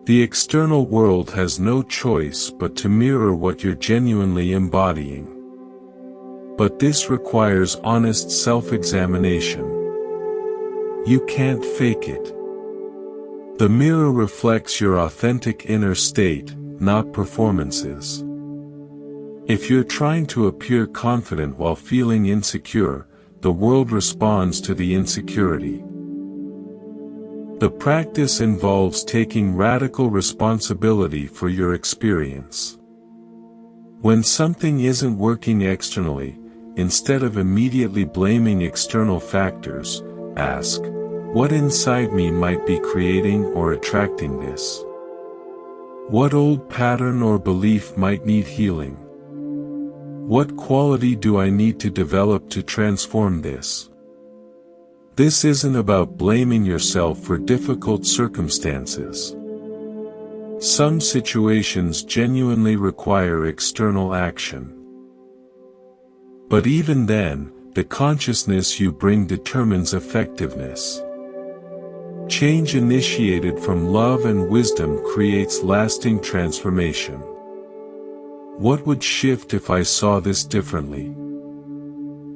The external world has no choice but to mirror what you're genuinely embodying. But this requires honest self-examination. You can't fake it. The mirror reflects your authentic inner state, not performances. If you're trying to appear confident while feeling insecure, the world responds to the insecurity. The practice involves taking radical responsibility for your experience. When something isn't working externally, instead of immediately blaming external factors, ask, "What inside me might be creating or attracting this? What old pattern or belief might need healing? What quality do I need to develop to transform this?" This isn't about blaming yourself for difficult circumstances. Some situations genuinely require external action. But even then, the consciousness you bring determines effectiveness. Change initiated from love and wisdom creates lasting transformation. What would shift if I saw this differently?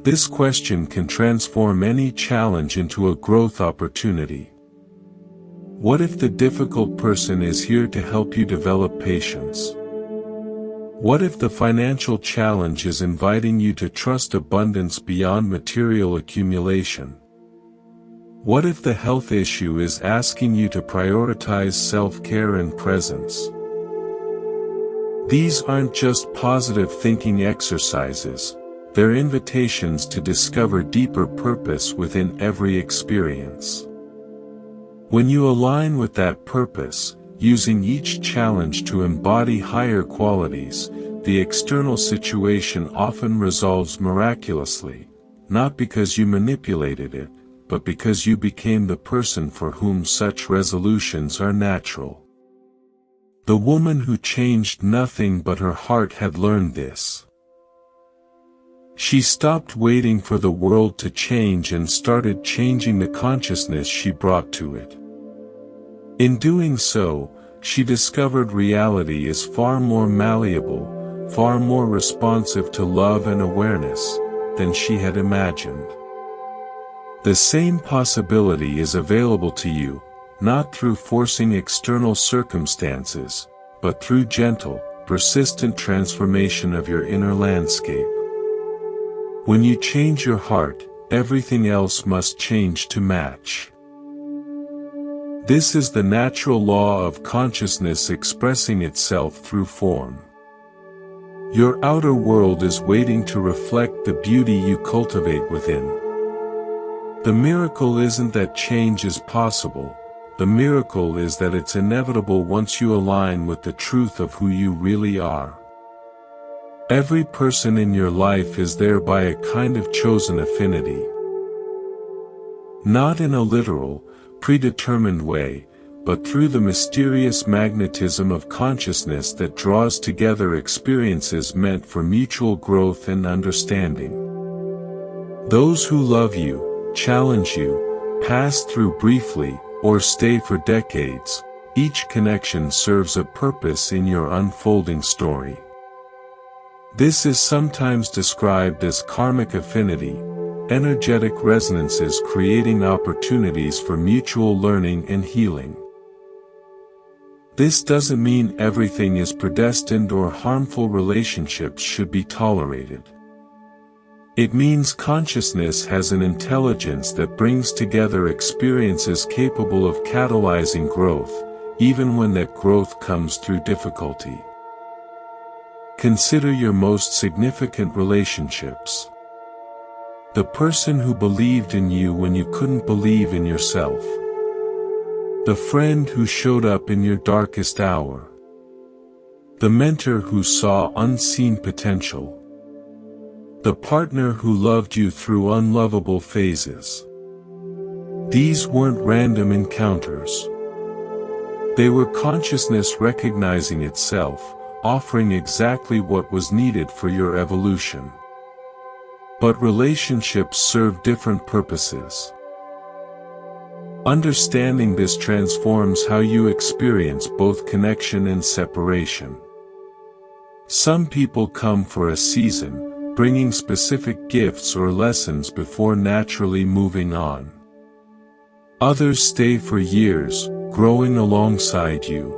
This question can transform any challenge into a growth opportunity. What if the difficult person is here to help you develop patience? What if the financial challenge is inviting you to trust abundance beyond material accumulation? What if the health issue is asking you to prioritize self-care and presence? These aren't just positive thinking exercises, they're invitations to discover deeper purpose within every experience. When you align with that purpose, using each challenge to embody higher qualities, the external situation often resolves miraculously, not because you manipulated it, but because you became the person for whom such resolutions are natural. The woman who changed nothing but her heart had learned this. She stopped waiting for the world to change and started changing the consciousness she brought to it. In doing so, she discovered reality is far more malleable, far more responsive to love and awareness, than she had imagined. The same possibility is available to you, not through forcing external circumstances, but through gentle, persistent transformation of your inner landscape. When you change your heart, everything else must change to match. This is the natural law of consciousness expressing itself through form. Your outer world is waiting to reflect the beauty you cultivate within. The miracle isn't that change is possible, the miracle is that it's inevitable once you align with the truth of who you really are. Every person in your life is there by a kind of chosen affinity. Not in a literal, predetermined way, but through the mysterious magnetism of consciousness that draws together experiences meant for mutual growth and understanding. Those who love you, challenge you, pass through briefly, or stay for decades, each connection serves a purpose in your unfolding story. This is sometimes described as karmic affinity, energetic resonances creating opportunities for mutual learning and healing. This doesn't mean everything is predestined or harmful relationships should be tolerated. It means consciousness has an intelligence that brings together experiences capable of catalyzing growth, even when that growth comes through difficulty. Consider your most significant relationships. The person who believed in you when you couldn't believe in yourself. The friend who showed up in your darkest hour. The mentor who saw unseen potential. The partner who loved you through unlovable phases. These weren't random encounters. They were consciousness recognizing itself, offering exactly what was needed for your evolution. But relationships serve different purposes. Understanding this transforms how you experience both connection and separation. Some people come for a season, bringing specific gifts or lessons before naturally moving on. Others stay for years, growing alongside you.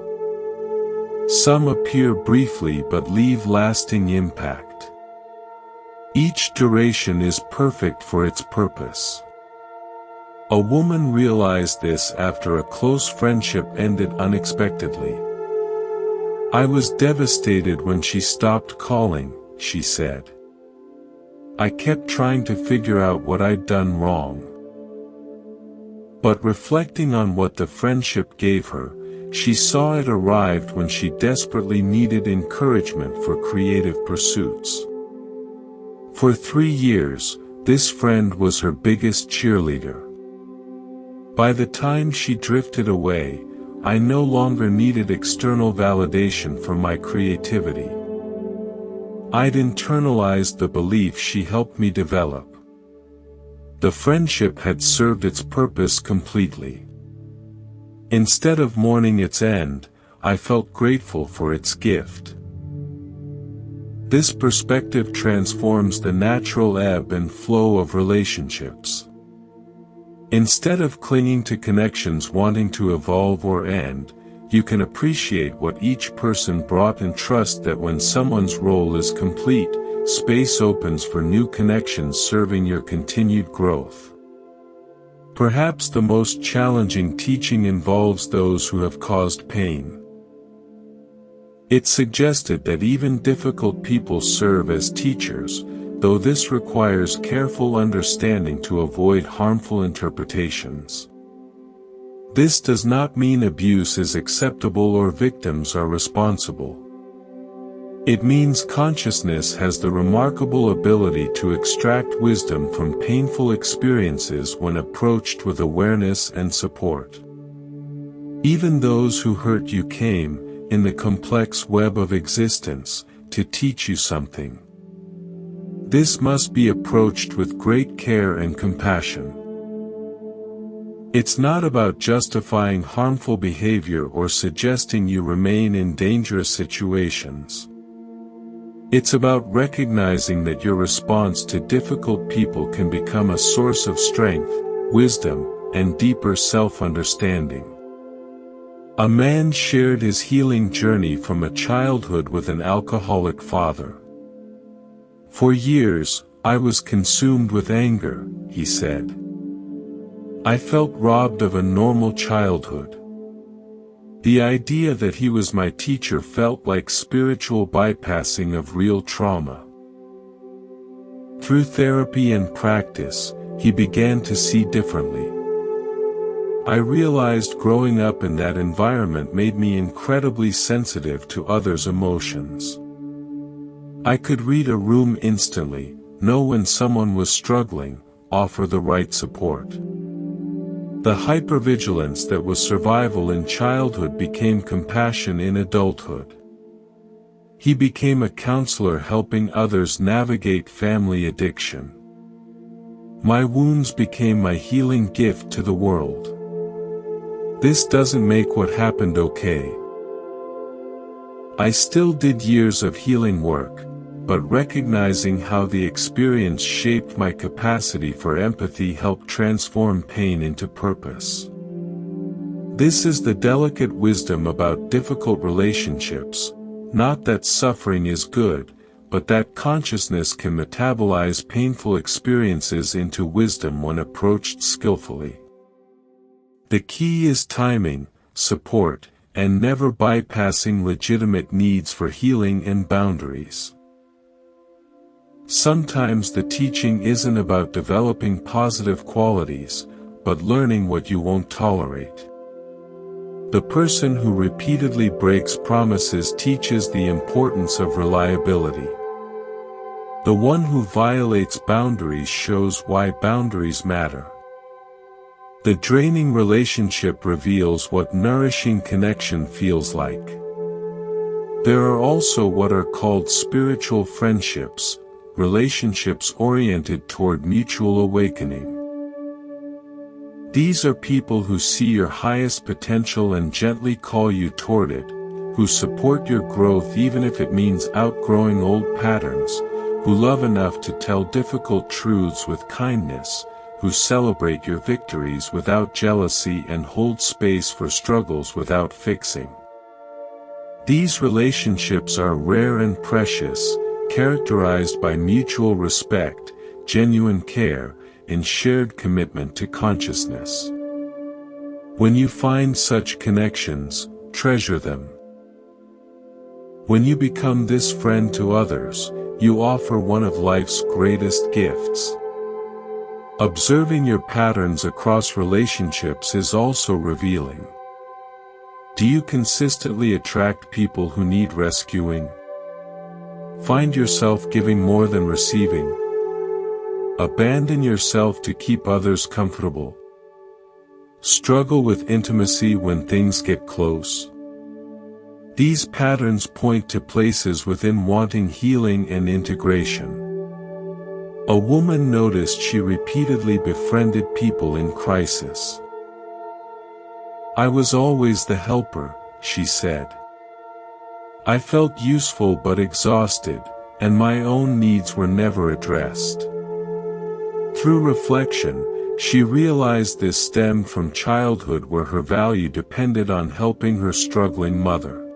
Some appear briefly but leave lasting impact. Each duration is perfect for its purpose. A woman realized this after a close friendship ended unexpectedly. I was devastated when she stopped calling, she said. I kept trying to figure out what I'd done wrong. But reflecting on what the friendship gave her, she saw it arrived when she desperately needed encouragement for creative pursuits. For 3 years, this friend was her biggest cheerleader. By the time she drifted away, I no longer needed external validation for my creativity. I'd internalized the belief she helped me develop. The friendship had served its purpose completely. Instead of mourning its end, I felt grateful for its gift. This perspective transforms the natural ebb and flow of relationships. Instead of clinging to connections wanting to evolve or end, you can appreciate what each person brought and trust that when someone's role is complete, space opens for new connections serving your continued growth. Perhaps the most challenging teaching involves those who have caused pain. It suggested that even difficult people serve as teachers, though this requires careful understanding to avoid harmful interpretations. This does not mean abuse is acceptable or victims are responsible. It means consciousness has the remarkable ability to extract wisdom from painful experiences when approached with awareness and support. Even those who hurt you came, in the complex web of existence, to teach you something. This must be approached with great care and compassion. It's not about justifying harmful behavior or suggesting you remain in dangerous situations. It's about recognizing that your response to difficult people can become a source of strength, wisdom, and deeper self-understanding. A man shared his healing journey from a childhood with an alcoholic father. For years, I was consumed with anger, he said. I felt robbed of a normal childhood. The idea that he was my teacher felt like spiritual bypassing of real trauma. Through therapy and practice, he began to see differently. I realized growing up in that environment made me incredibly sensitive to others' emotions. I could read a room instantly, know when someone was struggling, offer the right support. The hypervigilance that was survival in childhood became compassion in adulthood. He became a counselor helping others navigate family addiction. My wounds became my healing gift to the world. This doesn't make what happened okay. I still did years of healing work, but recognizing how the experience shaped my capacity for empathy helped transform pain into purpose. This is the delicate wisdom about difficult relationships, not that suffering is good, but that consciousness can metabolize painful experiences into wisdom when approached skillfully. The key is timing, support, and never bypassing legitimate needs for healing and boundaries. Sometimes the teaching isn't about developing positive qualities, but learning what you won't tolerate. The person who repeatedly breaks promises teaches the importance of reliability. The one who violates boundaries shows why boundaries matter. The draining relationship reveals what nourishing connection feels like. There are also what are called spiritual friendships, relationships oriented toward mutual awakening. These are people who see your highest potential and gently call you toward it, who support your growth even if it means outgrowing old patterns, who love enough to tell difficult truths with kindness, who celebrate your victories without jealousy and hold space for struggles without fixing. These relationships are rare and precious, characterized by mutual respect, genuine care, and shared commitment to consciousness. When you find such connections, treasure them. When you become this friend to others, you offer one of life's greatest gifts. Observing your patterns across relationships is also revealing. Do you consistently attract people who need rescuing? Find yourself giving more than receiving? Abandon yourself to keep others comfortable? Struggle with intimacy when things get close? These patterns point to places within wanting healing and integration. A woman noticed she repeatedly befriended people in crisis. I was always the helper, she said. I felt useful but exhausted, and my own needs were never addressed. Through reflection, she realized this stemmed from childhood where her value depended on helping her struggling mother.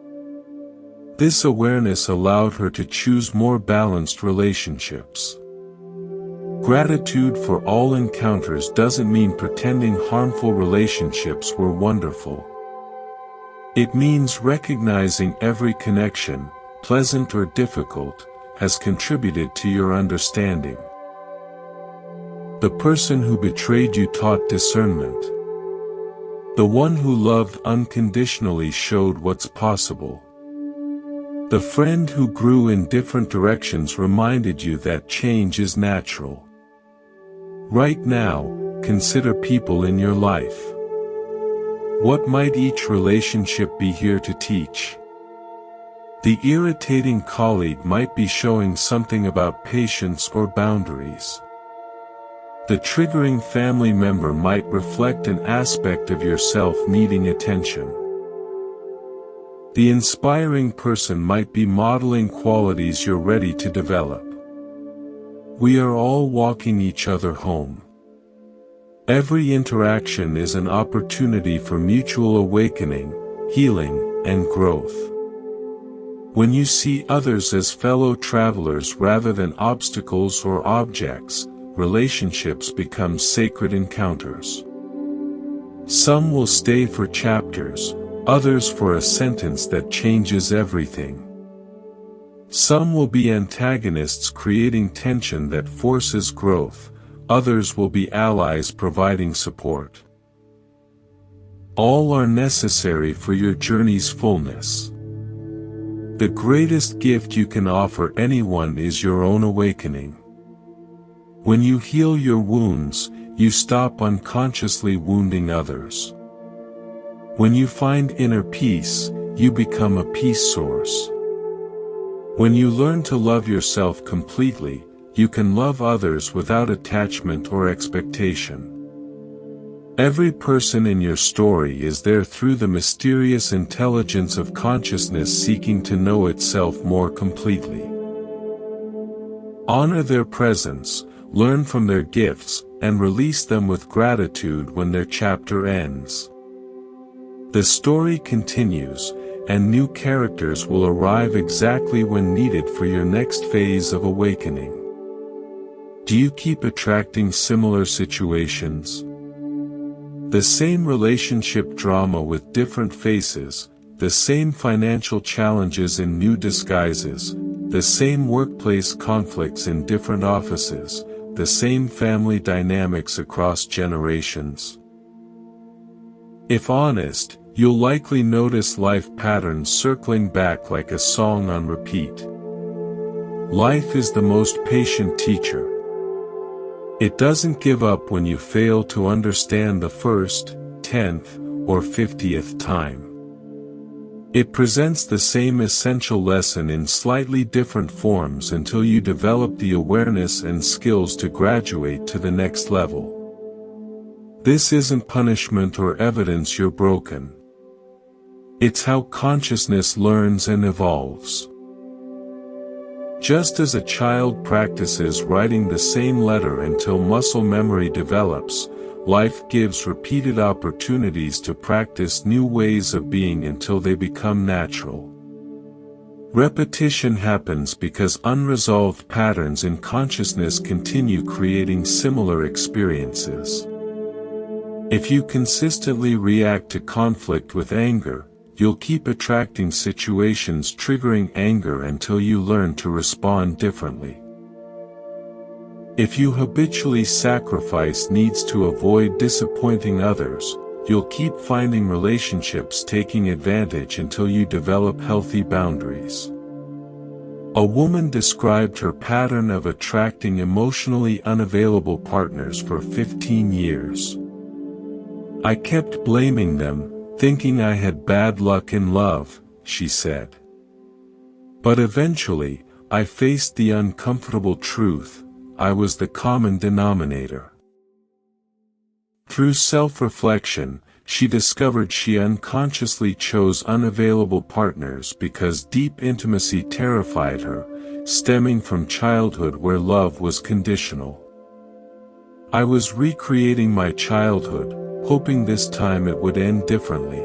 This awareness allowed her to choose more balanced relationships. Gratitude for all encounters doesn't mean pretending harmful relationships were wonderful. It means recognizing every connection, pleasant or difficult, has contributed to your understanding. The person who betrayed you taught discernment. The one who loved unconditionally showed what's possible. The friend who grew in different directions reminded you that change is natural. Right now, consider people in your life. What might each relationship be here to teach? The irritating colleague might be showing something about patience or boundaries. The triggering family member might reflect an aspect of yourself needing attention. The inspiring person might be modeling qualities you're ready to develop. We are all walking each other home. Every interaction is an opportunity for mutual awakening, healing, and growth. When you see others as fellow travelers rather than obstacles or objects, relationships become sacred encounters. Some will stay for chapters, others for a sentence that changes everything. Some will be antagonists creating tension that forces growth, others will be allies providing support. All are necessary for your journey's fullness. The greatest gift you can offer anyone is your own awakening. When you heal your wounds, you stop unconsciously wounding others. When you find inner peace, you become a peace source. When you learn to love yourself completely, you can love others without attachment or expectation. Every person in your story is there through the mysterious intelligence of consciousness seeking to know itself more completely. Honor their presence, learn from their gifts, and release them with gratitude when their chapter ends. The story continues, and new characters will arrive exactly when needed for your next phase of awakening. Do you keep attracting similar situations? The same relationship drama with different faces, the same financial challenges in new disguises, the same workplace conflicts in different offices, the same family dynamics across generations. If honest, you'll likely notice life patterns circling back like a song on repeat. Life is the most patient teacher. It doesn't give up when you fail to understand the first, 10th, or 50th time. It presents the same essential lesson in slightly different forms until you develop the awareness and skills to graduate to the next level. This isn't punishment or evidence you're broken. It's how consciousness learns and evolves. Just as a child practices writing the same letter until muscle memory develops, life gives repeated opportunities to practice new ways of being until they become natural. Repetition happens because unresolved patterns in consciousness continue creating similar experiences. If you consistently react to conflict with anger, you'll keep attracting situations triggering anger until you learn to respond differently. If you habitually sacrifice needs to avoid disappointing others, you'll keep finding relationships taking advantage until you develop healthy boundaries. A woman described her pattern of attracting emotionally unavailable partners for 15 years. I kept blaming them, thinking I had bad luck in love, she said. But eventually, I faced the uncomfortable truth: I was the common denominator. Through self-reflection, she discovered she unconsciously chose unavailable partners because deep intimacy terrified her, stemming from childhood where love was conditional. I was recreating my childhood, hoping this time it would end differently.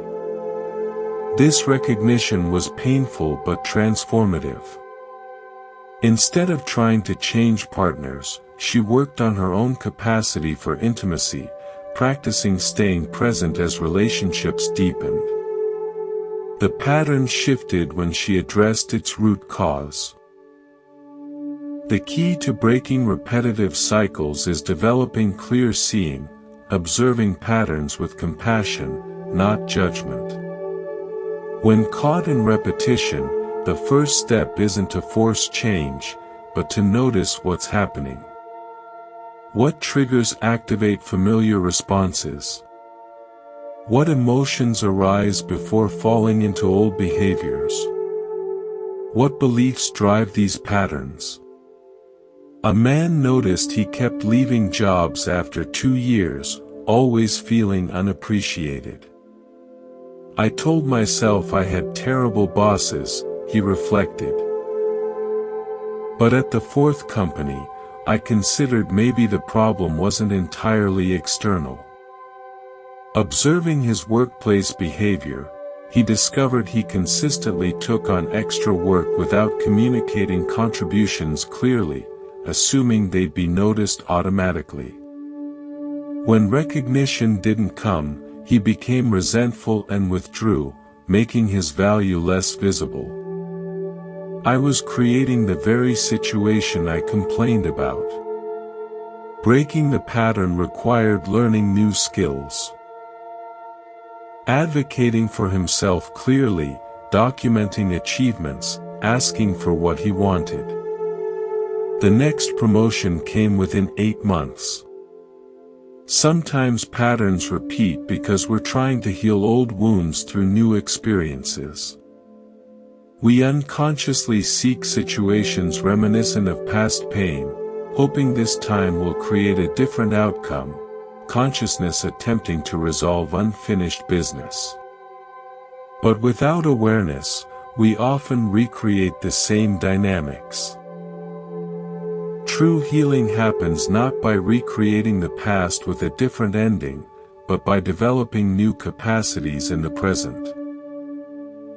This recognition was painful but transformative. Instead of trying to change partners, she worked on her own capacity for intimacy, practicing staying present as relationships deepened. The pattern shifted when she addressed its root cause. The key to breaking repetitive cycles is developing clear seeing, observing patterns with compassion, not judgment. When caught in repetition, the first step isn't to force change, but to notice what's happening. What triggers activate familiar responses? What emotions arise before falling into old behaviors? What beliefs drive these patterns? A man noticed he kept leaving jobs after 2 years, always feeling unappreciated. I told myself I had terrible bosses, he reflected. But at the 4th company, I considered maybe the problem wasn't entirely external. Observing his workplace behavior, he discovered he consistently took on extra work without communicating contributions clearly, assuming they'd be noticed automatically. When recognition didn't come, he became resentful and withdrew, making his value less visible. I was creating the very situation I complained about. Breaking the pattern required learning new skills. Advocating for himself clearly, documenting achievements, asking for what he wanted. The next promotion came within 8 months. Sometimes patterns repeat because we're trying to heal old wounds through new experiences. We unconsciously seek situations reminiscent of past pain, hoping this time will create a different outcome, consciousness attempting to resolve unfinished business. But without awareness, we often recreate the same dynamics. True healing happens not by recreating the past with a different ending, but by developing new capacities in the present.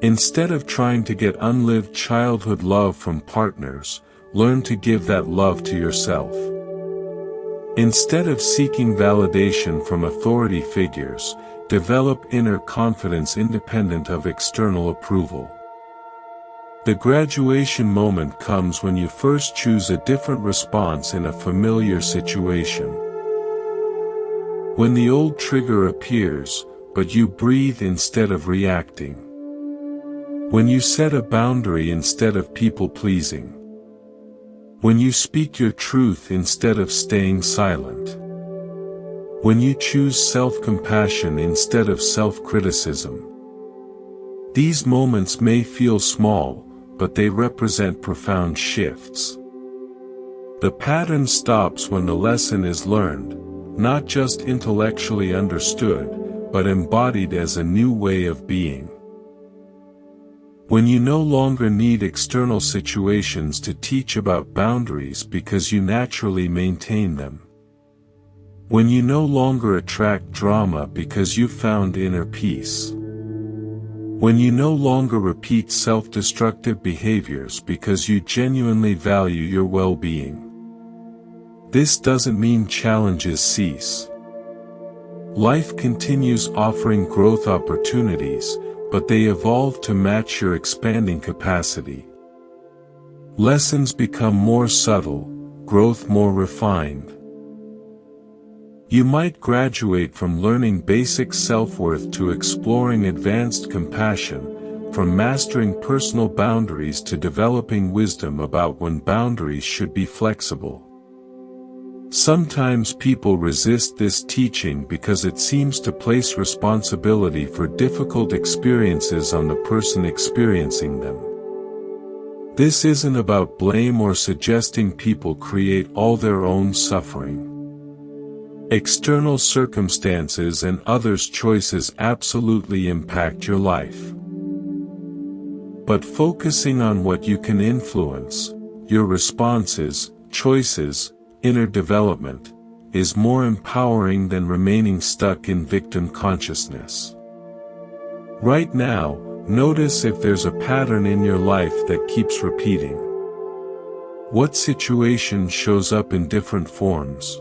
Instead of trying to get unlived childhood love from partners, learn to give that love to yourself. Instead of seeking validation from authority figures, develop inner confidence independent of external approval. The graduation moment comes when you first choose a different response in a familiar situation. When the old trigger appears, but you breathe instead of reacting. When you set a boundary instead of people-pleasing. When you speak your truth instead of staying silent. When you choose self-compassion instead of self-criticism. These moments may feel small, but they represent profound shifts. The pattern stops when the lesson is learned, not just intellectually understood, but embodied as a new way of being. When you no longer need external situations to teach about boundaries because you naturally maintain them. When you no longer attract drama because you found inner peace. When you no longer repeat self-destructive behaviors because you genuinely value your well-being. This doesn't mean challenges cease. Life continues offering growth opportunities, but they evolve to match your expanding capacity. Lessons become more subtle, growth more refined. You might graduate from learning basic self-worth to exploring advanced compassion, from mastering personal boundaries to developing wisdom about when boundaries should be flexible. Sometimes people resist this teaching because it seems to place responsibility for difficult experiences on the person experiencing them. This isn't about blame or suggesting people create all their own suffering. External circumstances and others' choices absolutely impact your life. But focusing on what you can influence, your responses, choices, inner development, is more empowering than remaining stuck in victim consciousness. Right now, notice if there's a pattern in your life that keeps repeating. What situation shows up in different forms?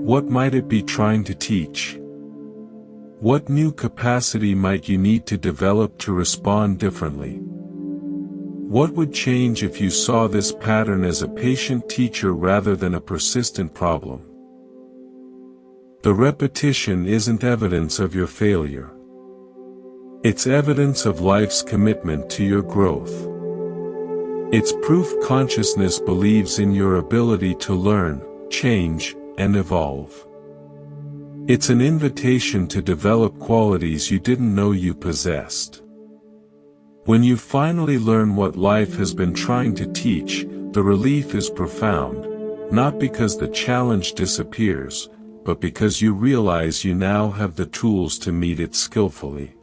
What might it be trying to teach? What new capacity might you need to develop to respond differently? What would change if you saw this pattern as a patient teacher rather than a persistent problem? The repetition isn't evidence of your failure. It's evidence of life's commitment to your growth. It's proof consciousness believes in your ability to learn, change, and evolve. It's an invitation to develop qualities you didn't know you possessed. When you finally learn what life has been trying to teach, the relief is profound, not because the challenge disappears, but because you realize you now have the tools to meet it skillfully.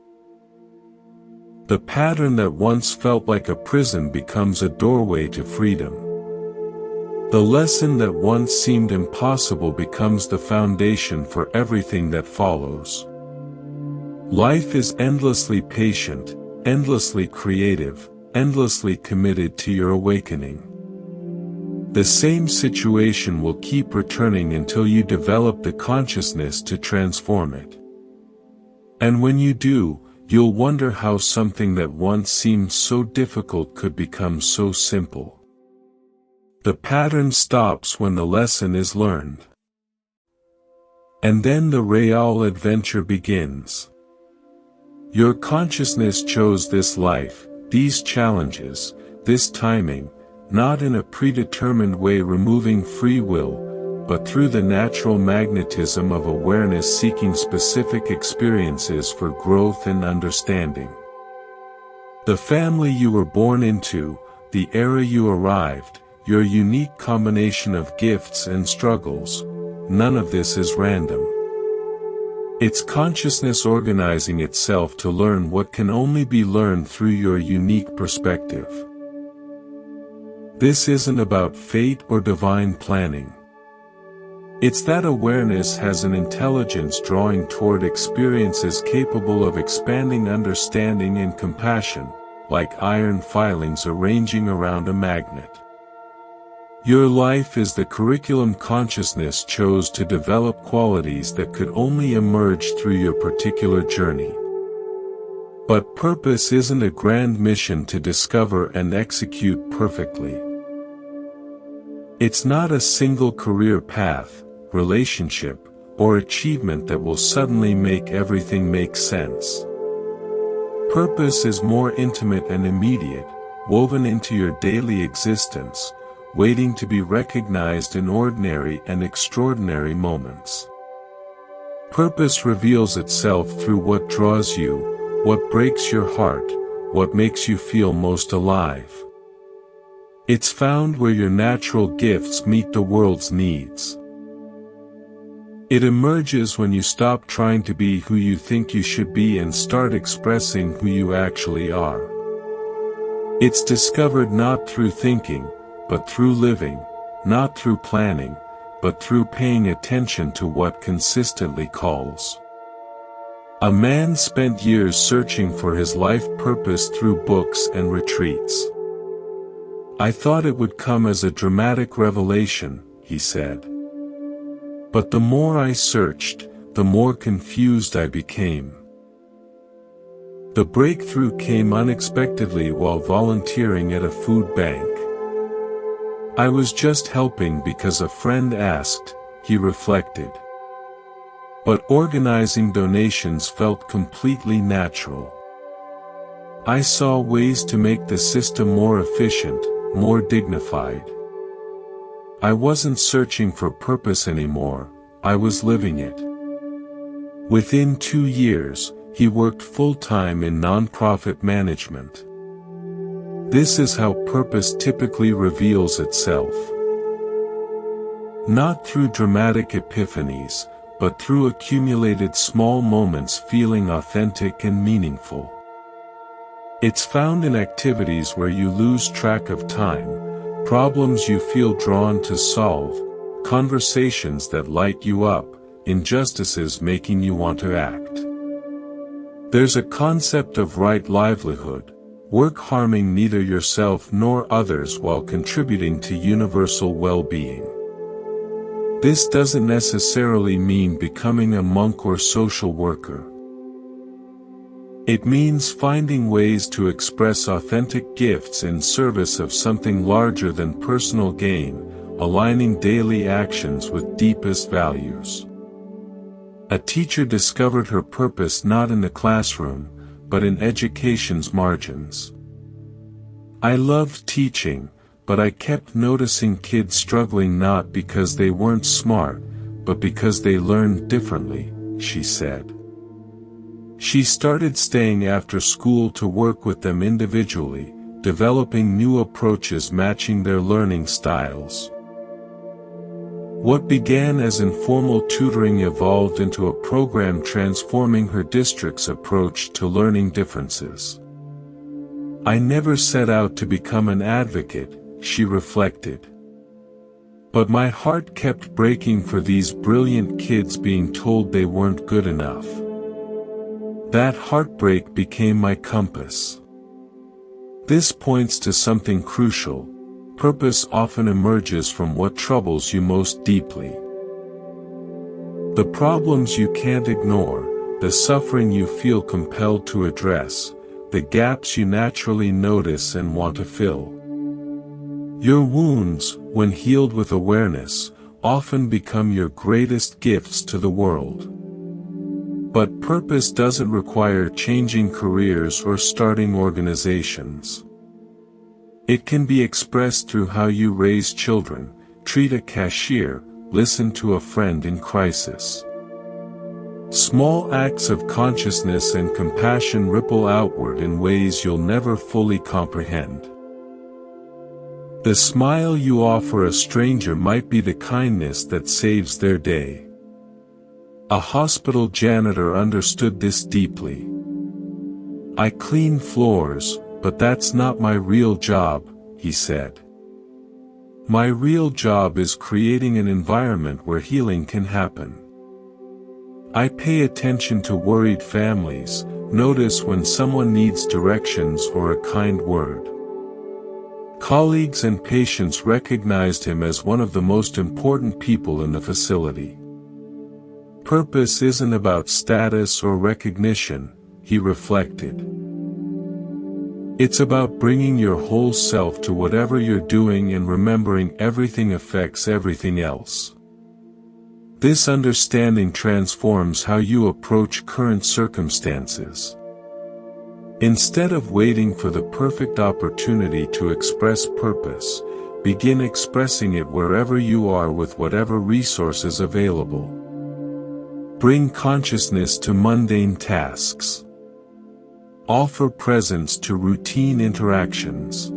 The pattern that once felt like a prison becomes a doorway to freedom. The lesson that once seemed impossible becomes the foundation for everything that follows. Life is endlessly patient, endlessly creative, endlessly committed to your awakening. The same situation will keep returning until you develop the consciousness to transform it. And when you do, you'll wonder how something that once seemed so difficult could become so simple. The pattern stops when the lesson is learned. And then the real adventure begins. Your consciousness chose this life, these challenges, this timing, not in a predetermined way removing free will, but through the natural magnetism of awareness seeking specific experiences for growth and understanding. The family you were born into, the era you arrived, your unique combination of gifts and struggles, none of this is random. It's consciousness organizing itself to learn what can only be learned through your unique perspective. This isn't about fate or divine planning. It's that awareness has an intelligence drawing toward experiences capable of expanding understanding and compassion, like iron filings arranging around a magnet. Your life is the curriculum consciousness chose to develop qualities that could only emerge through your particular journey. But purpose isn't a grand mission to discover and execute perfectly. It's not a single career path, relationship, or achievement that will suddenly make everything make sense. Purpose is more intimate and immediate, woven into your daily existence, waiting to be recognized in ordinary and extraordinary moments. Purpose reveals itself through what draws you, what breaks your heart, what makes you feel most alive. It's found where your natural gifts meet the world's needs. It emerges when you stop trying to be who you think you should be and start expressing who you actually are. It's discovered not through thinking, but through living, not through planning, but through paying attention to what consistently calls. A man spent years searching for his life purpose through books and retreats. I thought it would come as a dramatic revelation, he said. But the more I searched, the more confused I became. The breakthrough came unexpectedly while volunteering at a food bank. I was just helping because a friend asked, he reflected. But organizing donations felt completely natural. I saw ways to make the system more efficient, more dignified. I wasn't searching for purpose anymore, I was living it. Within 2 years, he worked full-time in nonprofit management. This is how purpose typically reveals itself. Not through dramatic epiphanies, but through accumulated small moments feeling authentic and meaningful. It's found in activities where you lose track of time, problems you feel drawn to solve, conversations that light you up, injustices making you want to act. There's a concept of right livelihood, work harming neither yourself nor others while contributing to universal well-being. This doesn't necessarily mean becoming a monk or social worker. It means finding ways to express authentic gifts in service of something larger than personal gain, aligning daily actions with deepest values. A teacher discovered her purpose not in the classroom, but in education's margins. I loved teaching, but I kept noticing kids struggling not because they weren't smart, but because they learned differently, she said. She started staying after school to work with them individually, developing new approaches matching their learning styles. What began as informal tutoring evolved into a program transforming her district's approach to learning differences. I never set out to become an advocate, she reflected. But my heart kept breaking for these brilliant kids being told they weren't good enough. That heartbreak became my compass. This points to something crucial. Purpose often emerges from what troubles you most deeply. The problems you can't ignore, the suffering you feel compelled to address, the gaps you naturally notice and want to fill. Your wounds, when healed with awareness, often become your greatest gifts to the world. But purpose doesn't require changing careers or starting organizations. It can be expressed through how you raise children, treat a cashier, listen to a friend in crisis. Small acts of consciousness and compassion ripple outward in ways you'll never fully comprehend. The smile you offer a stranger might be the kindness that saves their day. A hospital janitor understood this deeply. "I clean floors, but that's not my real job," he said. "My real job is creating an environment where healing can happen. I pay attention to worried families, notice when someone needs directions or a kind word." Colleagues and patients recognized him as one of the most important people in the facility. Purpose isn't about status or recognition, he reflected. It's about bringing your whole self to whatever you're doing and remembering everything affects everything else. This understanding transforms how you approach current circumstances. Instead of waiting for the perfect opportunity to express purpose, begin expressing it wherever you are with whatever resources available. Bring consciousness to mundane tasks. Offer presence to routine interactions.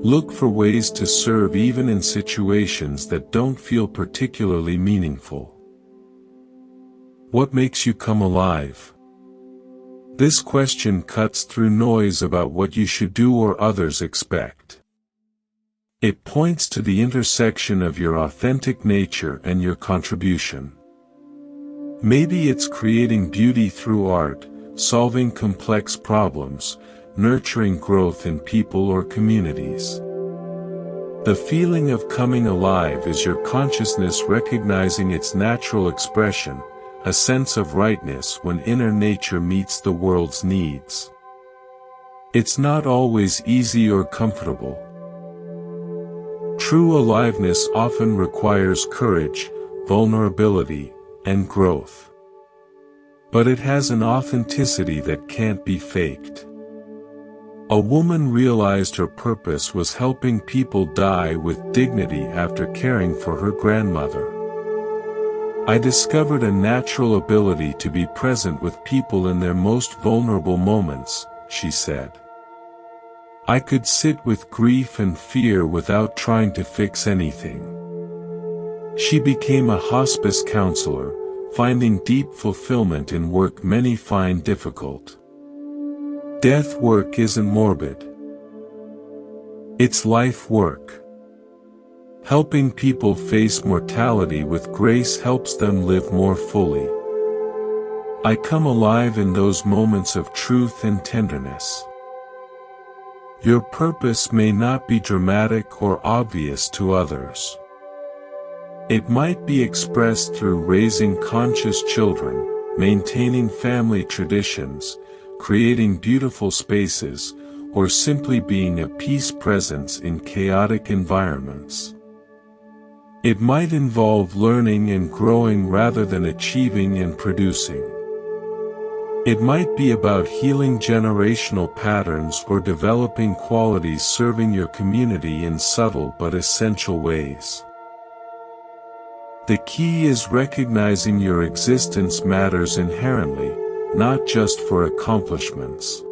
Look for ways to serve even in situations that don't feel particularly meaningful. What makes you come alive? This question cuts through noise about what you should do or others expect. It points to the intersection of your authentic nature and your contribution. Maybe it's creating beauty through art, solving complex problems, nurturing growth in people or communities. The feeling of coming alive is your consciousness recognizing its natural expression, a sense of rightness when inner nature meets the world's needs. It's not always easy or comfortable. True aliveness often requires courage, vulnerability, and growth. But it has an authenticity that can't be faked. A woman realized her purpose was helping people die with dignity after caring for her grandmother. "I discovered a natural ability to be present with people in their most vulnerable moments," she said. "I could sit with grief and fear without trying to fix anything." She became a hospice counselor, finding deep fulfillment in work many find difficult. Death work isn't morbid. It's life work. Helping people face mortality with grace helps them live more fully. I come alive in those moments of truth and tenderness. Your purpose may not be dramatic or obvious to others. It might be expressed through raising conscious children, maintaining family traditions, creating beautiful spaces, or simply being a peace presence in chaotic environments. It might involve learning and growing rather than achieving and producing. It might be about healing generational patterns or developing qualities serving your community in subtle but essential ways. The key is recognizing your existence matters inherently, not just for accomplishments.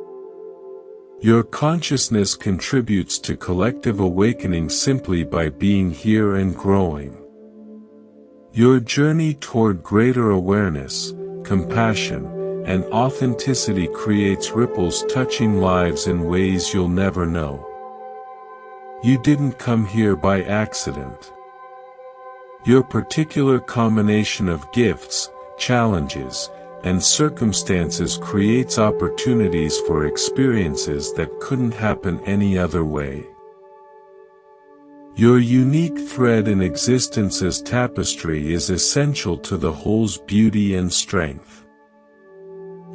Your consciousness contributes to collective awakening simply by being here and growing. Your journey toward greater awareness, compassion, and authenticity creates ripples touching lives in ways you'll never know. You didn't come here by accident. Your particular combination of gifts, challenges, and circumstances creates opportunities for experiences that couldn't happen any other way. Your unique thread in existence's tapestry is essential to the whole's beauty and strength.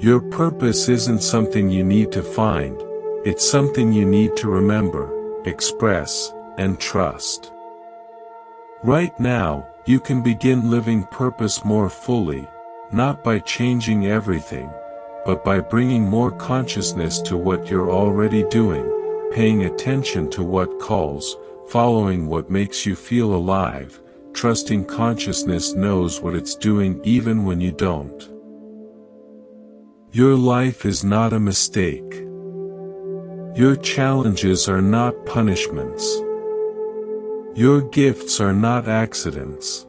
Your purpose isn't something you need to find, it's something you need to remember, express, and trust. Right now, you can begin living purpose more fully, not by changing everything, but by bringing more consciousness to what you're already doing, paying attention to what calls, following what makes you feel alive, trusting consciousness knows what it's doing even when you don't. Your life is not a mistake. Your challenges are not punishments. Your gifts are not accidents.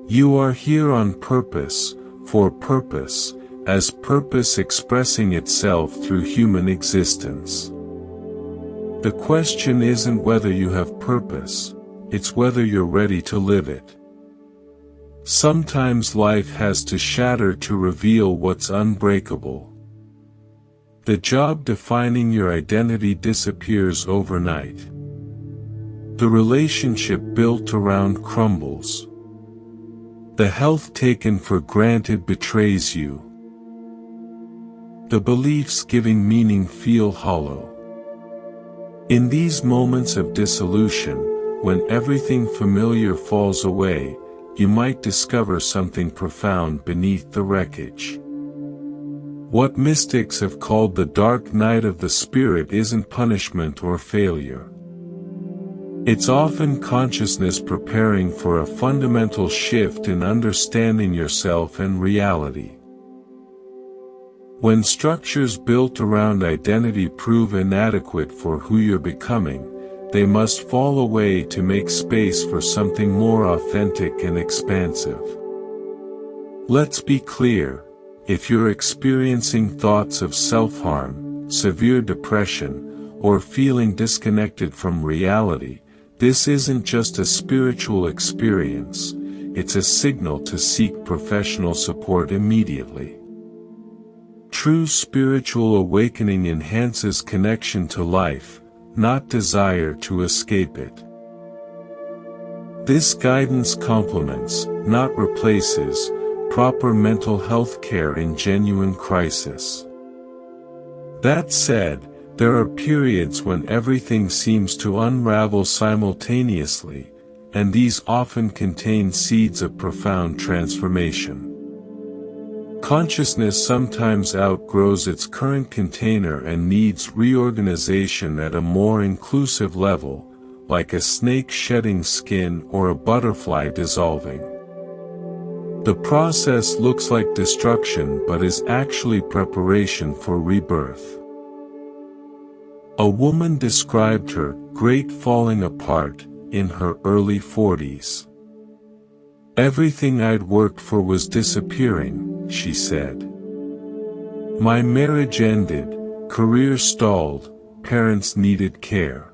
You are here on purpose, for purpose, as purpose expressing itself through human existence. The question isn't whether you have purpose, it's whether you're ready to live it. Sometimes life has to shatter to reveal what's unbreakable. The job defining your identity disappears overnight. The relationship built around crumbles. The health taken for granted betrays you. The beliefs giving meaning feel hollow. In these moments of dissolution, when everything familiar falls away, you might discover something profound beneath the wreckage. What mystics have called the dark night of the spirit isn't punishment or failure. It's often consciousness preparing for a fundamental shift in understanding yourself and reality. When structures built around identity prove inadequate for who you're becoming, they must fall away to make space for something more authentic and expansive. Let's be clear, if you're experiencing thoughts of self-harm, severe depression, or feeling disconnected from reality, this isn't just a spiritual experience, it's a signal to seek professional support immediately. True spiritual awakening enhances connection to life, not desire to escape it. This guidance complements, not replaces, proper mental health care in genuine crisis. That said, there are periods when everything seems to unravel simultaneously, and these often contain seeds of profound transformation. Consciousness sometimes outgrows its current container and needs reorganization at a more inclusive level, like a snake shedding skin or a butterfly dissolving. The process looks like destruction but is actually preparation for rebirth. A woman described her great falling apart in her early 40s. Everything I'd worked for was disappearing, she said. My marriage ended, career stalled, parents needed care.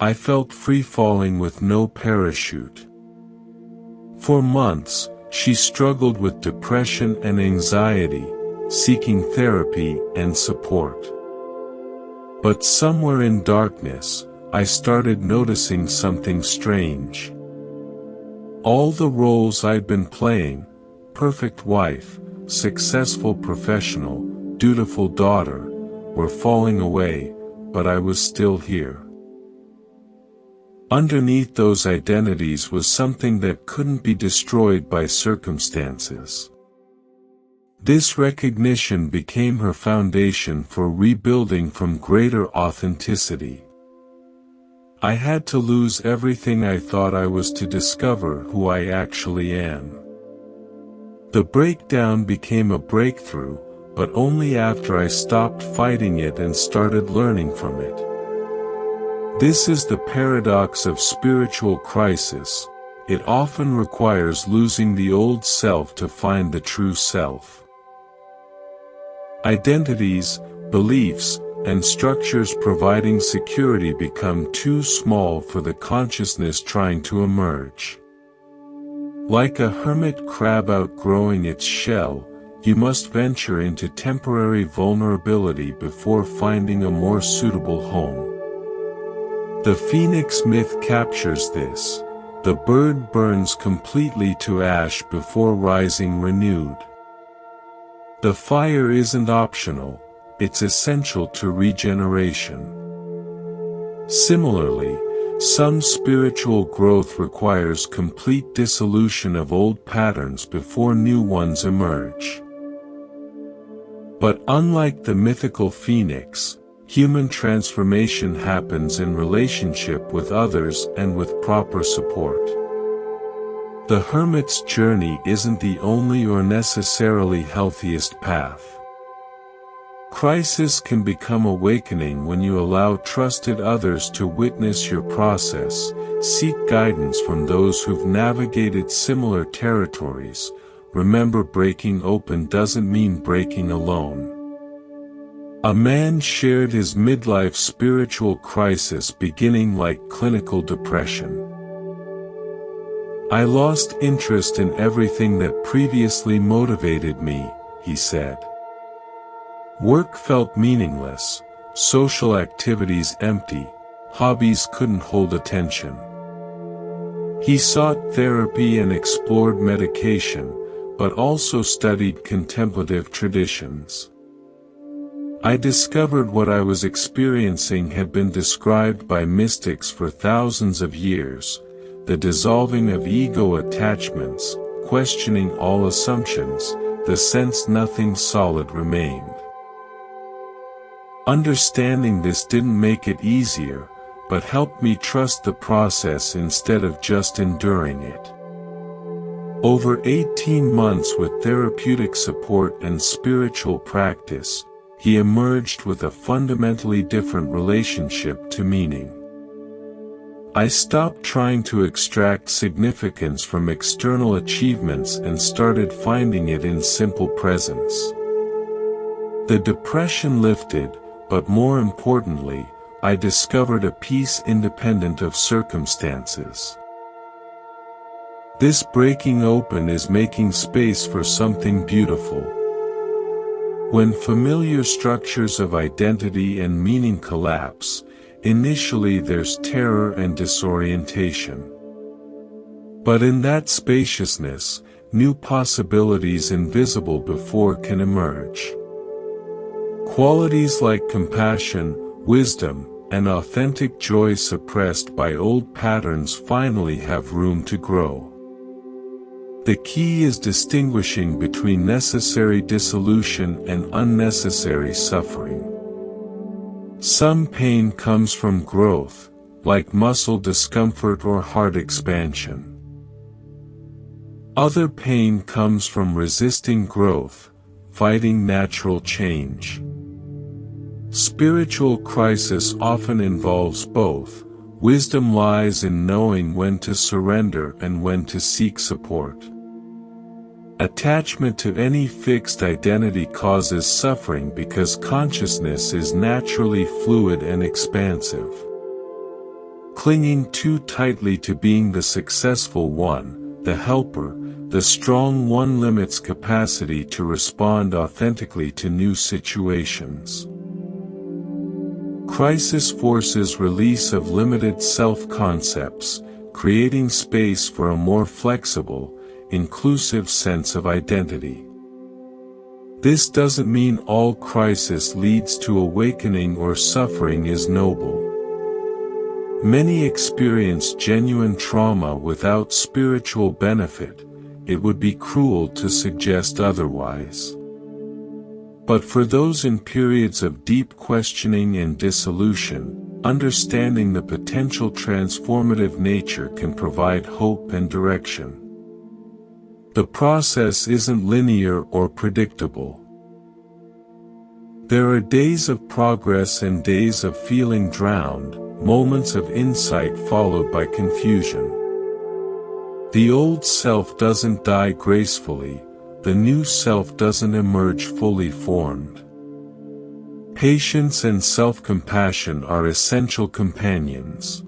I felt free falling with no parachute. For months, she struggled with depression and anxiety, seeking therapy and support. But somewhere in darkness, I started noticing something strange. All the roles I'd been playing, perfect wife, successful professional, dutiful daughter, were falling away, but I was still here. Underneath those identities was something that couldn't be destroyed by circumstances. This recognition became her foundation for rebuilding from greater authenticity. I had to lose everything I thought I was to discover who I actually am. The breakdown became a breakthrough, but only after I stopped fighting it and started learning from it. This is the paradox of spiritual crisis. It often requires losing the old self to find the true self. Identities, beliefs, and structures providing security become too small for the consciousness trying to emerge. Like a hermit crab outgrowing its shell, you must venture into temporary vulnerability before finding a more suitable home. The phoenix myth captures this. The bird burns completely to ash before rising renewed. The fire isn't optional, it's essential to regeneration. Similarly, some spiritual growth requires complete dissolution of old patterns before new ones emerge. But unlike the mythical phoenix, human transformation happens in relationship with others and with proper support. The hermit's journey isn't the only or necessarily healthiest path. Crisis can become awakening when you allow trusted others to witness your process, seek guidance from those who've navigated similar territories. Remember, breaking open doesn't mean breaking alone. A man shared his midlife spiritual crisis beginning like clinical depression. "I lost interest in everything that previously motivated me," he said. "Work felt meaningless, social activities empty, hobbies couldn't hold attention." He sought therapy and explored medication, but also studied contemplative traditions. "I discovered what I was experiencing had been described by mystics for thousands of years, the dissolving of ego attachments, questioning all assumptions, the sense nothing solid remained." Understanding this didn't make it easier, but helped me trust the process instead of just enduring it. Over 18 months with therapeutic support and spiritual practice, he emerged with a fundamentally different relationship to meaning. "I stopped trying to extract significance from external achievements and started finding it in simple presence." The depression lifted, but more importantly, I discovered a peace independent of circumstances. This breaking open is making space for something beautiful. When familiar structures of identity and meaning collapse, initially there's terror and disorientation. But in that spaciousness, new possibilities invisible before can emerge. Qualities like compassion, wisdom, and authentic joy suppressed by old patterns finally have room to grow. The key is distinguishing between necessary dissolution and unnecessary suffering. Some pain comes from growth, like muscle discomfort or heart expansion. Other pain comes from resisting growth, fighting natural change. Spiritual crisis often involves both. Wisdom lies in knowing when to surrender and when to seek support. Attachment to any fixed identity causes suffering because consciousness is naturally fluid and expansive. Clinging too tightly to being the successful one, the helper, the strong one limits capacity to respond authentically to new situations. Crisis forces release of limited self-concepts, creating space for a more flexible, inclusive sense of identity. This doesn't mean all crisis leads to awakening or suffering is noble. Many experience genuine trauma without spiritual benefit. It would be cruel to suggest otherwise. But for those in periods of deep questioning and dissolution, understanding the potential transformative nature can provide hope and direction. The process isn't linear or predictable. There are days of progress and days of feeling drowned, moments of insight followed by confusion. The old self doesn't die gracefully, the new self doesn't emerge fully formed. Patience and self-compassion are essential companions.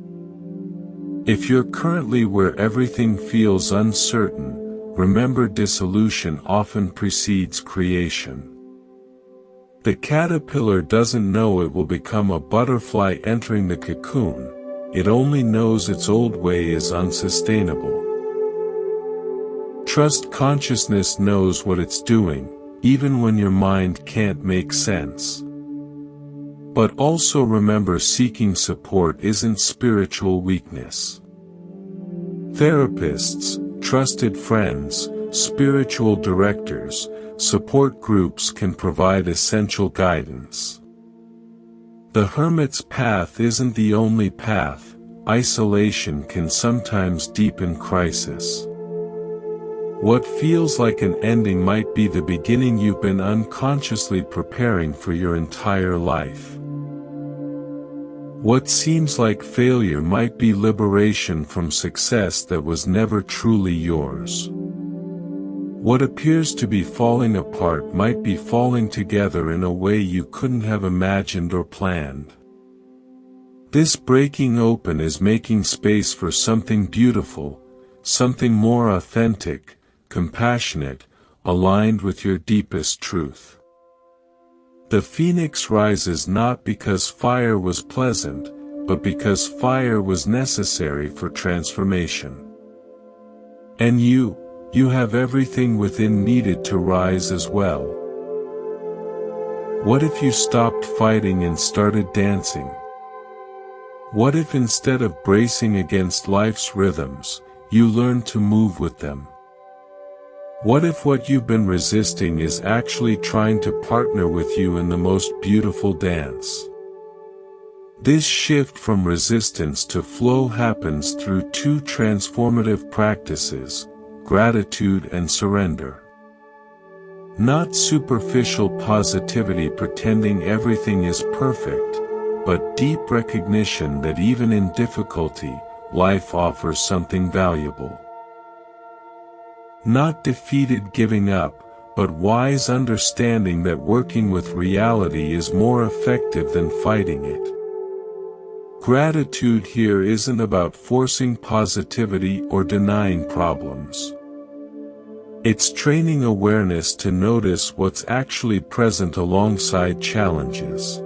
If you're currently where everything feels uncertain, remember dissolution often precedes creation. The caterpillar doesn't know it will become a butterfly entering the cocoon, it only knows its old way is unsustainable. Trust consciousness knows what it's doing, even when your mind can't make sense. But also remember, seeking support isn't spiritual weakness. Therapists, trusted friends, spiritual directors, support groups can provide essential guidance. The hermit's path isn't the only path. Isolation can sometimes deepen crisis. What feels like an ending might be the beginning you've been unconsciously preparing for your entire life. What seems like failure might be liberation from success that was never truly yours. What appears to be falling apart might be falling together in a way you couldn't have imagined or planned. This breaking open is making space for something beautiful, something more authentic, compassionate, aligned with your deepest truth. The phoenix rises not because fire was pleasant, but because fire was necessary for transformation. And you have everything within needed to rise as well. What if you stopped fighting and started dancing? What if instead of bracing against life's rhythms, you learned to move with them? What if what you've been resisting is actually trying to partner with you in the most beautiful dance? This shift from resistance to flow happens through two transformative practices: gratitude and surrender. Not superficial positivity pretending everything is perfect, but deep recognition that even in difficulty, life offers something valuable. Not defeated giving up, but wise understanding that working with reality is more effective than fighting it. Gratitude here isn't about forcing positivity or denying problems. It's training awareness to notice what's actually present alongside challenges.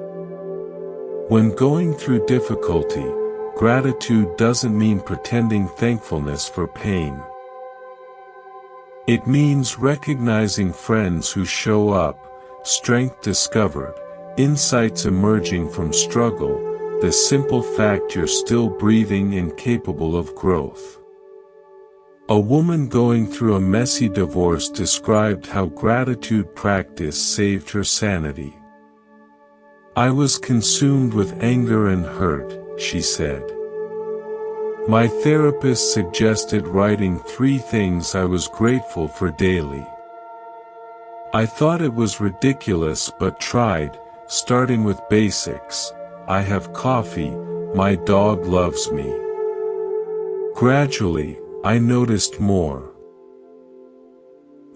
When going through difficulty, gratitude doesn't mean pretending thankfulness for pain. It means recognizing friends who show up, strength discovered, insights emerging from struggle, the simple fact you're still breathing and capable of growth. A woman going through a messy divorce described how gratitude practice saved her sanity. "I was consumed with anger and hurt," she said. "My therapist suggested writing 3 things I was grateful for daily. I thought it was ridiculous but tried, starting with basics: I have coffee, my dog loves me. Gradually, I noticed more.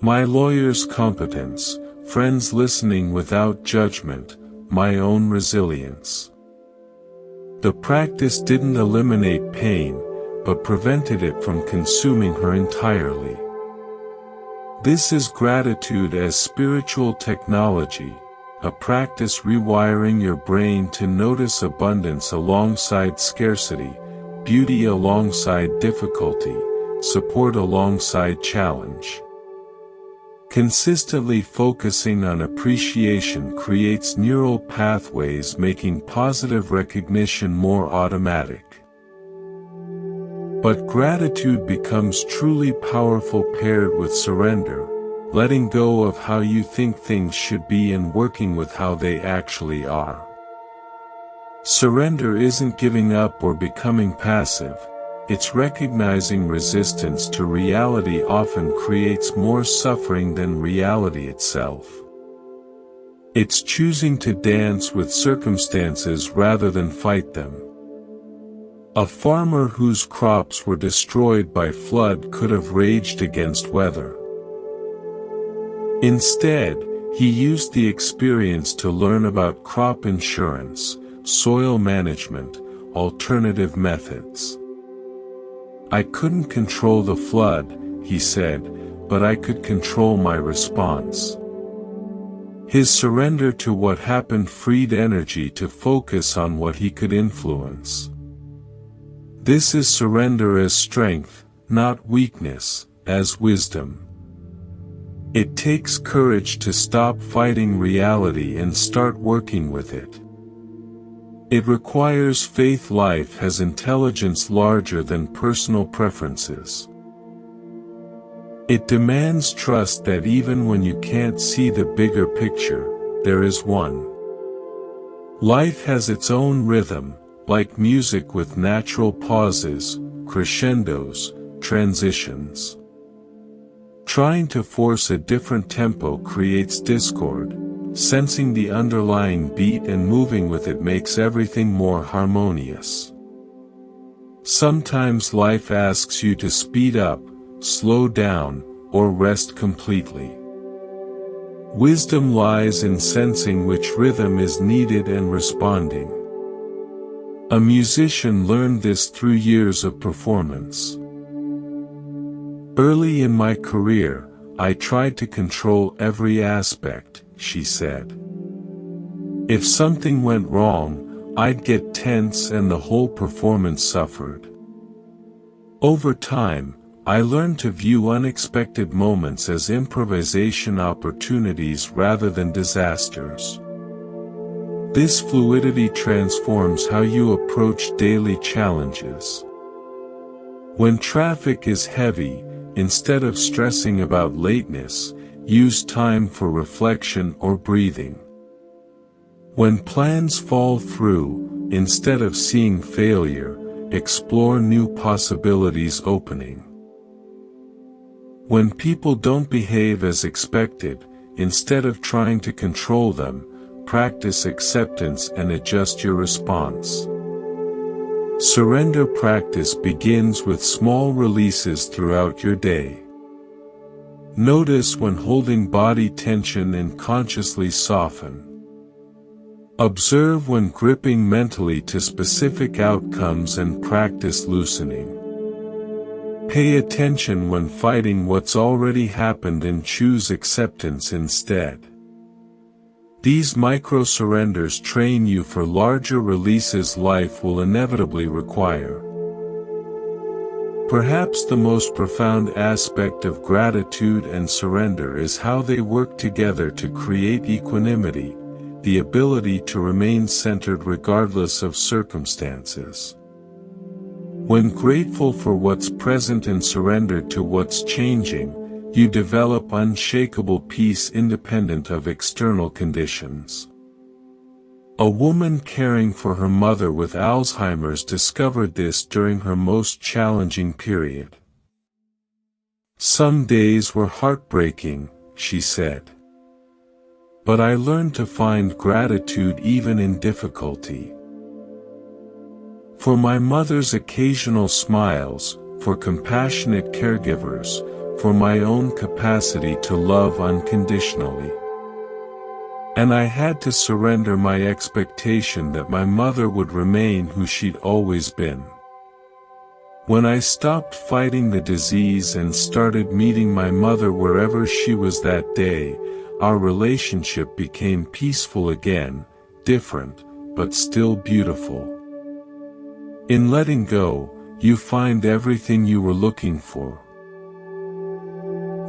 My lawyer's competence, friends listening without judgment, my own resilience." The practice didn't eliminate pain, but prevented it from consuming her entirely. This is gratitude as spiritual technology, a practice rewiring your brain to notice abundance alongside scarcity, beauty alongside difficulty, support alongside challenge. Consistently focusing on appreciation creates neural pathways, making positive recognition more automatic. But gratitude becomes truly powerful paired with surrender, letting go of how you think things should be and working with how they actually are. Surrender isn't giving up or becoming passive. It's recognizing resistance to reality often creates more suffering than reality itself. It's choosing to dance with circumstances rather than fight them. A farmer whose crops were destroyed by flood could have raged against weather. Instead, he used the experience to learn about crop insurance, soil management, alternative methods. "I couldn't control the flood," he said, "but I could control my response." His surrender to what happened freed energy to focus on what he could influence. This is surrender as strength, not weakness, as wisdom. It takes courage to stop fighting reality and start working with it. It requires faith. Life has intelligence larger than personal preferences. It demands trust that even when you can't see the bigger picture, there is one. Life has its own rhythm, like music with natural pauses, crescendos, transitions. Trying to force a different tempo creates discord. Sensing the underlying beat and moving with it makes everything more harmonious. Sometimes life asks you to speed up, slow down, or rest completely. Wisdom lies in sensing which rhythm is needed and responding. A musician learned this through years of performance. Early in my career, I tried to control every aspect, she said. If something went wrong, I'd get tense and the whole performance suffered. Over time, I learned to view unexpected moments as improvisation opportunities rather than disasters. This fluidity transforms how you approach daily challenges. When traffic is heavy, instead of stressing about lateness, use time for reflection or breathing. When plans fall through, instead of seeing failure, explore new possibilities opening. When people don't behave as expected, instead of trying to control them, practice acceptance and adjust your response. Surrender practice begins with small releases throughout your day. Notice when holding body tension and consciously soften. Observe when gripping mentally to specific outcomes and practice loosening. Pay attention when fighting what's already happened and choose acceptance instead. These micro-surrenders train you for larger releases life will inevitably require. Perhaps the most profound aspect of gratitude and surrender is how they work together to create equanimity, the ability to remain centered regardless of circumstances. When grateful for what's present and surrendered to what's changing, you develop unshakable peace independent of external conditions. A woman caring for her mother with Alzheimer's discovered this during her most challenging period. Some days were heartbreaking, she said. But I learned to find gratitude even in difficulty. For my mother's occasional smiles, for compassionate caregivers, for my own capacity to love unconditionally. And I had to surrender my expectation that my mother would remain who she'd always been. When I stopped fighting the disease and started meeting my mother wherever she was that day, our relationship became peaceful again, different, but still beautiful. In letting go, you find everything you were looking for.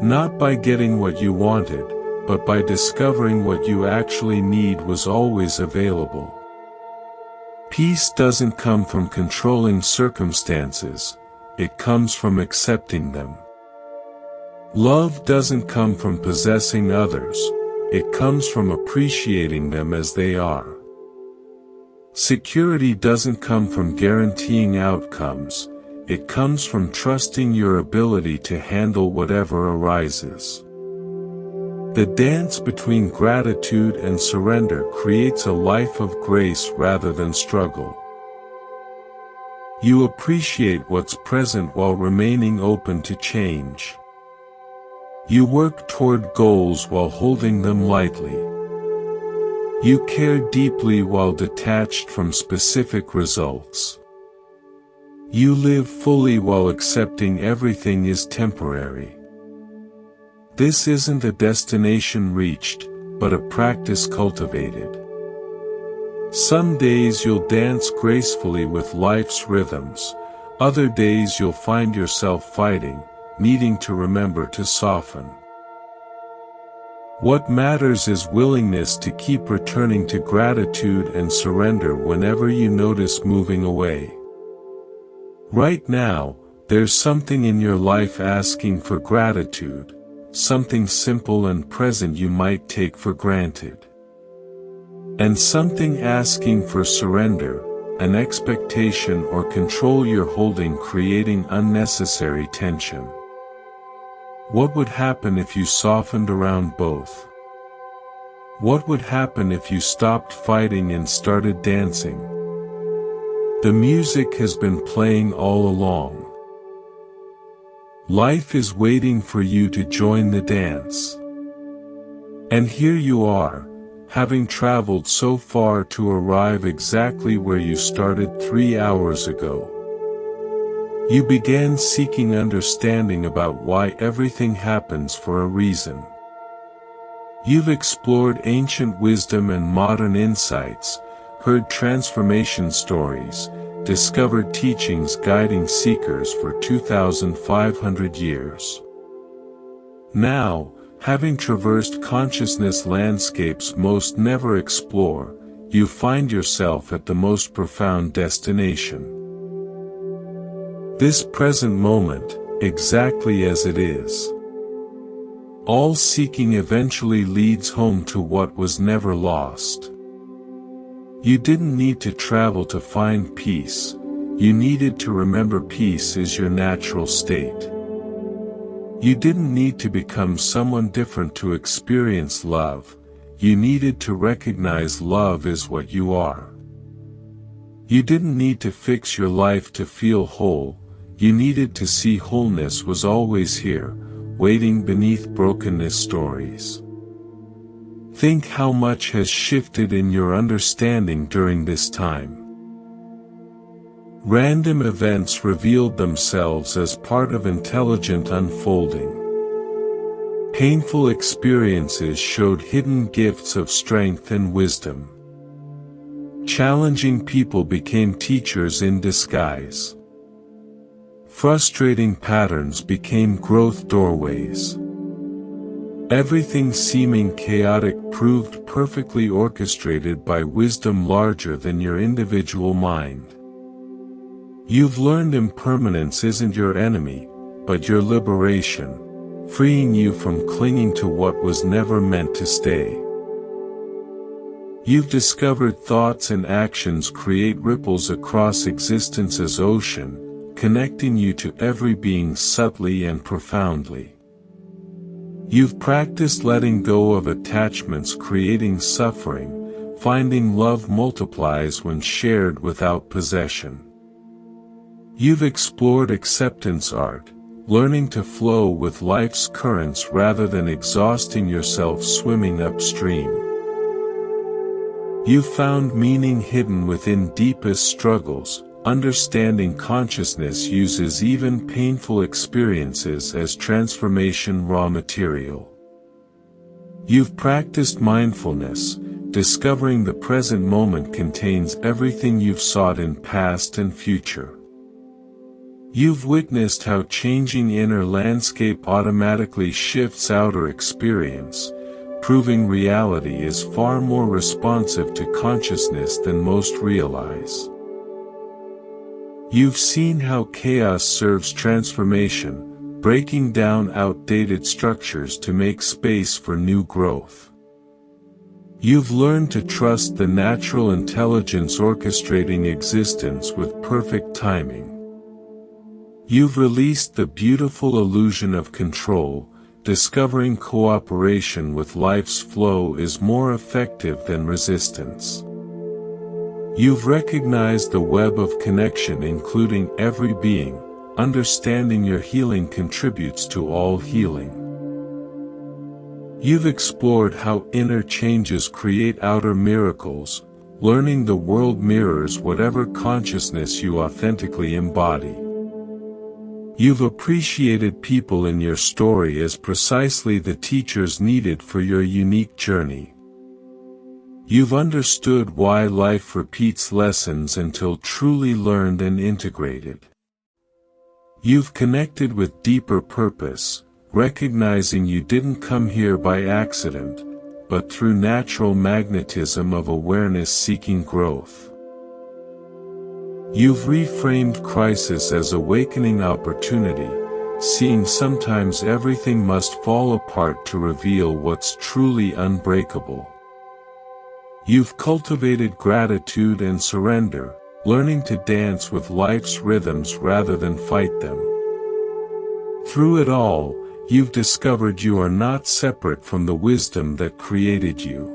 Not by getting what you wanted, but by discovering what you actually need was always available. Peace doesn't come from controlling circumstances, it comes from accepting them. Love doesn't come from possessing others, it comes from appreciating them as they are. Security doesn't come from guaranteeing outcomes, it comes from trusting your ability to handle whatever arises. The dance between gratitude and surrender creates a life of grace rather than struggle. You appreciate what's present while remaining open to change. You work toward goals while holding them lightly. You care deeply while detached from specific results. You live fully while accepting everything is temporary. This isn't a destination reached, but a practice cultivated. Some days you'll dance gracefully with life's rhythms, other days you'll find yourself fighting, needing to remember to soften. What matters is willingness to keep returning to gratitude and surrender whenever you notice moving away. Right now, there's something in your life asking for gratitude, something simple and present you might take for granted. And something asking for surrender, an expectation or control you're holding, creating unnecessary tension. What would happen if you softened around both? What would happen if you stopped fighting and started dancing? The music has been playing all along. Life is waiting for you to join the dance. And here you are, having traveled so far to arrive exactly where you started 3 hours ago. You began seeking understanding about why everything happens for a reason. You've explored ancient wisdom and modern insights, heard transformation stories, discovered teachings guiding seekers for 2,500 years. Now, having traversed consciousness landscapes most never explore, you find yourself at the most profound destination. This present moment, exactly as it is. All seeking eventually leads home to what was never lost. You didn't need to travel to find peace, you needed to remember peace is your natural state. You didn't need to become someone different to experience love, you needed to recognize love is what you are. You didn't need to fix your life to feel whole, you needed to see wholeness was always here, waiting beneath brokenness stories. Think how much has shifted in your understanding during this time. Random events revealed themselves as part of intelligent unfolding. Painful experiences showed hidden gifts of strength and wisdom. Challenging people became teachers in disguise. Frustrating patterns became growth doorways. Everything seeming chaotic proved perfectly orchestrated by wisdom larger than your individual mind. You've learned impermanence isn't your enemy, but your liberation, freeing you from clinging to what was never meant to stay. You've discovered thoughts and actions create ripples across existence's ocean, connecting you to every being subtly and profoundly. You've practiced letting go of attachments creating suffering, finding love multiplies when shared without possession. You've explored acceptance art, learning to flow with life's currents rather than exhausting yourself swimming upstream. You've found meaning hidden within deepest struggles, understanding consciousness uses even painful experiences as transformation raw material. You've practiced mindfulness, discovering the present moment contains everything you've sought in past and future. You've witnessed how changing inner landscape automatically shifts outer experience, proving reality is far more responsive to consciousness than most realize. You've seen how chaos serves transformation, breaking down outdated structures to make space for new growth. You've learned to trust the natural intelligence orchestrating existence with perfect timing. You've released the beautiful illusion of control, discovering cooperation with life's flow is more effective than resistance. You've recognized the web of connection including every being, understanding your healing contributes to all healing. You've explored how inner changes create outer miracles, learning the world mirrors whatever consciousness you authentically embody. You've appreciated people in your story as precisely the teachers needed for your unique journey. You've understood why life repeats lessons until truly learned and integrated. You've connected with deeper purpose, recognizing you didn't come here by accident, but through natural magnetism of awareness seeking growth. You've reframed crisis as awakening opportunity, seeing sometimes everything must fall apart to reveal what's truly unbreakable. You've cultivated gratitude and surrender, learning to dance with life's rhythms rather than fight them. Through it all, you've discovered you are not separate from the wisdom that created you.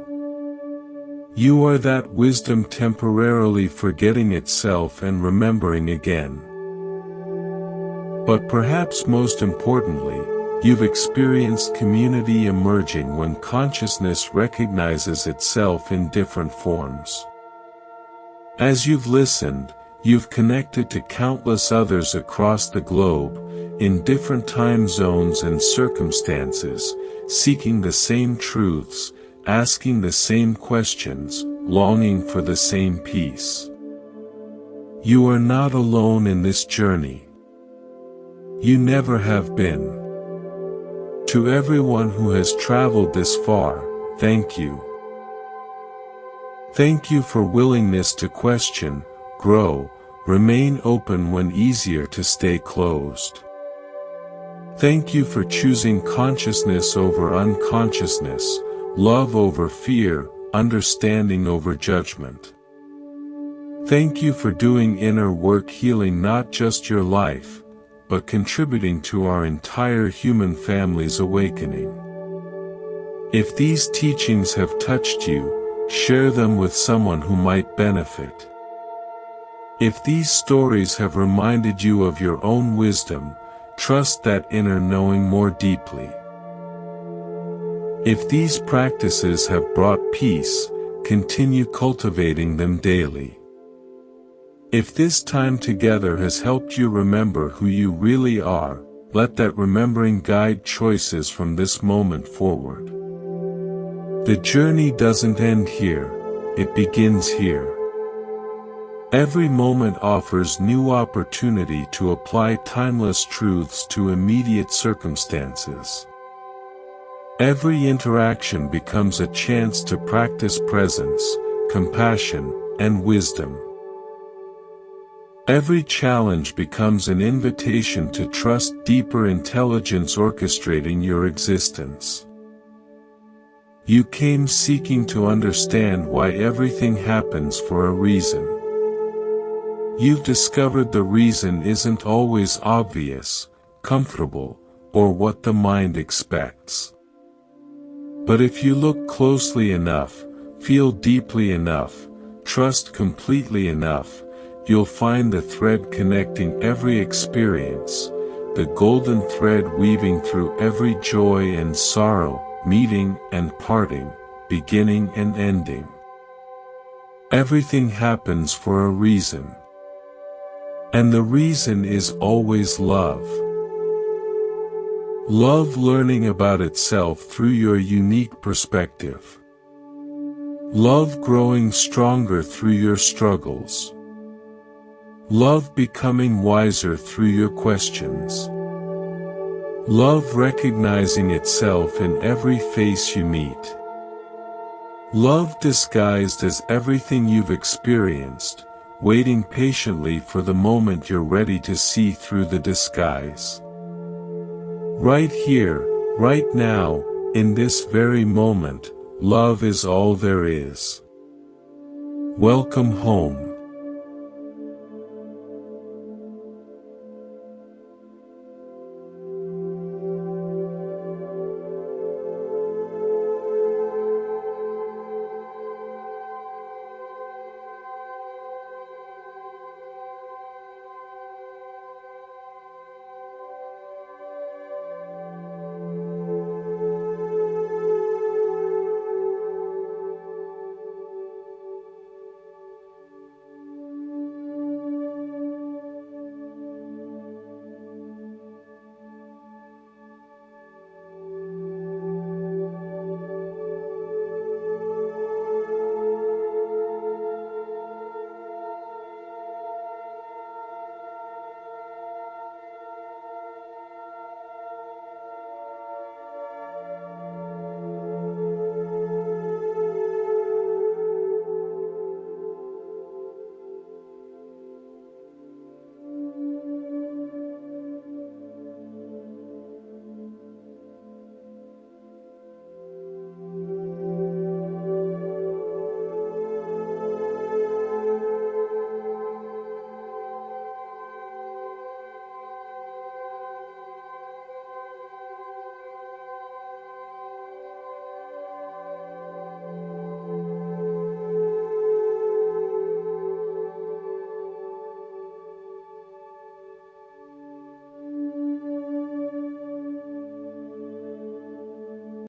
You are that wisdom temporarily forgetting itself and remembering again. But perhaps most importantly, you've experienced community emerging when consciousness recognizes itself in different forms. As you've listened, you've connected to countless others across the globe, in different time zones and circumstances, seeking the same truths, asking the same questions, longing for the same peace. You are not alone in this journey. You never have been. To everyone who has traveled this far, thank you. Thank you for willingness to question, grow, remain open when easier to stay closed. Thank you for choosing consciousness over unconsciousness, love over fear, understanding over judgment. Thank you for doing inner work, healing not just your life, but contributing to our entire human family's awakening. If these teachings have touched you, share them with someone who might benefit. If these stories have reminded you of your own wisdom, trust that inner knowing more deeply. If these practices have brought peace, continue cultivating them daily. If this time together has helped you remember who you really are, let that remembering guide choices from this moment forward. The journey doesn't end here, it begins here. Every moment offers new opportunity to apply timeless truths to immediate circumstances. Every interaction becomes a chance to practice presence, compassion, and wisdom. Every challenge becomes an invitation to trust deeper intelligence orchestrating your existence. You came seeking to understand why everything happens for a reason. You've discovered the reason isn't always obvious, comfortable, or what the mind expects. But if you look closely enough, feel deeply enough, trust completely enough, you'll find the thread connecting every experience, the golden thread weaving through every joy and sorrow, meeting and parting, beginning and ending. Everything happens for a reason. And the reason is always love. Love learning about itself through your unique perspective. Love growing stronger through your struggles. Love becoming wiser through your questions. Love recognizing itself in every face you meet. Love disguised as everything you've experienced, waiting patiently for the moment you're ready to see through the disguise. Right here, right now, in this very moment, love is all there is. Welcome home.